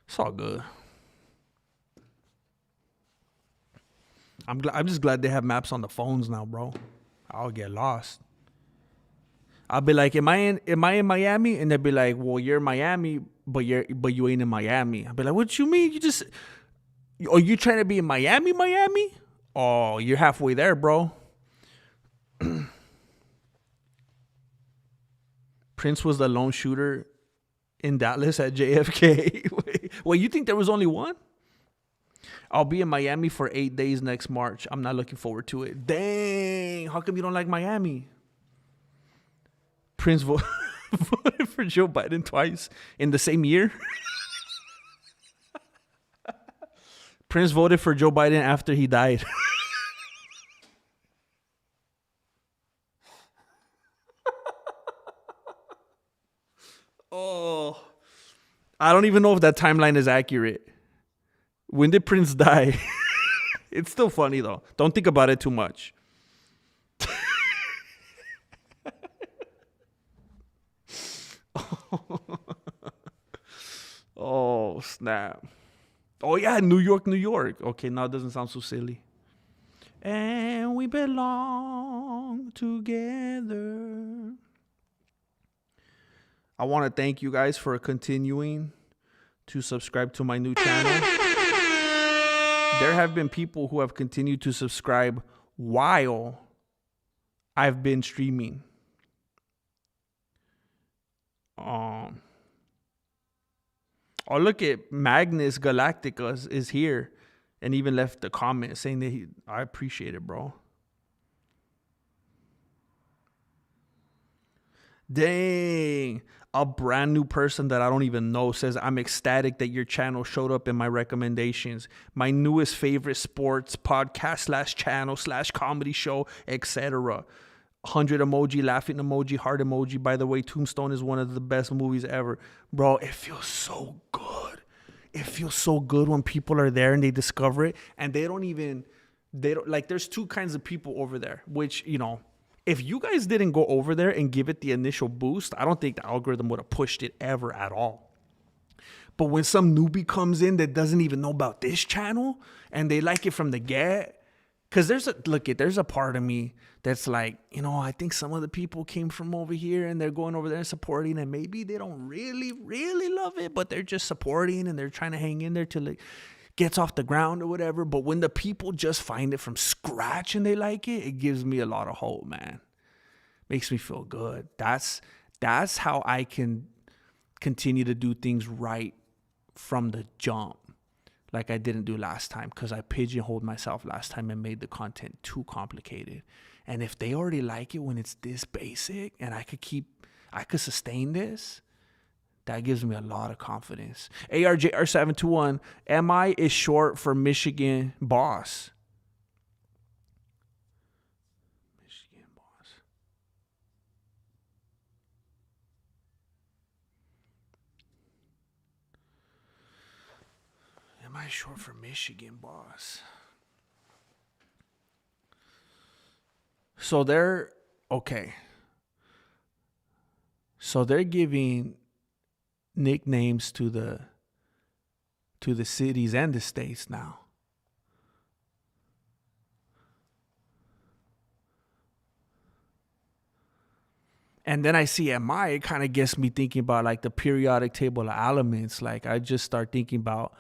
It's all good. I'm just glad they have maps on the phones now, bro. I'll get lost. I'll be like, am I in Miami? And they'll be like, well, you're in Miami, but you ain't in Miami. I'll be like, what you mean? Are you trying to be in Miami? Oh, you're halfway there, bro. Prince was the lone shooter in Dallas at JFK. Wait, you think there was only one? I'll be in Miami for 8 days next March. I'm not looking forward to it. Dang. How come you don't like Miami? Prince voted for Joe Biden twice in the same year. Prince voted for Joe Biden after he died. Oh, I don't even know if that timeline is accurate. When did Prince die? It's still funny though. Don't think about it too much. Oh, snap. Oh, yeah, New York, New York. Okay, now it doesn't sound so silly. And we belong together. I want to thank you guys for continuing to subscribe to my new channel. There have been people who have continued to subscribe while I've been streaming. Oh, look at Magnus Galactica is here and even left a comment saying that I appreciate it, bro. Dang. A brand new person that I don't even know says, I'm ecstatic that your channel showed up in my recommendations. My newest favorite sports podcast / channel / comedy show, etc. 100 emoji, laughing emoji, heart emoji. By the way, Tombstone is one of the best movies ever. Bro, it feels so good. It feels so good when people are there and they discover it and they don't like, there's two kinds of people over there, which, you know, if you guys didn't go over there and give it the initial boost, I don't think the algorithm would have pushed it ever at all. But when some newbie comes in that doesn't even know about this channel and they like it from the get, because there's a part of me that's like, you know, I think some of the people came from over here and they're going over there and supporting, and maybe they don't really, really love it, but they're just supporting and they're trying to hang in there till it gets off the ground or whatever. But when the people just find it from scratch and they like it, it gives me a lot of hope, man. Makes me feel good. That's how I can continue to do things right from the jump, like I didn't do last time, because I pigeonholed myself last time and made the content too complicated. And if they already like it when it's this basic and I could sustain this, that gives me a lot of confidence. ARJR721, MI is short for Michigan boss. Michigan boss. MI is short for Michigan boss. So they're okay. So they're giving nicknames to the cities and the states now. And then I see MI, it kind of gets me thinking about like the periodic table of elements. Like I just start thinking about,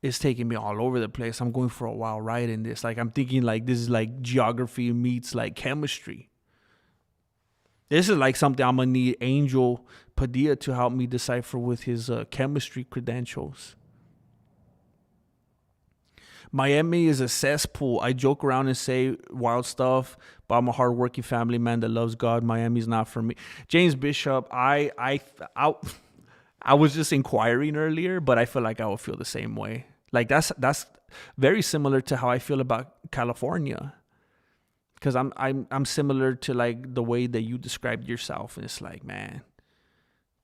it's taking me all over the place. I'm going for a while ride in this. Like I'm thinking like this is like geography meets like chemistry. This is like something I'm going to need Angel Padilla to help me decipher with his chemistry credentials. Miami is a cesspool. I joke around and say wild stuff, but I'm a hardworking family man that loves God. Miami's not for me. James Bishop, I was just inquiring earlier, but I feel like I will feel the same way. Like that's very similar to how I feel about California. Because I'm similar to like the way that you described yourself. And it's like, man,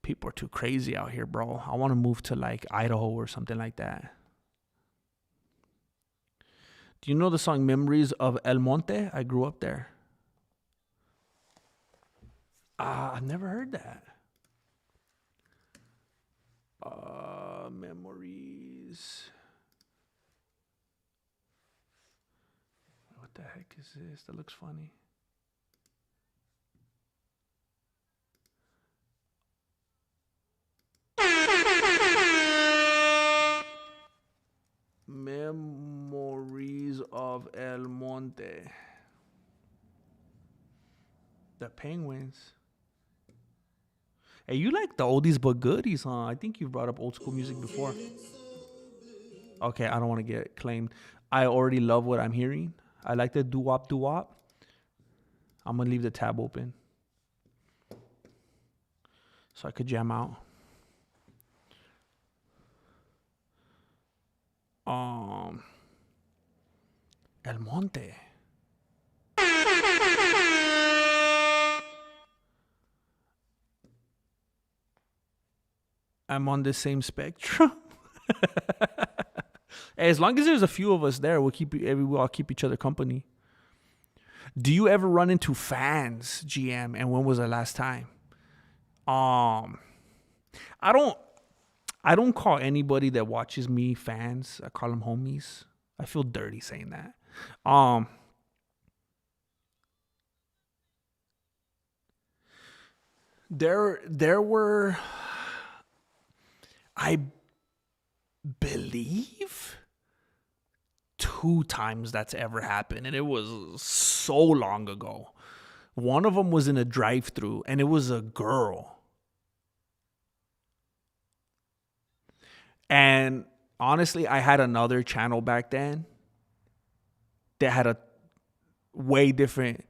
people are too crazy out here, bro. I want to move to like Idaho or something like that. Do you know the song Memories of El Monte? I grew up there. I've never heard that. Memories. What the heck is this? That looks funny. Memories of El Monte. The Penguins. Hey, you like the oldies but goodies, huh? I think you've brought up old school music before. Okay, I don't want to get claimed. I already love what I'm hearing. I like the doo-wop, doo-wop. I'm going to leave the tab open so I could jam out. El Monte. I'm on the same spectrum. As long as there's a few of us there, we'll all keep each other company. Do you ever run into fans, GM? And when was the last time? I don't call anybody that watches me fans. I call them homies. I feel dirty saying that. There were, I believe, 2 times that's ever happened, and it was so long ago. One of them was in a drive-thru, and it was a girl. And honestly, I had another channel back then that had a way different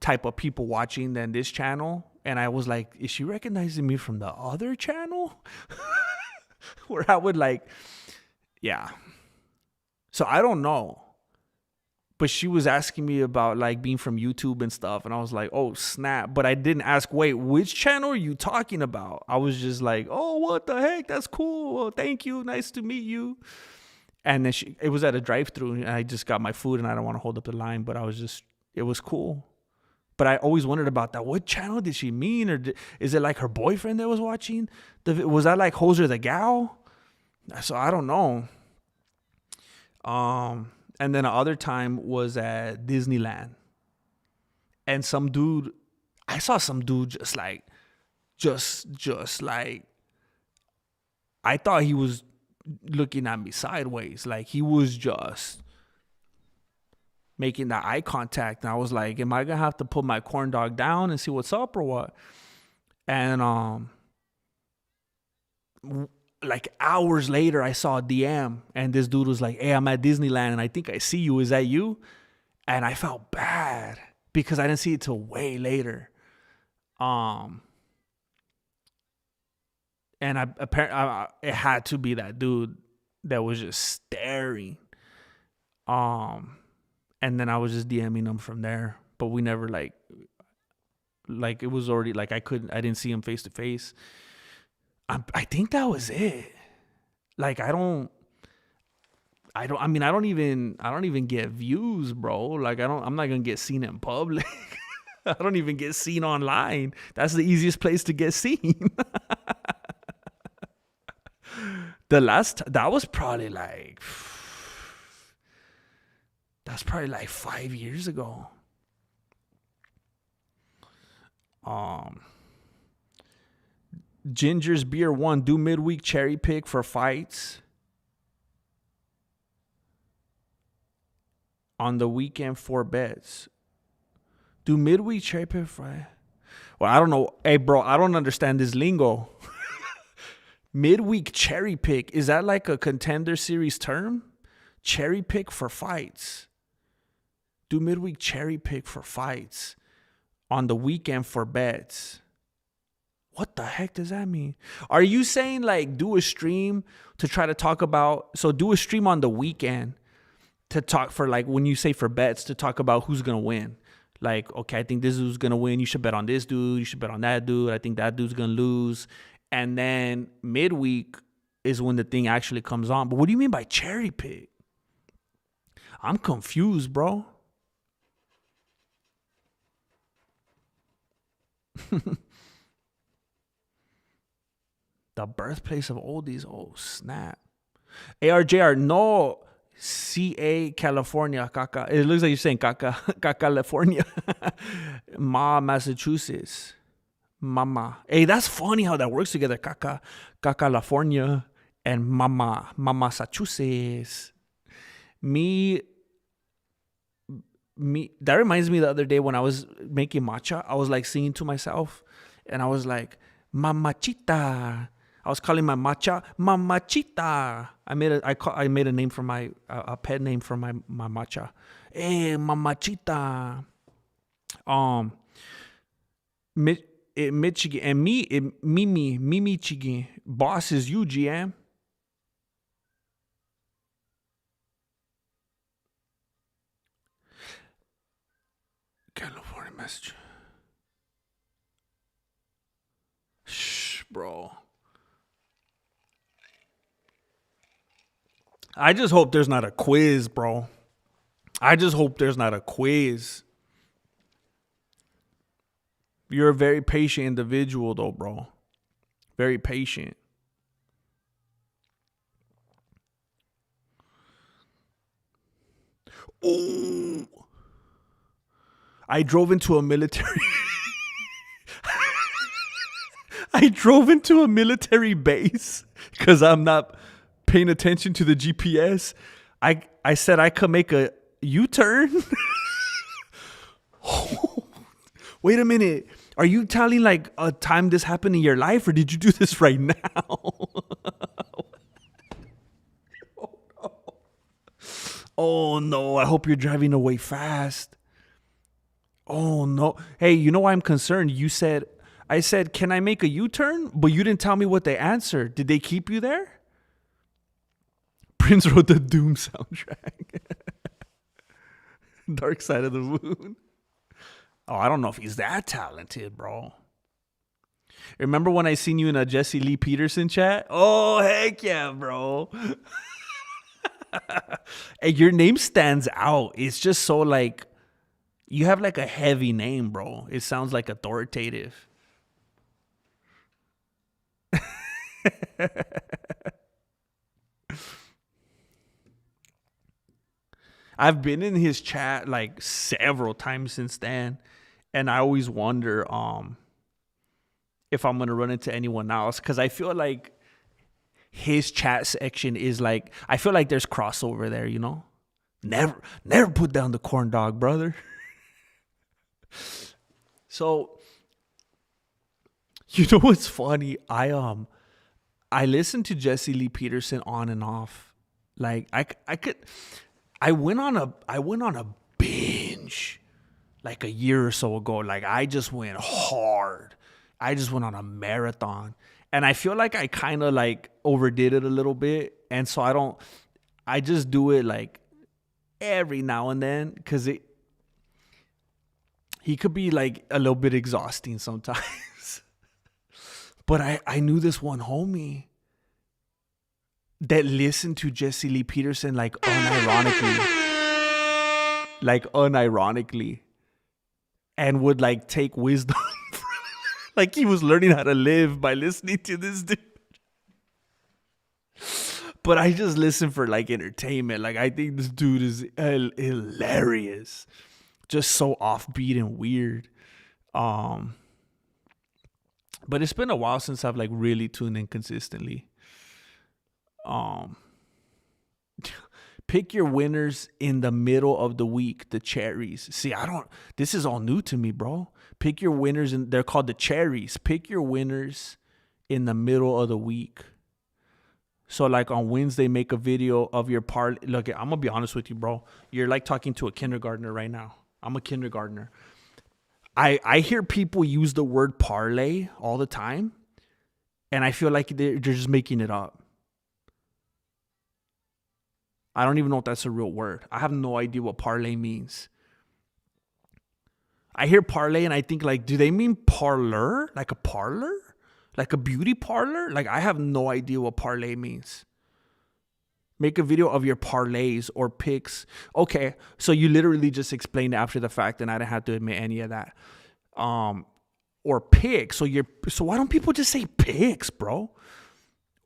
type of people watching than this channel. And I was like, is she recognizing me from the other channel? Where I would like, yeah. So I don't know. But she was asking me about like being from YouTube and stuff. And I was like, oh, snap. But I didn't ask, wait, which channel are you talking about? I was just like, oh, what the heck? That's cool. Well, thank you. Nice to meet you. And then it was at a drive-thru. And I just got my food and I don't want to hold up the line. But it was cool. But I always wondered about that. What channel did she mean? Or is it like her boyfriend that was watching? Was that like Hoser the Gal? So I don't know. And then another time was at Disneyland. And I saw some dude just like, I thought he was looking at me sideways. Like he was just making that eye contact. And I was like, am I going to have to put my corn dog down and see what's up or what? And, like hours later, I saw a DM and this dude was like, hey, I'm at Disneyland and I think I see you. Is that you? And I felt bad because I didn't see it till way later. And apparently it had to be that dude that was just staring. And then I was just DMing him from there, but we never like it was already like I didn't see him face to face. I think that was it. Like I don't even get views, bro. Like I'm not gonna get seen in public. I don't even get seen online. That's the easiest place to get seen. That was probably like 5 years ago. Ginger's Beer 1, do midweek cherry pick for fights. On the weekend, 4 bets. Do midweek cherry pick for... Well, I don't know. Hey, bro, I don't understand this lingo. Midweek cherry pick. Is that like a Contender Series term? Cherry pick for fights. Do midweek cherry pick for fights. On the weekend for bets. What the heck does that mean? Are you saying like do a stream to try to talk about... So do a stream on the weekend to talk for like when you say for bets to talk about who's going to win. Like, okay, I think this dude's going to win. You should bet on this dude. You should bet on that dude. I think that dude's going to lose. And then midweek is when the thing actually comes on. But what do you mean by cherry pick? I'm confused, bro. The birthplace of oldies. Oh, snap. ARJR, no. CA, California. Caca. It looks like you're saying Caca. California. Massachusetts. Mama. Hey, that's funny how that works together. Caca, California, and Mama, Massachusetts. Me. That reminds me the other day when I was making matcha, I was like singing to myself, and I was like, Mamachita, I was calling my macha mamachita. I made a name for my a pet name for my macha. Hey, mamachita. Michigan and Mimi Chigan. Boss is you, GM. California message. Shh, bro. I just hope there's not a quiz, bro. I just hope there's not a quiz. You're a very patient individual, though, bro. Very patient. Oh, I drove into a military. I drove into a military base because I'm not paying attention to the GPS. I said I could make a U-turn. Wait a minute. Are you telling like a time this happened in your life, or did you do this right now? Oh no, I hope you're driving away fast. Oh no. Hey, you know why I'm concerned? I said, can I make a U-turn? But you didn't tell me what they answered. Did they keep you there? Prince wrote the Doom soundtrack. Dark Side of the Moon. Oh, I don't know if he's that talented, bro. Remember when I seen you in a Jesse Lee Peterson chat? Oh, heck yeah, bro. Hey, your name stands out. It's just so like, you have like a heavy name, bro. It sounds like authoritative. I've been in his chat like several times since then, and I always wonder if I'm gonna run into anyone else, because I feel like his chat section is like, I feel like there's crossover there, you know? Never put down the corn dog, brother. So, you know what's funny? I listened to Jesse Lee Peterson on and off. Like I went on a binge like a year or so ago. Like I just went hard. I just went on a marathon. And I feel like I kind of like overdid it a little bit. And so I just do it like every now and then, because he could be like a little bit exhausting sometimes. But I knew this one homie that listened to Jesse Lee Peterson like unironically, and would like take wisdom. Like he was learning how to live by listening to this dude. But I just listen for like entertainment. Like I think this dude is hilarious. Just so offbeat and weird. But it's been a while since I've like really tuned in consistently. Pick your winners in the middle of the week, the cherries. See, this is all new to me, bro. Pick your winners, and they're called the cherries. Pick your winners in the middle of the week. So like on Wednesday, make a video of your parlay. Look, I'm going to be honest with you, bro. You're like talking to a kindergartner right now. I'm a kindergartner. I hear people use the word parlay all the time, and I feel like they're just making it up. I don't even know if that's a real word. I have no idea what parlay means. I hear parlay and I think like, do they mean parlor? Like a parlor? Like a beauty parlor? Like I have no idea what parlay means. Make a video of your parlays or picks. Okay, so you literally just explained after the fact, and I didn't have to admit any of that. Or picks. So why don't people just say picks, bro?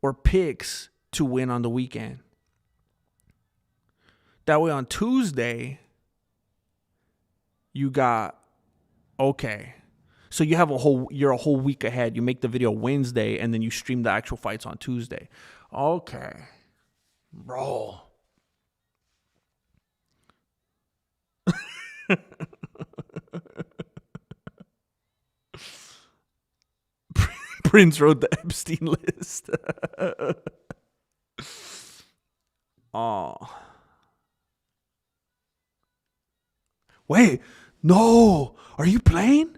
Or picks to win on the weekend. That way on Tuesday, you got, okay. So you're a whole week ahead. You make the video Wednesday, and then you stream the actual fights on Tuesday. Okay. Bro. Prince wrote the Epstein list. Oh. Wait, no. Are you playing?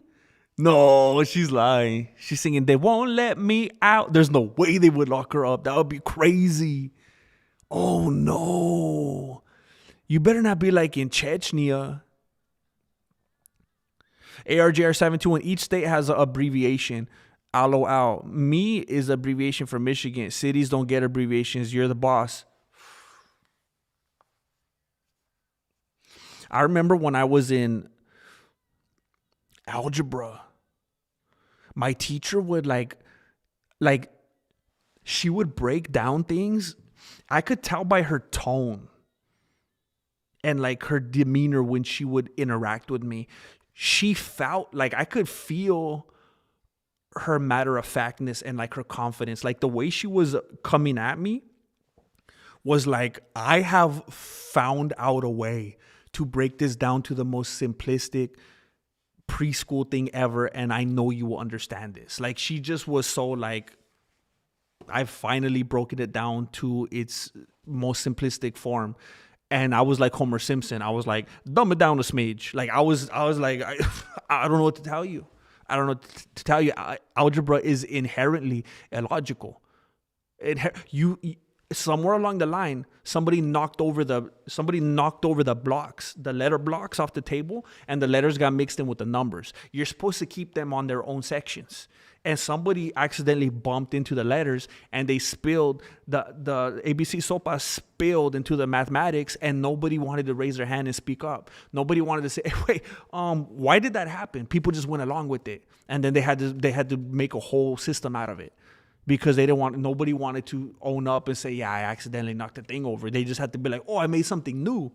No, she's lying. She's singing, "They won't let me out." There's no way they would lock her up. That would be crazy. Oh, no. You better not be like in Chechnya. ARJR721. Each state has an abbreviation. LOL. Me is abbreviation for Michigan. Cities don't get abbreviations. You're the boss. I remember when I was in algebra, my teacher would like she would break down things. I could tell by her tone and like her demeanor when she would interact with me. She felt like I could feel her matter of factness and like her confidence. Like the way she was coming at me was like, I have found out a way to break this down to the most simplistic preschool thing ever, and I know you will understand this. Like she just was so like, I've finally broken it down to its most simplistic form. And I was like Homer Simpson. I was like, dumb it down a smidge. Like I was like, I don't know what to tell you. I don't know what to tell you. Algebra is inherently illogical. Somewhere along the line, somebody knocked over the blocks, the letter blocks off the table, and the letters got mixed in with the numbers. You're supposed to keep them on their own sections. And somebody accidentally bumped into the letters, and they spilled the ABC sopa spilled into the mathematics, and nobody wanted to raise their hand and speak up. Nobody wanted to say, hey, wait, why did that happen? People just went along with it, and then they had to make a whole system out of it. Because nobody wanted to own up and say, yeah, I accidentally knocked the thing over. They just had to be like, oh, I made something new.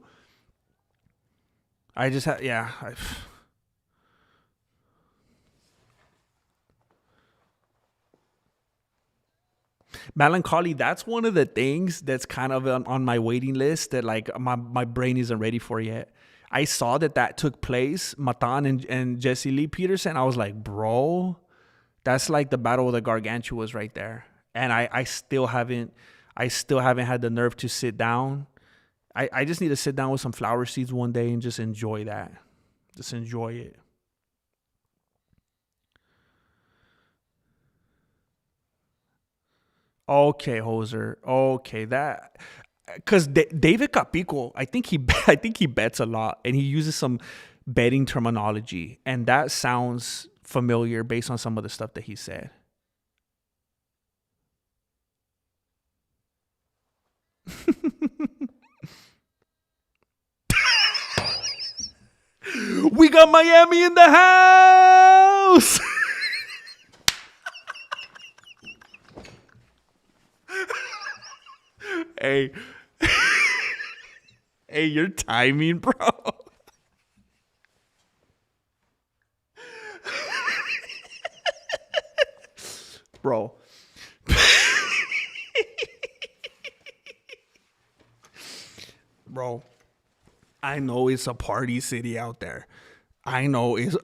Melancholy, that's one of the things that's kind of on my waiting list that like my brain isn't ready for yet. I saw that took place, Matan and Jesse Lee Peterson. I was like, bro, that's like the Battle of the Gargantuas right there. And I still haven't had the nerve to sit down. I just need to sit down with some flower seeds one day and just enjoy that. Just enjoy it. Okay, Hoser. Okay, that because David Capico, I think he bets a lot and he uses some betting terminology, and that sounds familiar based on some of the stuff that he said. We got Miami in the house. Hey. Hey, your timing, bro. Bro. Bro. I know it's a party city out there. I know it's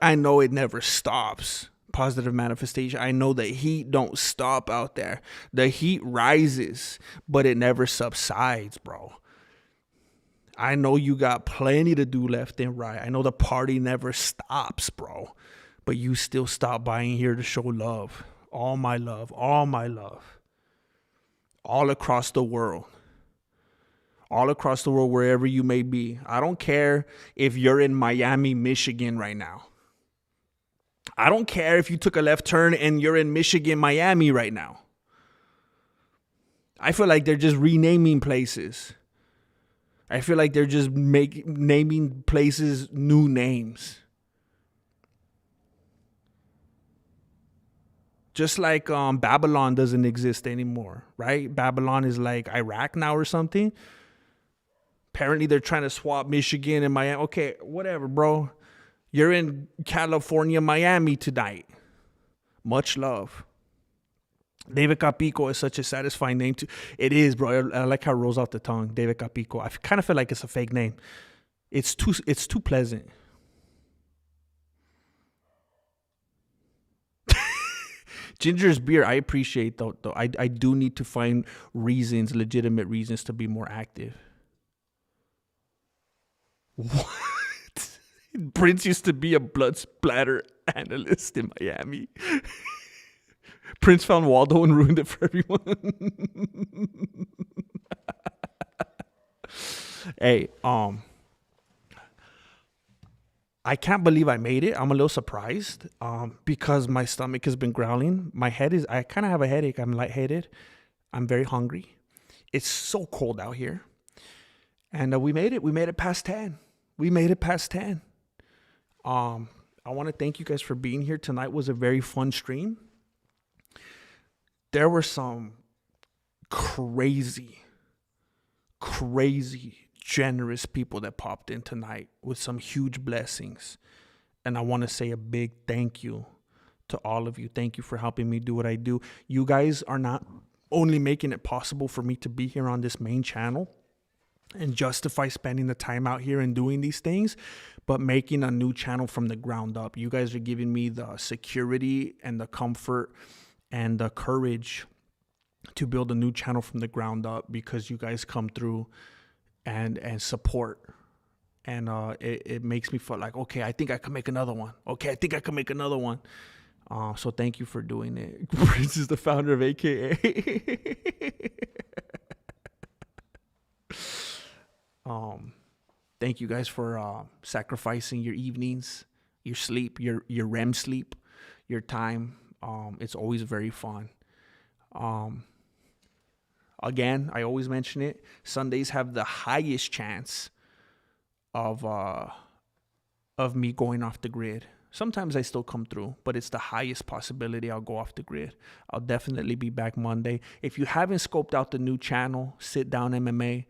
I know it never stops. Positive manifestation. I know the heat don't stop out there. The heat rises, but it never subsides, bro. I know you got plenty to do left and right. I know the party never stops, bro. But you still stop by in here to show love. All my love. All my love. All across the world. All across the world, wherever you may be. I don't care if you're in Miami, Michigan right now. I don't care if you took a left turn and you're in Michigan, Miami right now. I feel like they're just renaming places. I feel like they're just naming places new names. Just like Babylon doesn't exist anymore, right? Babylon is like Iraq now or something. Apparently they're trying to swap Michigan and Miami. Okay, whatever, bro. You're in California, Miami tonight. Much love. David Capico is such a satisfying name. It is, bro. I like how it rolls off the tongue. David Capico. I kind of feel like it's a fake name. It's too pleasant. Ginger's beer, I appreciate though. I do need to find reasons, legitimate reasons to be more active. What? Prince used to be a blood splatter analyst in Miami. Prince found Waldo and ruined it for everyone. Hey, I can't believe I made it. I'm a little surprised because my stomach has been growling. I kind of have a headache. I'm lightheaded. I'm very hungry. It's so cold out here. And we made it. We made it past 10. We made it past 10. I want to thank you guys for being here. Tonight was a very fun stream. There were some crazy, generous people that popped in tonight with some huge blessings. And I want to say a big thank you to all of you. Thank you for helping me do what I do. You guys are not only making it possible for me to be here on this main channel and justify spending the time out here and doing these things, but making a new channel from the ground up. You guys are giving me the security and the comfort and the courage to build a new channel from the ground up because you guys come through and support. And it makes me feel like, okay, I think I can make another one. Okay, I think I can make another one. So thank you for doing it. Prince is the founder of AKA. Thank you guys for sacrificing your evenings, your sleep, your REM sleep, your time. It's always very fun. Again, I always mention it. Sundays have the highest chance of me going off the grid. Sometimes I still come through, but it's the highest possibility I'll go off the grid. I'll definitely be back Monday. If you haven't scoped out the new channel, Sit Down MMA,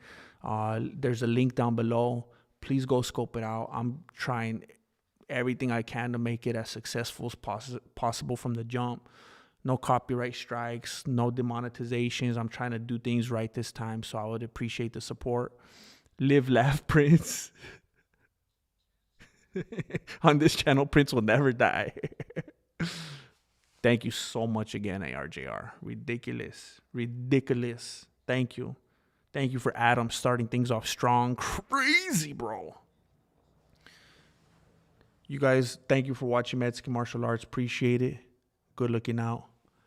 there's a link down below. Please go scope it out. I'm trying everything I can to make it as successful as possible from the jump. No copyright strikes, no demonetizations. I'm trying to do things right this time, so I would appreciate the support. Live, laugh, Prince. On this channel, Prince will never die. Thank you so much again, ARJR. Ridiculous. Thank you. Thank you for Adam starting things off strong. Crazy, bro. You guys, thank you for watching Mexican Martial Arts. Appreciate it. Good looking out.